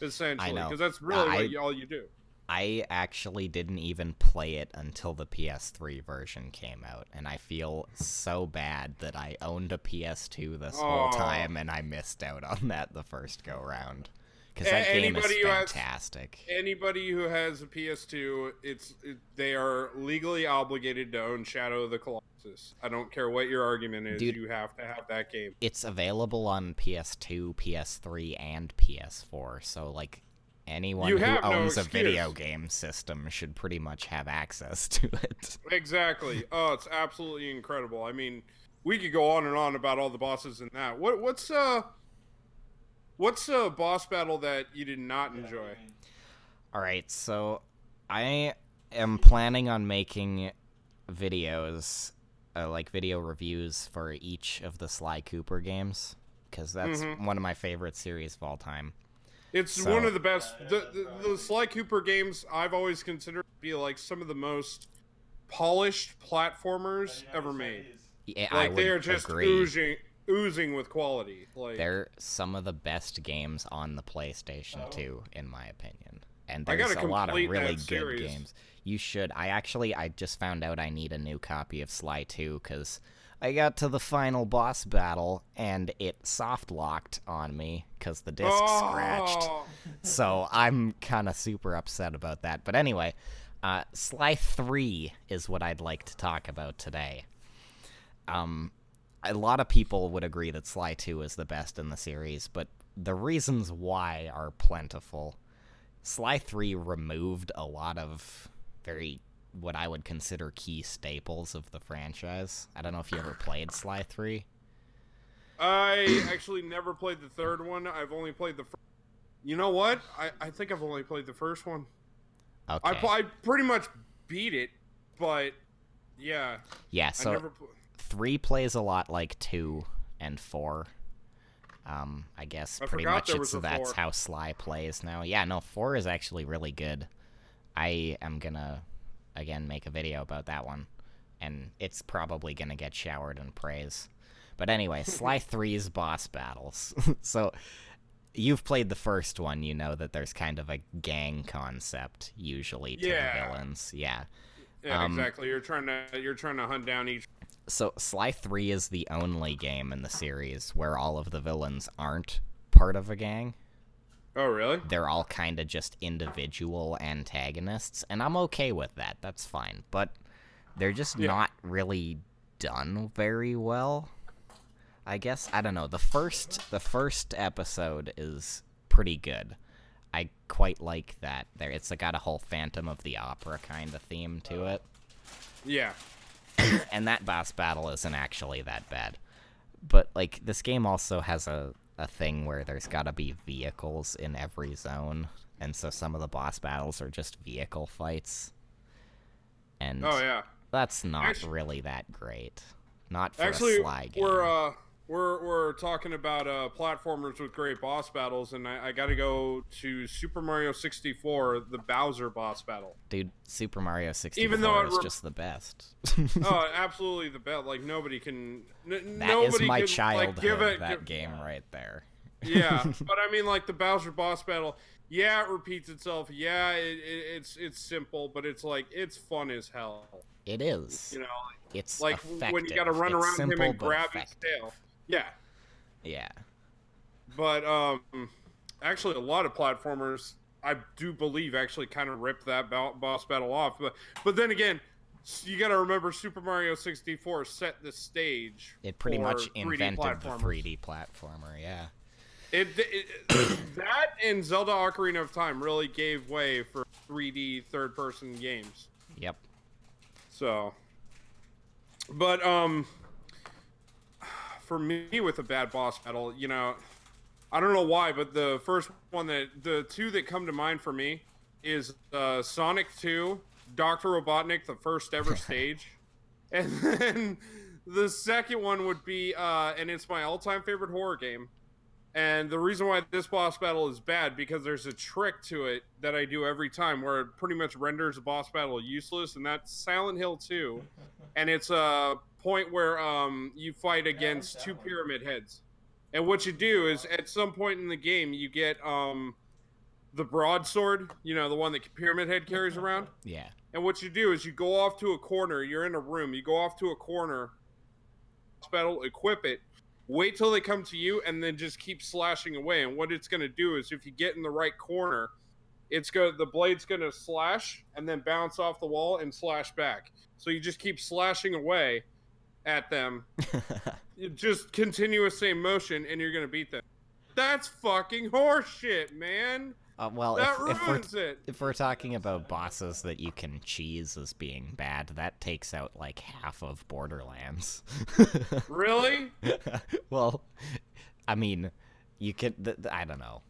essentially, because that's really all you do. I actually didn't even play it until the PS3 version came out, and I feel so bad that I owned a PS2 this whole time, and I missed out on that the first go-round. Because that game is fantastic. Anybody who has a PS2, they are legally obligated to own Shadow of the Colossus. I don't care what your argument is, dude, you have to have that game. It's available on PS2, PS3, and PS4, so, like, anyone who owns a video game system should pretty much have access to it. Exactly. Oh, it's absolutely incredible. I mean, we could go on and on about all the bosses in that. What's a boss battle that you did not enjoy? Alright, so I am planning on making videos, like video reviews for each of the Sly Cooper games, because that's one of my favorite series of all time. It's one of the best. The Sly Cooper games I've always considered to be like some of the most polished platformers ever made. Yeah, like they are just oozing with quality. Like, they're some of the best games on the PlayStation 2, in my opinion. And there's a lot of really good games. You should. I just found out I need a new copy of Sly 2, because I got to the final boss battle, and it soft-locked on me, because the disc scratched. So I'm kind of super upset about that. But anyway, Sly 3 is what I'd like to talk about today. A lot of people would agree that Sly 2 is the best in the series, but the reasons why are plentiful. Sly 3 removed a lot of what I would consider key staples of the franchise. I don't know if you ever played Sly 3. I actually never played the third one. I've only played the first. You know what? I think I've only played the first one. Okay. I pretty much beat it, but yeah. Yeah, so 3 plays a lot like 2 and 4. I guess pretty much that's how Sly plays now. Yeah, no, 4 is actually really good. I am gonna, again, make a video about that one, and it's probably gonna get showered in praise. But anyway, Sly 3's boss battles. So, you've played the first one, you know that there's kind of a gang concept usually to the villains. Yeah. Yeah, exactly. You're trying to hunt down each. So Sly 3 is the only game in the series where all of the villains aren't part of a gang. Oh, really? They're all kind of just individual antagonists, and I'm okay with that. That's fine. But they're just not really done very well. I guess, I don't know. The first episode is pretty good. I quite like that. It's got a whole Phantom of the Opera kind of theme to it. Yeah. And that boss battle isn't actually that bad. But, like, this game also has a thing where there's gotta be vehicles in every zone, and so some of the boss battles are just vehicle fights. And that's not really that great. Not for a Sly game. We're talking about platformers with great boss battles, and I gotta go to Super Mario 64, the Bowser boss battle. Dude, Super Mario 64 is just the best. Oh, absolutely the best. Like, nobody can... That is my childhood, that game right there. Yeah, but I mean, like, the Bowser boss battle, yeah, it repeats itself. Yeah, it's simple, but it's, like, it's fun as hell. It is. You know, it's like effective. When you gotta run around him and grab effective. his tail. Yeah. Yeah. But, actually, a lot of platformers, I do believe, actually kind of ripped that boss battle off. But then again, you got to remember, Super Mario 64 set the stage. It pretty much 3D invented the 3D platformer, yeah. That and Zelda Ocarina of Time really gave way for 3D third-person games. Yep. So, but, for me, with a bad boss battle, you know, I don't know why, but the first one the two that come to mind for me is Sonic 2, Dr. Robotnik, the first ever stage, and then the second one would be, and it's my all-time favorite horror game, and the reason why this boss battle is bad, because there's a trick to it that I do every time where it pretty much renders a boss battle useless, and that's Silent Hill 2, and it's a point where you fight against two pyramid heads. And what you do is, at some point in the game, you get the broadsword, you know, the one that Pyramid Head carries around. Yeah. And what you do is you go off to a corner, you're in a room, you go off to a corner, battle, equip it, wait till they come to you, and then just keep slashing away. And what it's going to do is, if you get in the right corner, the blade's going to slash and then bounce off the wall and slash back. So you just keep slashing away at them. Just continuous same motion, and you're gonna beat them. That's fucking horseshit, man. Well, that ruins it. If we're talking about bosses that you can cheese as being bad, that takes out like half of Borderlands. Really? Well, I mean, you can. I don't know.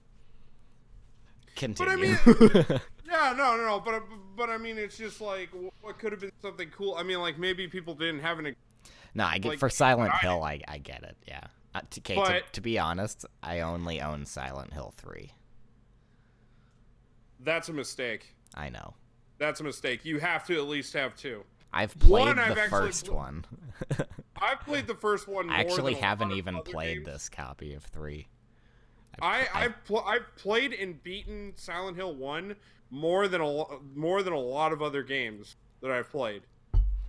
Continue. But I mean, yeah, no. But I mean, it's just like, what could have been something cool? I mean, like, maybe people didn't have an. No, I get, like, for Silent Hill, I get it, yeah. To be honest, I only own Silent Hill 3. That's a mistake. I know. That's a mistake. You have to at least have two. I've played the first one. I've played the first one more I actually than haven't even played this copy of 3. I've played and beaten Silent Hill 1 more than a lot of other games that I've played.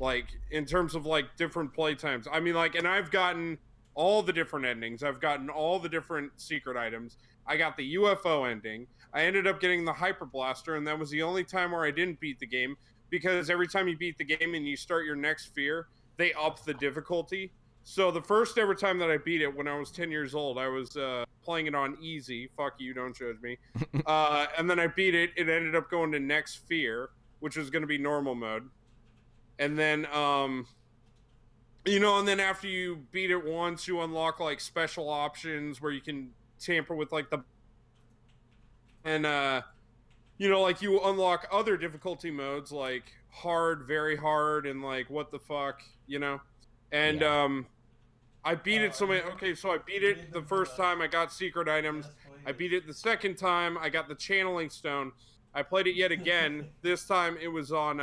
Like, in terms of, like, different play times. I mean, like, and I've gotten all the different endings. I've gotten all the different secret items. I got the UFO ending. I ended up getting the Hyper Blaster, and that was the only time where I didn't beat the game, because every time you beat the game and you start your next sphere, they up the difficulty. So the first ever time that I beat it, when I was 10 years old, I was playing it on easy. Fuck you, don't judge me. And then I beat it. It ended up going to next sphere, which was going to be normal mode. And then, you know, and then after you beat it once, you unlock, like, special options where you can tamper with, like, the... And, you know, like, you unlock other difficulty modes, like hard, very hard, and, like, what the fuck, you know? And, I beat it so many... Okay, so I beat it the first time, I got secret items. I beat it the second time, I got the channeling stone. I played it yet again. This time it was on,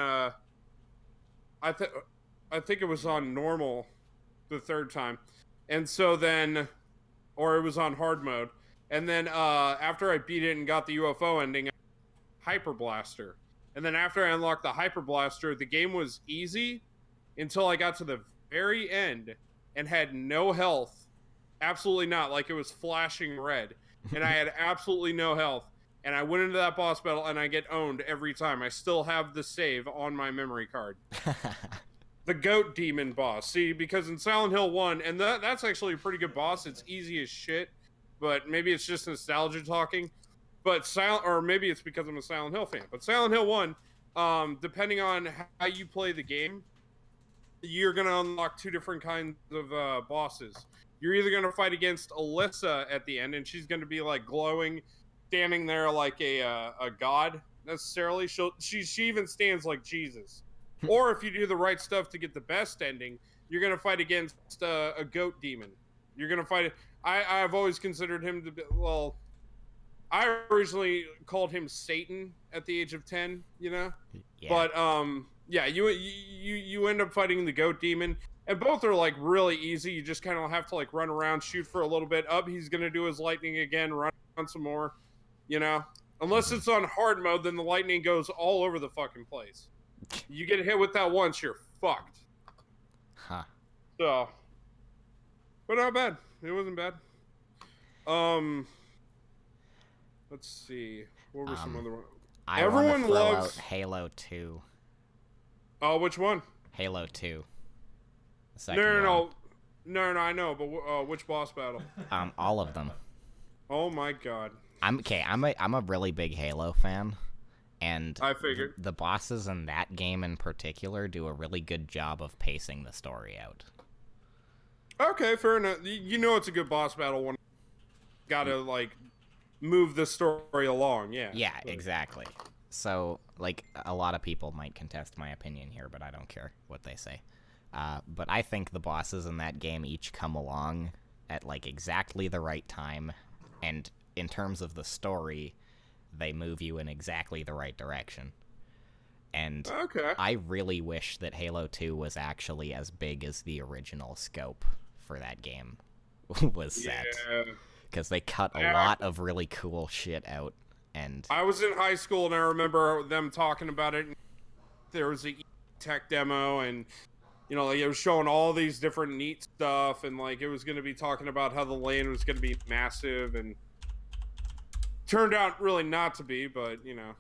I think it was on normal the third time. And so then, or it was on hard mode. And then after I beat it and got the UFO ending, Hyper Blaster. And then after I unlocked the Hyper Blaster, the game was easy until I got to the very end and had no health. Absolutely not. Like, it was flashing red. And I had absolutely no health. And I went into that boss battle and I get owned every time. I still have the save on my memory card. The Goat Demon boss. See, because in Silent Hill 1, and that's actually a pretty good boss. It's easy as shit. But maybe it's just nostalgia talking. But or maybe it's because I'm a Silent Hill fan. But Silent Hill 1, depending on how you play the game, you're going to unlock two different kinds of bosses. You're either going to fight against Alyssa at the end, and she's going to be like glowing, standing there like a god necessarily. She even stands like Jesus. Or if you do the right stuff to get the best ending, you're going to fight against a goat demon. You're going to fight. I've always considered him to be, well, I originally called him Satan at the age of 10, you know? Yeah. But yeah, you end up fighting the goat demon. And both are, like, really easy. You just kind of have to, like, run around, shoot for a little bit. Up, he's going to do his lightning again, run some more, you know? Unless it's on hard mode, then the lightning goes all over the fucking place. You get hit with that once, you're fucked. Huh. So, but not bad. It wasn't bad. Let's see. What were some other ones? Everyone loves Halo 2. Oh, which one? Halo 2. No, I know, but which boss battle? All of them. Oh my god. I'm a really big Halo fan, and I figured the bosses in that game in particular do a really good job of pacing the story out. Okay, fair enough. You know it's a good boss battle when you gotta like move the story along, yeah. Yeah, exactly. So, like, a lot of people might contest my opinion here, but I don't care what they say. But I think the bosses in that game each come along at, like, exactly the right time, and in terms of the story, they move you in exactly the right direction. And I really wish that Halo 2 was actually as big as the original scope for that game was set. Because they cut a lot of really cool shit out. And I was in high school, and I remember them talking about it. There was a tech demo, and you know, like, it was showing all these different neat stuff, and like it was going to be talking about how the land was going to be massive, and turned out really not to be, but you know.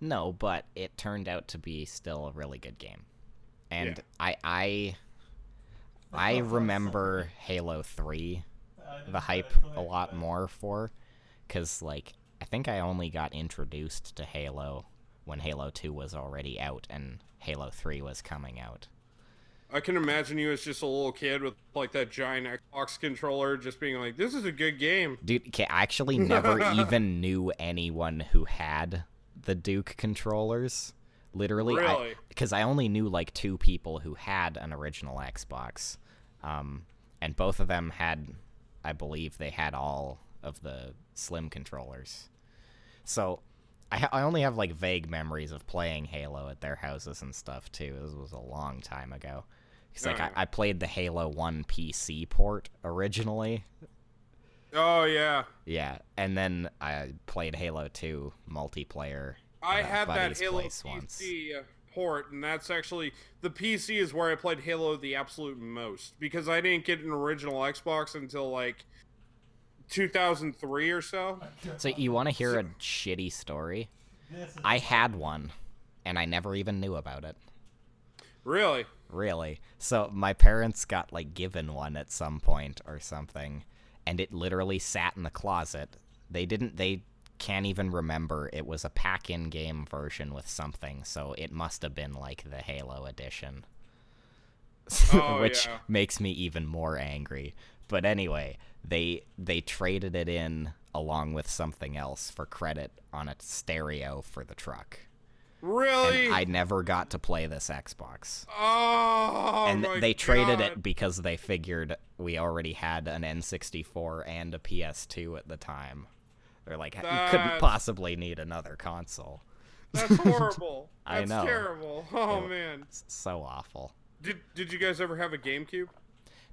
No, but it turned out to be still a really good game. And yeah. I remember Halo 3, the hype a lot more for, because like I think I only got introduced to Halo when Halo 2 was already out and Halo 3 was coming out. I can imagine you as just a little kid with like that giant Xbox controller just being like, this is a good game. Dude, I actually never even knew anyone who had the Duke controllers. Literally. Really? Because I only knew like 2 people who had an original Xbox. And both of them had, I believe they had all of the Slim controllers. So I only have like vague memories of playing Halo at their houses and stuff too. This was a long time ago. Because like I played the Halo 1 PC port originally. Oh yeah. Yeah, and then I played Halo 2 multiplayer. I had that Halo PC port, and that's actually the PC is where I played Halo the absolute most because I didn't get an original Xbox until like 2003 or so. So you want to hear a shitty story? I had one, and I never even knew about it. Really? Really. So my parents got like given one at some point or something, and it literally sat in the closet. They can't even remember. It was a pack-in game version with something, so it must have been like the Halo edition. Which makes me even more angry. But anyway, they traded it in along with something else for credit on a stereo for the truck. Really? And I never got to play this Xbox. Oh, and my they traded God. it because they figured we already had an N64 and a PS2 at the time. They're like, you couldn't possibly need another console. That's horrible. I know. That's terrible. Oh, man. It's so awful. Did you guys ever have a GameCube?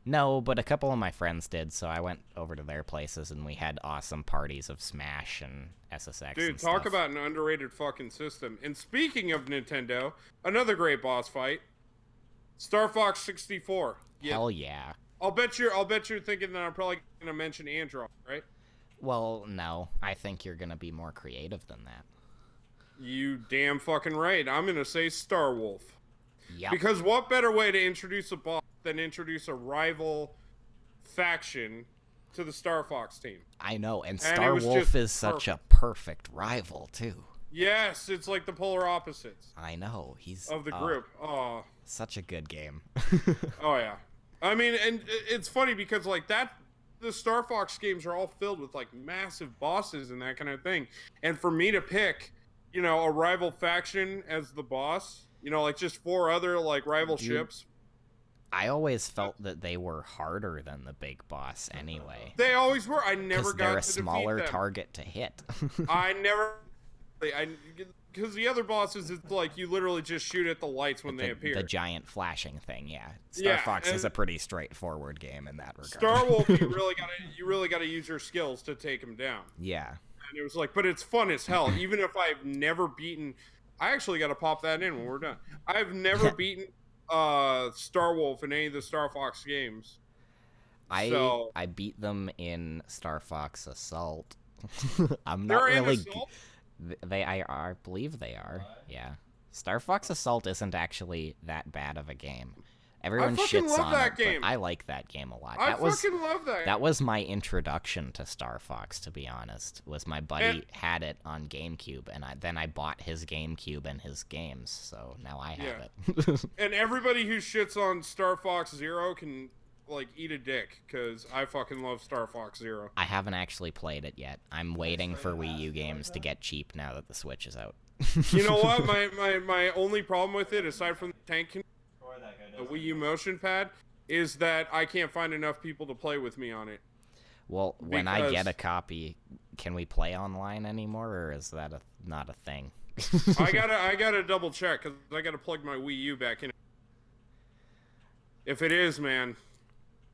No, but a couple of my friends did, so I went over to their places and we had awesome parties of Smash and SSX. Dude, and talk stuff. about an underrated fucking system. And speaking of Nintendo, another great boss fight, Star Fox 64. Hell yeah. I'll bet you're thinking that I'm probably gonna mention Android, right? Well, no, I think you're gonna be more creative than that. You damn fucking right. I'm gonna say Star Wolf. Yeah. Because what better way to introduce a boss than introduce a rival faction to the Star Fox team? I know, and Star was Wolf just is such a perfect rival too. Yes, it's like the polar opposites I know, he's of the group. Oh, such a good game. oh yeah. I mean, and it's funny because like that, the Star Fox games are all filled with like massive bosses and that kind of thing. And for me to pick, you know, a rival faction as the boss, you know, like just 4 other like rival ships. I always felt that they were harder than the big boss anyway. They always were. I never got they're a to smaller defeat them. target to hit. Because the other bosses, it's like you literally just shoot at the lights when they appear. The giant flashing thing, yeah. Star Fox is a pretty straightforward game in that regard. Star Wolf, you really gotta use your skills to take him down. Yeah. And it was like, but it's fun as hell. Even if I've never beaten, I actually got to pop that in when we're done. I've never beaten Star Wolf in any of the Star Fox games. I beat them in Star Fox Assault. I'm not They're really. in Assault? I believe they are. Yeah. Star Fox Assault isn't actually that bad of a game. Everyone shits on it, but I like that game a lot. I fucking love that. That was my introduction to Star Fox, to be honest. Was my buddy had it on GameCube, and then I bought his GameCube and his games, so now I have it. And everybody who shits on Star Fox Zero can like eat a dick, because I fucking love Star Fox Zero. I haven't actually played it yet. I'm waiting for Wii U games to get cheap now that the Switch is out. You know what? My only problem with it, aside from the tank, the Wii U motion pad, is that I can't find enough people to play with me on it. Well, when I get a copy, can we play online anymore, or is that not a thing? I gotta double check, because I gotta plug my Wii U back in. If it is, man,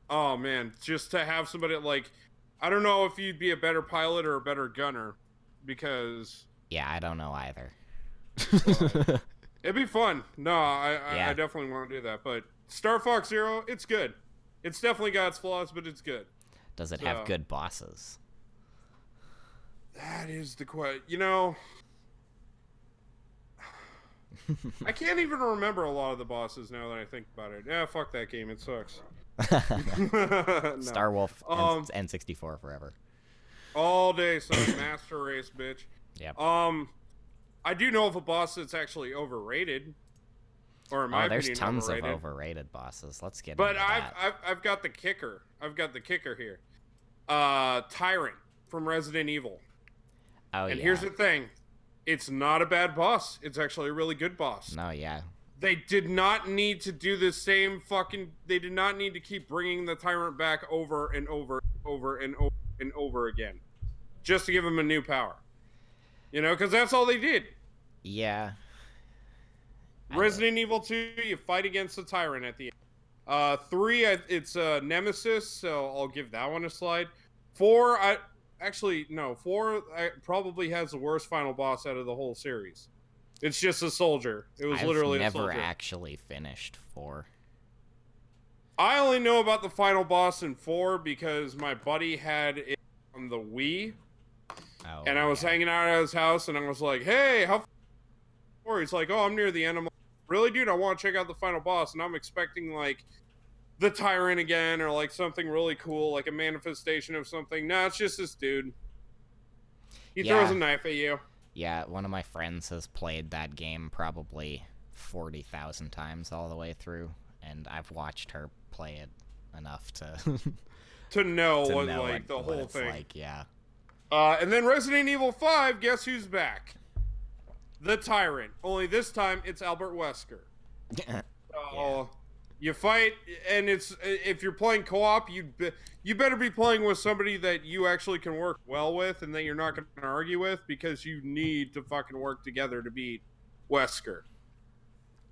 oh man, just to have somebody like, I don't know if you'd be a better pilot or a better gunner, because yeah, I don't know either. It'd be fun. No, I definitely want to do that. But Star Fox Zero, it's good. It's definitely got its flaws, but it's good. Does it have good bosses? That is the question. You know, I can't even remember a lot of the bosses now that I think about it. Yeah, fuck that game. It sucks. No. Star Wolf N64 forever. All day, son. Master Race, bitch. Yep. I do know of a boss that's actually overrated. Or in my opinion, there's tons overrated. of overrated bosses. Let's get but into that. I've got the kicker. I've got the kicker here. Tyrant from Resident Evil. Oh, and here's the thing. It's not a bad boss. It's actually a really good boss. No, yeah. They did not need to do the same fucking... They did not need to keep bringing the Tyrant back over and over and over again. Just to give him a new power. You know, because that's all they did. Yeah. Resident Evil 2, you fight against the Tyrant at the end. 3, it's Nemesis, so I'll give that one a slide. 4, 4 probably has the worst final boss out of the whole series. It's just a soldier. It was literally a soldier. I've never actually finished 4. I only know about the final boss in 4 because my buddy had it on the Wii. Oh, and I was hanging out at his house, and I was like, hey, how far? He's like, oh, I'm near the end. I'm like, really, dude? I want to check out the final boss. And I'm expecting, like, the Tyrant again, or, like, something really cool, like a manifestation of something. No, it's just this dude. He throws a knife at you. Yeah, one of my friends has played that game probably 40,000 times all the way through, and I've watched her play it enough to... to know the whole thing. Like, yeah. And then Resident Evil 5, guess who's back? The Tyrant. Only this time, it's Albert Wesker. You fight, and if you're playing co-op, you better be playing with somebody that you actually can work well with and that you're not going to argue with, because you need to fucking work together to beat Wesker.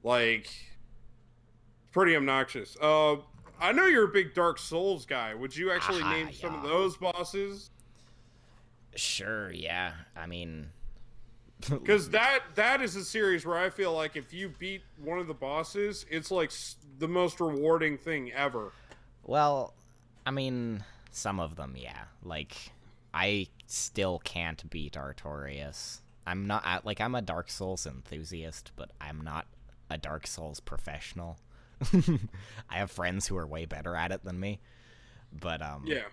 Like, pretty obnoxious. I know you're a big Dark Souls guy. Would you actually name some yeah. of those bosses? Sure, yeah. I mean, because that is a series where I feel like if you beat one of the bosses, it's like the most rewarding thing ever. Well, I mean, some of them, yeah. Like, I still can't beat Artorias. I'm a Dark Souls enthusiast, but I'm not a Dark Souls professional. I have friends who are way better at it than me. But, yeah.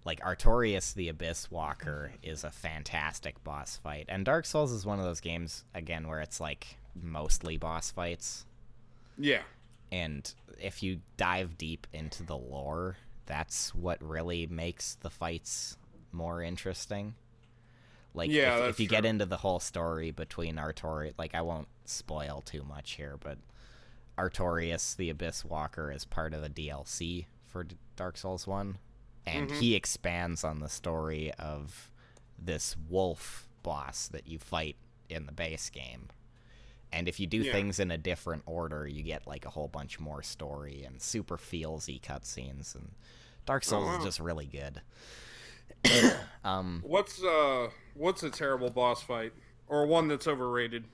Like, Artorias the Abyss Walker is a fantastic boss fight. And Dark Souls is one of those games, again, where it's, like, mostly boss fights. Yeah. And if you dive deep into the lore, that's what really makes the fights more interesting. Like, yeah, if you get into the whole story between Artorias, like, I won't spoil too much here, but Artorias the Abyss Walker is part of the DLC for Dark Souls 1. And he expands on the story of this wolf boss that you fight in the base game. And if you do things in a different order, you get, like, a whole bunch more story and super feelsy cutscenes. And Dark Souls is just really good. What's a terrible boss fight? Or one that's overrated?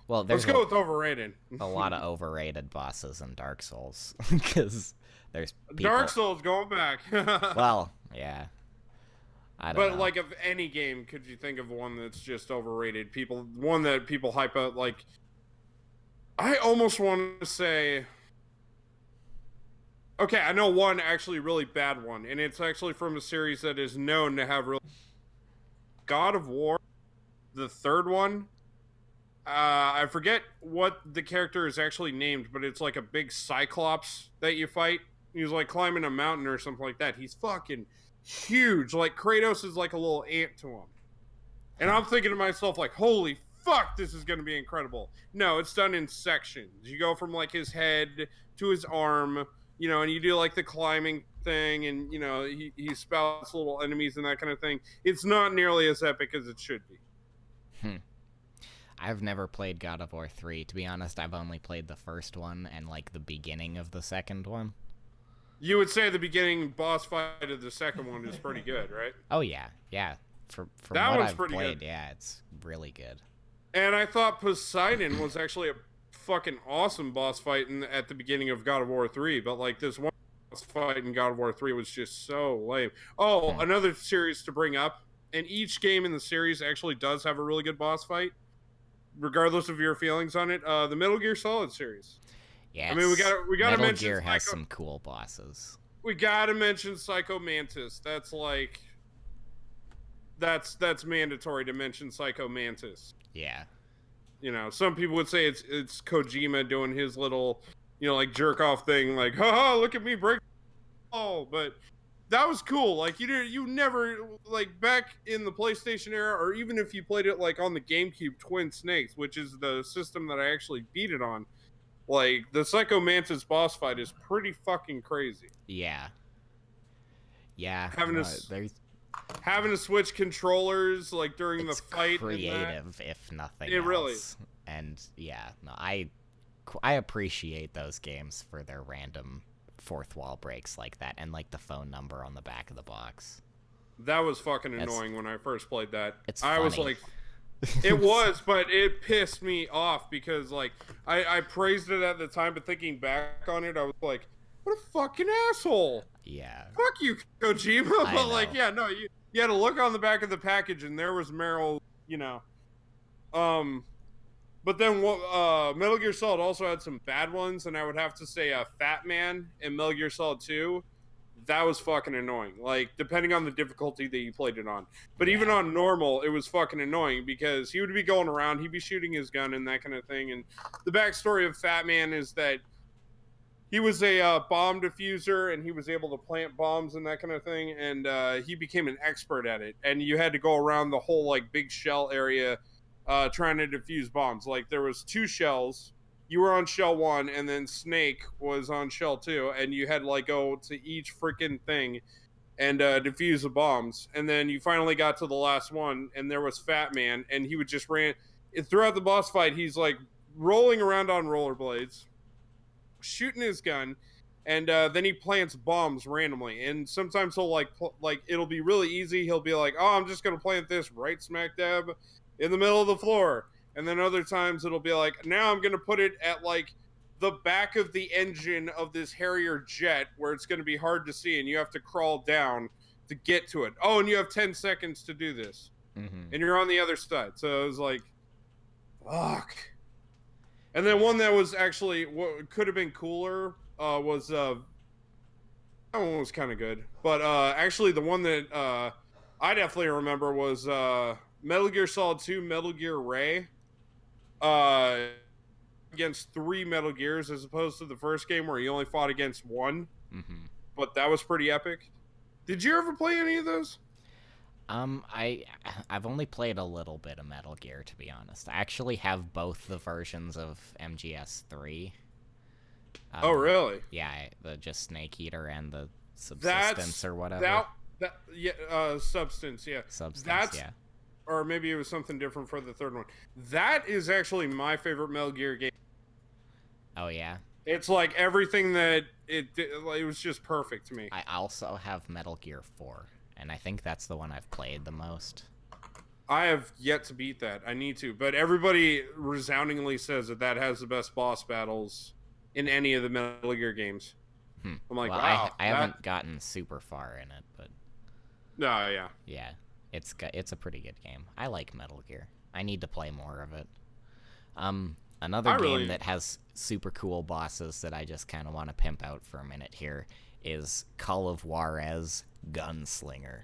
Well, let's go with overrated. A lot of overrated bosses in Dark Souls. Because there's people... Dark Souls going back. Well, yeah. I don't know. Like, of any game, could you think of one that's just overrated? One that people hype up, like... I almost want to say... Okay, I know one actually really bad one, and it's actually from a series that is known to have really... God of War, the third one. I forget what the character is actually named, but it's like a big cyclops that you fight. He's like climbing a mountain or something like that. He's fucking huge. Like, Kratos is like a little ant to him. And I'm thinking to myself, like, holy fuck, this is going to be incredible. No, it's done in sections. You go from, like, his head to his arm, you know, and you do, like, the climbing thing, and, you know, he spouts little enemies and that kind of thing. It's not nearly as epic as it should be. I've never played God of War 3. To be honest, I've only played the first one and, like, the beginning of the second one. You would say the beginning boss fight of the second one is pretty good, right? Oh, yeah. Yeah. From that what one's I've pretty played, good. Yeah, it's really good. And I thought Poseidon was actually a fucking awesome boss fight at the beginning of God of War 3, but, like, this one boss fight in God of War 3 was just so lame. Oh, another series to bring up, and each game in the series actually does have a really good boss fight, regardless of your feelings on it. The Metal Gear Solid series. Yeah, I mean, we gotta mention Metal Gear has some cool bosses. We gotta mention Psycho Mantis. That's like, that's mandatory to mention Psycho Mantis. Yeah. You know, some people would say it's Kojima doing his little, you know, like, jerk off thing, like, haha, look at me break. Oh, but that was cool. Like, you never, like, back in the PlayStation era, or even if you played it, like, on the GameCube, Twin Snakes, which is the system that I actually beat it on. Like, the Psycho Mantis boss fight is pretty fucking crazy. Yeah. Yeah. Having to switch controllers, like, during the fight. It's creative, if nothing else. It really. And, yeah, no, I appreciate those games for their random fourth wall breaks like that, and, like, the phone number on the back of the box. That was fucking annoying when I first played that. It's funny. I was like... It was, but it pissed me off because, like, I praised it at the time, but thinking back on it, I was like, what a fucking asshole. Yeah. Fuck you, Kojima. But, like, yeah, no, you had to look on the back of the package, and there was Meryl, you know. But then Metal Gear Solid also had some bad ones, and I would have to say Fat Man in Metal Gear Solid 2. That was fucking annoying. Like, depending on the difficulty that you played it on. But even on normal, it was fucking annoying because he would be going around, he'd be shooting his gun and that kind of thing. And the backstory of Fat Man is that he was a bomb diffuser, and he was able to plant bombs and that kind of thing. And he became an expert at it. And you had to go around the whole, like, big shell area trying to defuse bombs. Like, there was 2 shells. You were on shell 1, and then Snake was on shell 2, and you had to, like, go to each freaking thing and defuse the bombs. And then you finally got to the last one, and there was Fat Man, and he would just throughout the boss fight, he's, like, rolling around on rollerblades, shooting his gun, and then he plants bombs randomly. And sometimes he'll like it'll be really easy. He'll be like, "Oh, I'm just gonna plant this right smack dab in the middle of the floor." And then other times it'll be like, "Now I'm gonna put it at like the back of the engine of this Harrier jet, where it's gonna be hard to see, and you have to crawl down to get to it. Oh, and you have 10 seconds to do this, and you're on the other side." So it was like, fuck. And then one that was actually what could have been cooler was that one was kind of good, but actually the one that I definitely remember was Metal Gear Solid 2 Metal Gear Ray against 3 Metal Gears, as opposed to the first game where you only fought against 1. But that was pretty epic. Did you ever play any of those? I've only played a little bit of Metal Gear, to be honest. I actually have both the versions of MGS3. Oh, really? Yeah, the just Snake Eater and the Subsistence or whatever. Substance, yeah. Substance, yeah. Or maybe it was something different for the third one. That is actually my favorite Metal Gear game. Oh, yeah? It's like everything that it was just perfect to me. I also have Metal Gear 4, and I think that's the one I've played the most. I have yet to beat that. I need to. But everybody resoundingly says that has the best boss battles in any of the Metal Gear games. I'm like, well, wow. I haven't gotten super far in it, but... No, yeah. Yeah, it's a pretty good game. I like Metal Gear. I need to play more of it. Another game that has super cool bosses that I just kind of want to pimp out for a minute here is Call of Juarez Gunslinger.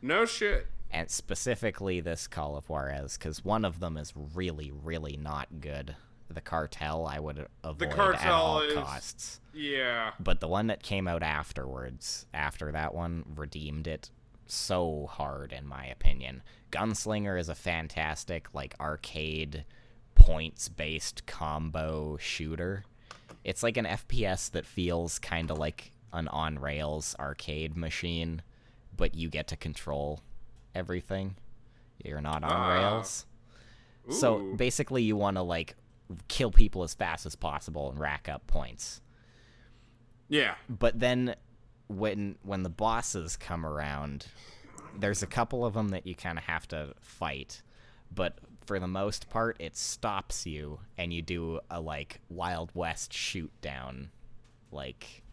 No shit. And specifically this Call of Juarez, because one of them is really, really not good. The Cartel I would avoid at all costs. Yeah. But the one that came out afterwards, after that one, redeemed it so hard, in my opinion. Gunslinger is a fantastic, like, arcade points-based combo shooter. It's like an FPS that feels kind of like an on-rails arcade machine, but you get to control everything. You're not on rails. So basically you want to, like, kill people as fast as possible and rack up points. Yeah. But then when the bosses come around, there's a couple of them that you kind of have to fight, but for the most part it stops you and you do a like Wild West shoot down, like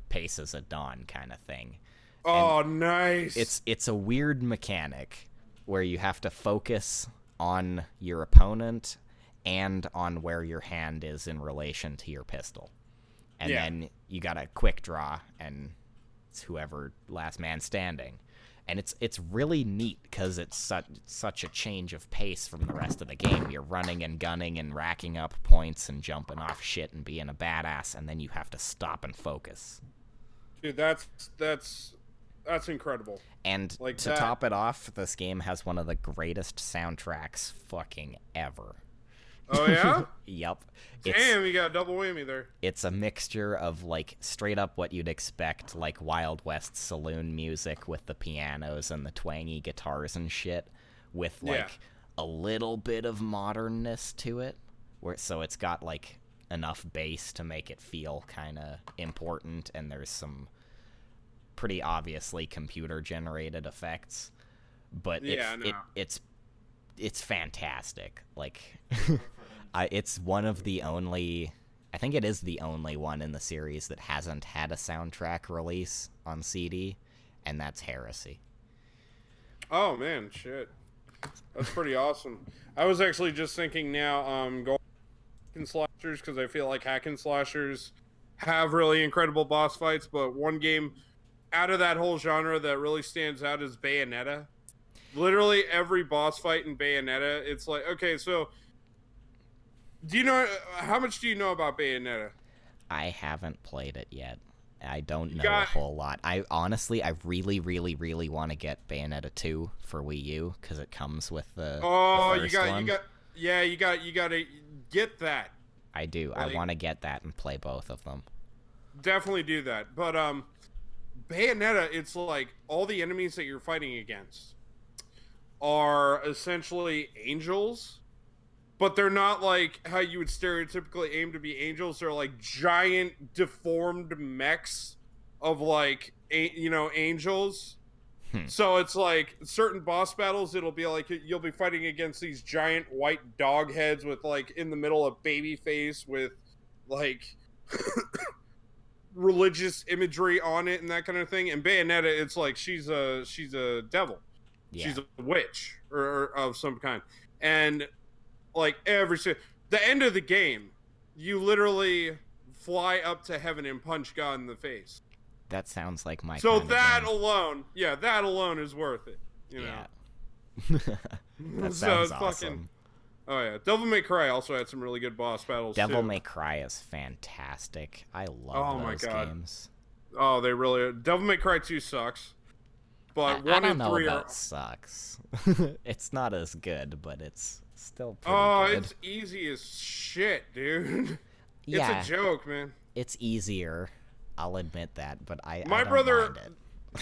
Paces at Dawn kind of thing. Oh, and nice. It's a weird mechanic where you have to focus on your opponent and on where your hand is in relation to your pistol. And then you got a quick draw, and it's whoever last man standing. And it's really neat because it's such a change of pace from the rest of the game. You're running and gunning and racking up points and jumping off shit and being a badass, and then you have to stop and focus. Dude, that's incredible. And like to top it off, this game has one of the greatest soundtracks fucking ever. Oh, yeah? Yep. Damn, you got a double whammy there. It's a mixture of, like, straight up what you'd expect, like, Wild West saloon music with the pianos and the twangy guitars and shit, with, like, a little bit of modernness to it. So it's got, like, enough bass to make it feel kind of important, and there's some pretty obviously computer-generated effects. But it's fantastic. Like, it's one of the only... I think it is the only one in the series that hasn't had a soundtrack release on CD, and that's Heresy. Oh, man, shit. That's pretty awesome. I was actually just thinking now, going hack and slashers, because I feel like hack and slashers have really incredible boss fights, but one game out of that whole genre that really stands out is Bayonetta. Literally every boss fight in Bayonetta, it's like, okay, so how much do you know about Bayonetta? I haven't played it yet. I don't know a whole lot. I really, really, really want to get Bayonetta 2 for Wii U because it comes with the first one. You got to get that. I do. Like, I want to get that and play both of them. Definitely do that. But Bayonetta, it's like all the enemies that you're fighting against are essentially angels but they're not like how you would stereotypically aim to be angels. They're like giant deformed mechs of like angels. So it's like certain boss battles, it'll be like you'll be fighting against these giant white dog heads with like in the middle a baby face with like religious imagery on it and that kind of thing. And Bayonetta, it's like she's a devil. Yeah. She's a witch or of some kind. And like the end of the game, you literally fly up to heaven and punch God in the face. That sounds like my so kind that of game. that alone is worth it, you know. That sounds awesome. Fucking, oh yeah, Devil May Cry also had some really good boss battles. Devil May Cry is fantastic. I love those games. Oh, they really. Devil May Cry 2 sucks, but 1 and 3 are. Sucks. It's not as good, but it's still pretty good. It's easy as shit, dude. Yeah, it's a joke, man. It's easier. I'll admit that, but I don't mind it.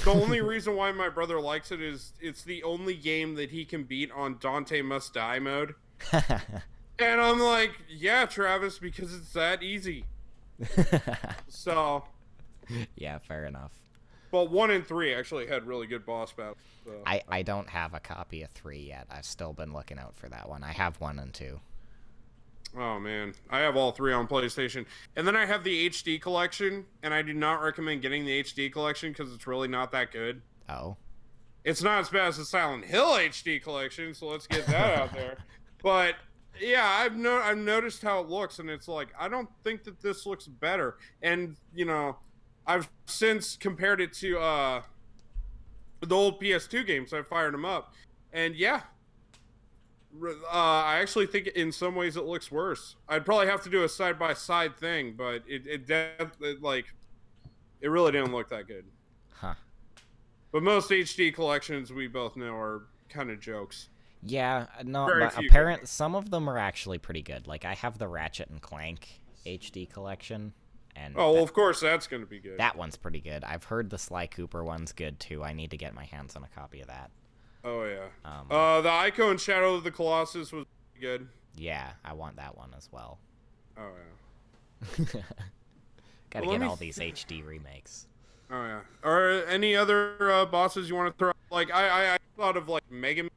The only reason why my brother likes it is it's the only game that he can beat on Dante Must Die mode. And I'm like, yeah, Travis, because it's that easy. So. Yeah, fair enough. But 1 and 3 actually had really good boss battles. So. I don't have a copy of 3 yet. I've still been looking out for that one. I have 1 and 2. Oh, man. I have all 3 on PlayStation. And then I have the HD collection, and I do not recommend getting the HD collection because it's really not that good. Oh. It's not as bad as the Silent Hill HD collection, so let's get that out there. But, yeah, I've noticed how it looks, and it's like, I don't think that this looks better. And, you know, I've since compared it to the old PS2 games. I fired them up. And, yeah. I actually think in some ways it looks worse. I'd probably have to do a side-by-side thing, but it really didn't look that good. Huh. But most HD collections, we both know, are kind of jokes. Yeah, no, but apparently some of them are actually pretty good. Like, I have the Ratchet and Clank HD collection. And well, of course that's going to be good. That one's pretty good. I've heard the Sly Cooper one's good, too. I need to get my hands on a copy of that. Oh, yeah. The Ico and Shadow of the Colossus was good. Yeah, I want that one as well. Oh, yeah. Gotta get all these HD remakes. Oh, yeah. Are any other bosses you want to throw? Like, I thought of, like, Mega Man.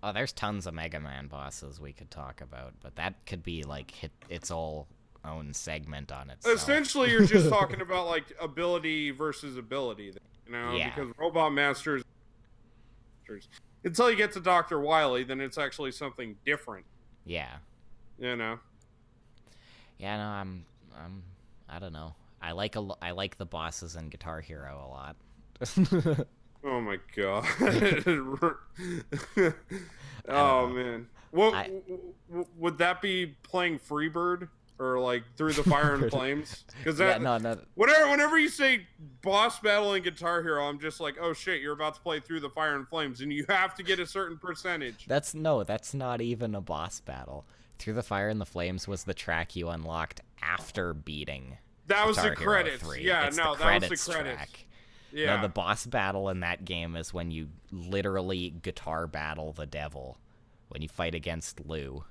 Oh, there's tons of Mega Man bosses we could talk about, but that could be, like, its own segment on itself. Essentially, you're just talking about, like, ability versus ability, you know? Yeah. Because Robot Masters... Until you get to Dr. Wily, then it's actually something different. Yeah. You know? Yeah, no, I don't know. I like the bosses in Guitar Hero a lot. Oh my god. Oh man. Would that be playing Freebird? Or like Through the Fire and Flames? Because that no. Whenever you say boss battle in Guitar Hero, I'm just like, oh shit, you're about to play Through the Fire and Flames, and you have to get a certain percentage. That's not even a boss battle. Through the Fire and the Flames was the track you unlocked after beating. That was Guitar the credits. Hero 3. Yeah, it's no, the that was the credits credits. Track. Yeah. No, the boss battle in that game is when you literally guitar battle the devil, when you fight against Lou.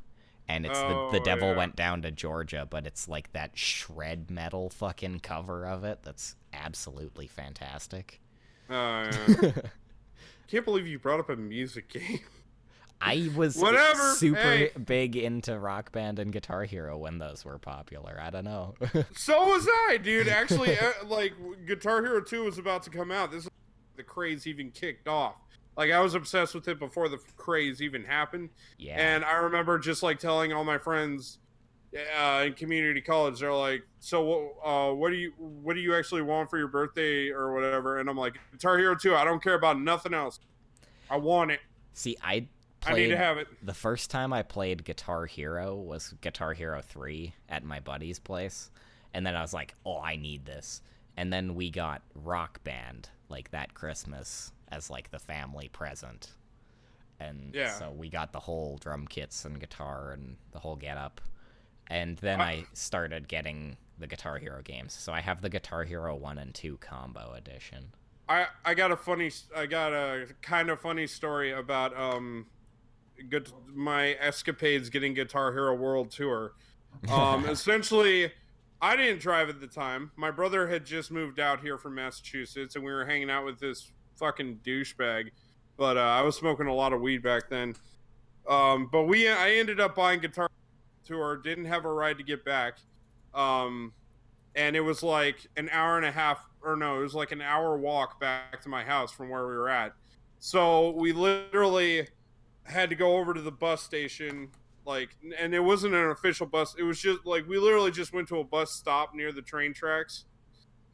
And it's the devil went down to Georgia, but it's like that shred metal fucking cover of it that's absolutely fantastic. Yeah. Can't believe you brought up a music game. I was super big into Rock Band and Guitar Hero when those were popular. I don't know. So was I, dude. Actually, like, Guitar Hero 2 was about to come out. This is the craze even kicked off. Like, I was obsessed with it before the craze even happened. Yeah. And I remember just, like, telling all my friends in community college, they're like, so what do you actually want for your birthday or whatever? And I'm like, Guitar Hero 2, I don't care about nothing else. I want it. See, I need to have it. The first time I played Guitar Hero was Guitar Hero 3 at my buddy's place. And then I was like, oh, I need this. And then we got Rock Band, like, that Christmas as, like, the family present. And so we got the whole drum kits and guitar and the whole get-up. And then I started getting the Guitar Hero games. So I have the Guitar Hero 1 and 2 combo edition. I got a kind of funny story about my Escapades getting Guitar Hero World Tour. Essentially, I didn't drive at the time. My brother had just moved out here from Massachusetts, and we were hanging out with this fucking douchebag. But I was smoking a lot of weed back then. But I ended up buying Guitar Tour. Didn't have a ride to get back. And it was like an hour and a half, or no, it was like an hour walk back to my house from where we were at. So we literally had to go over to the bus station, like, and it wasn't an official bus. It was just like, we literally just went to a bus stop near the train tracks.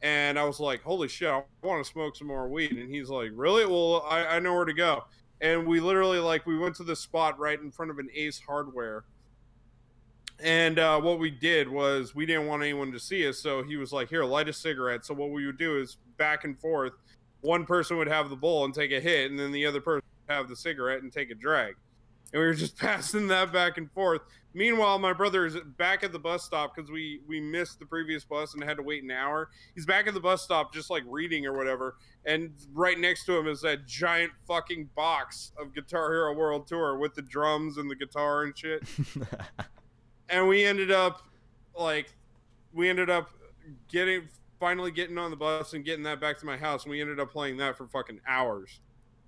And I was like, holy shit, I want to smoke some more weed. And he's like, really? Well, I know where to go. And we literally, like, we went to the spot right in front of an Ace Hardware. And what we did was we didn't want anyone to see us. So he was like, here, light a cigarette. So what we would do is back and forth. One person would have the bowl and take a hit. And then the other person would have the cigarette and take a drag. And we were just passing that back and forth. Meanwhile, my brother is back at the bus stop because we missed the previous bus and had to wait an hour. He's back at the bus stop just like reading or whatever. And right next to him is that giant fucking box of Guitar Hero World Tour with the drums and the guitar and shit. And we ended up finally getting on the bus and getting that back to my house. And we ended up playing that for fucking hours.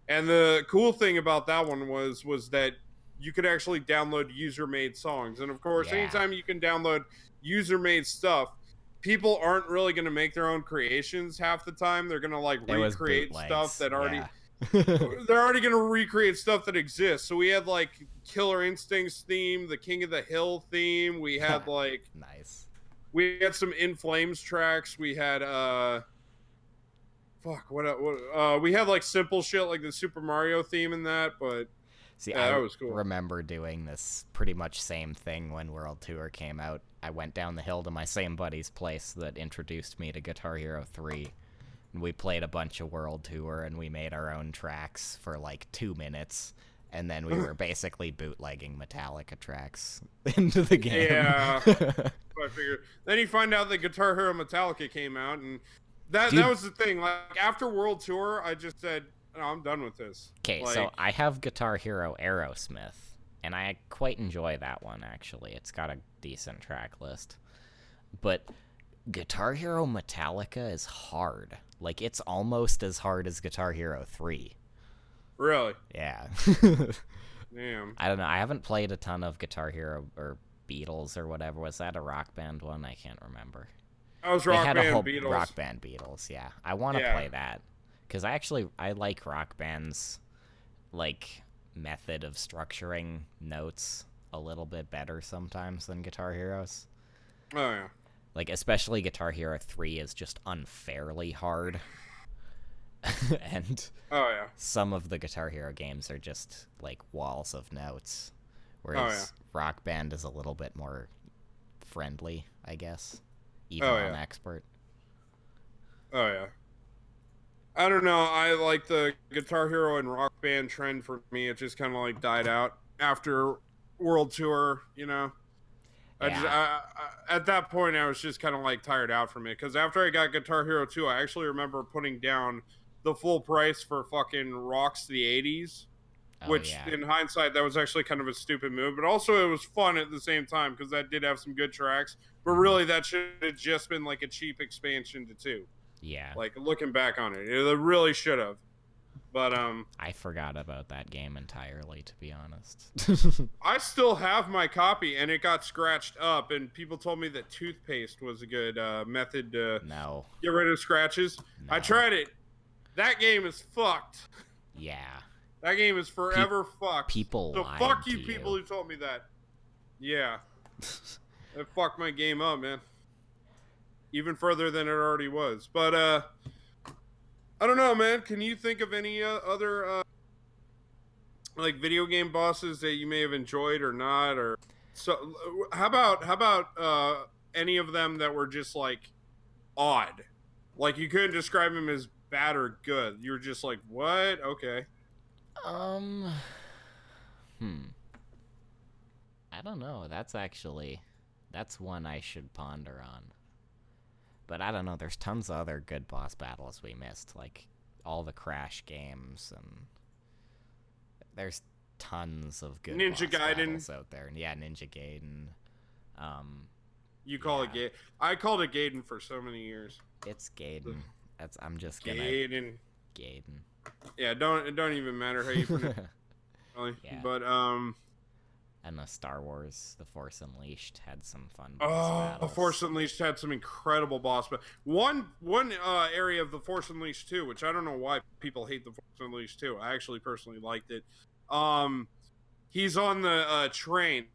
And the cool thing about that one was that you could actually download user-made songs. And of course, anytime you can download user-made stuff, people aren't really going to make their own creations half the time. They're going to like recreate stuff that already they're already going to recreate stuff that exists. So we had like Killer Instinct's theme, the King of the Hill theme. We had like nice. We had some In Flames tracks. We had we had like simple shit like the Super Mario theme in that, but see, that was cool. Remember doing this pretty much same thing when World Tour came out. I went down the hill to my same buddy's place that introduced me to Guitar Hero 3. And we played a bunch of World Tour, and we made our own tracks for like 2 minutes. And then we were basically bootlegging Metallica tracks into the game. Yeah. I figured. Then you find out that Guitar Hero Metallica came out, and that was the thing. Like, after World Tour, I just said, no, I'm done with this. Okay, like, so I have Guitar Hero Aerosmith, and I quite enjoy that one, actually. It's got a decent track list. But Guitar Hero Metallica is hard. Like, it's almost as hard as Guitar Hero 3. Really? Yeah. Damn. I don't know. I haven't played a ton of Guitar Hero or Beatles or whatever. Was that a Rock Band one? I can't remember. That was Rock Band Beatles. Rock Band Beatles, yeah. I want to play that. Because I like Rock Band's, like, method of structuring notes a little bit better sometimes than Guitar Hero's. Oh, yeah. Like, especially Guitar Hero 3 is just unfairly hard. And some of the Guitar Hero games are just, like, walls of notes. Whereas Rock Band is a little bit more friendly, I guess. Even on expert. Oh, yeah. I don't know. I like the Guitar Hero and Rock Band trend for me. It just kind of, like, died out after World Tour, you know? Yeah. At that point, I was just kind of like tired out from it. Because after I got Guitar Hero 2, I actually remember putting down the full price for fucking Rocks the 80s. Which, in hindsight, that was actually kind of a stupid move. But also, it was fun at the same time because that did have some good tracks. But really, that should have just been like a cheap expansion to 2. Yeah. Like, looking back on it. It really should have. But, I forgot about that game entirely, to be honest. I still have my copy, and it got scratched up, and people told me that toothpaste was a good method to get rid of scratches. No. I tried it. That game is fucked. Yeah. That game is forever fucked. People So fuck you people who told me that. Yeah. That fucked my game up, man. Even further than it already was. But, I don't know, man. Can you think of any other, like, video game bosses that you may have enjoyed or not? Or so, how about any of them that were just, like, odd? Like, you couldn't describe them as bad or good. You were just like, what? Okay. I don't know. That's one I should ponder on. But I don't know, there's tons of other good boss battles we missed, like all the Crash games, and tons of good Ninja boss Gaiden battles out there. Yeah, Ninja Gaiden. You call it Gaiden. I called it Gaiden for so many years. It's Gaiden. I'm just gonna Gaiden. Yeah, it don't even matter how you pronounce it. Really. Yeah. But and the Star Wars, The Force Unleashed had some fun boss battles. The Force Unleashed had some incredible boss battles. One area of The Force Unleashed 2, which I don't know why people hate The Force Unleashed 2. I actually personally liked it. He's on the train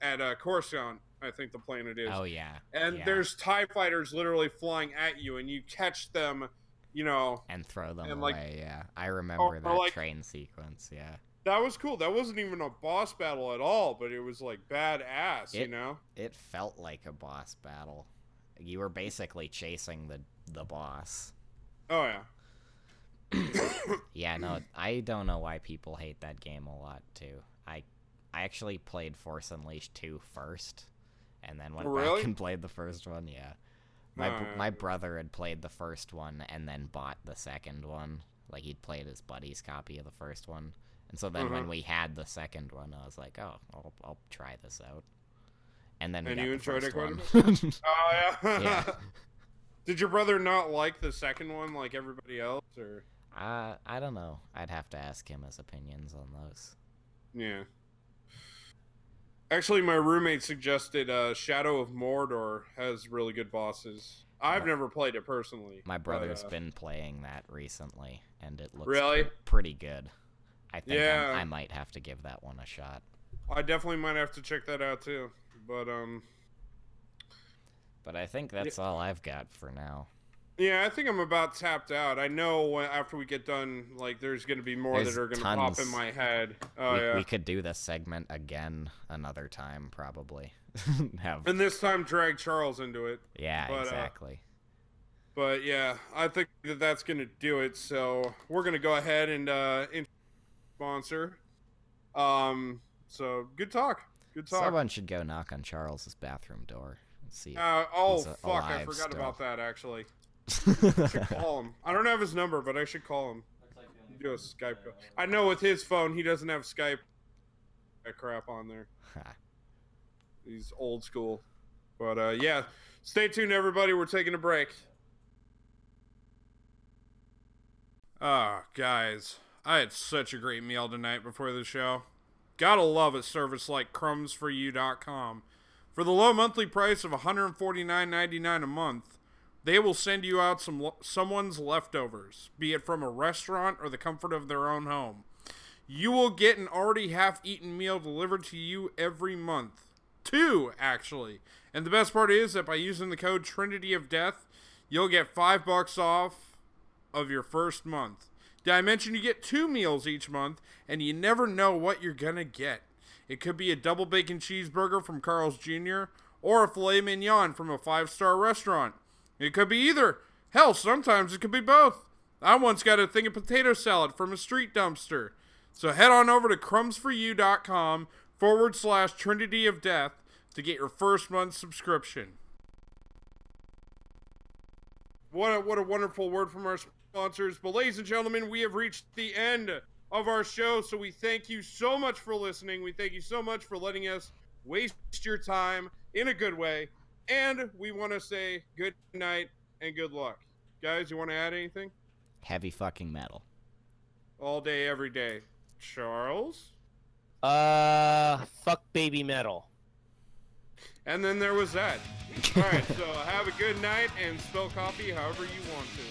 at Coruscant, I think the planet is. Oh, yeah. And there's TIE fighters literally flying at you, and you catch them, you know. And throw them away, like, yeah. I remember that like, train sequence, yeah. That was cool. That wasn't even a boss battle at all, but it was, like, badass, you know? It felt like a boss battle. You were basically chasing the boss. Oh, yeah. Yeah, no, I don't know why people hate that game a lot, too. I actually played Force Unleashed 2 first, and then went back and played the first one, yeah. My brother had played the first one and then bought the second one. Like, he'd played his buddy's copy of the first one. And so then when we had the second one, I was like, oh, I'll try this out. And then we got you the enjoyed first it one. Oh, yeah. Yeah. Did your brother not like the second one like everybody else, or? I don't know. I'd have to ask him his opinions on those. Yeah. Actually, my roommate suggested Shadow of Mordor has really good bosses. I've never played it personally. My brother's been playing that recently, and it looks really pretty good. I think I might have to give that one a shot. I definitely might have to check that out too. But I think that's all I've got for now. Yeah, I think I'm about tapped out. I know after we get done, like, there's going to be more that are going to pop in my head. We could do this segment again another time, probably. And this time drag Charles into it. Yeah, exactly. But yeah, I think that's going to do it. So we're going to go ahead and sponsor. So good talk. Good talk. Someone should go knock on Charles's bathroom door and see. Fuck! I forgot about that actually. I should call him. I don't have his number, but I should call him. Do a Skype call. I know with his phone, he doesn't have Skype crap on there. He's old school. But yeah, stay tuned, everybody. We're taking a break. Guys, I had such a great meal tonight before the show. Gotta love a service like crumbsforyou.com. For the low monthly price of $149.99 a month, they will send you out someone's leftovers, be it from a restaurant or the comfort of their own home. You will get an already half-eaten meal delivered to you every month. 2, actually. And the best part is that by using the code Trinity of Death, you'll get $5 off of your first month. Did I mention you get 2 meals each month, and you never know what you're gonna get? It could be a double bacon cheeseburger from Carl's Jr., or a filet mignon from a 5-star restaurant. It could be either. Hell, sometimes it could be both. I once got a thing of potato salad from a street dumpster. So head on over to crumbsforyou.com/Trinity of Death to get your first month subscription. What a wonderful word from our sponsors. But ladies and gentlemen, we have reached the end of our show. So we thank you so much for listening. We thank you so much for letting us waste your time in a good way. And we want to say good night and good luck. Guys, you want to add anything? Heavy fucking metal. All day, every day. Charles? Fuck baby metal. And then there was that. All right, so have a good night and spill coffee however you want to.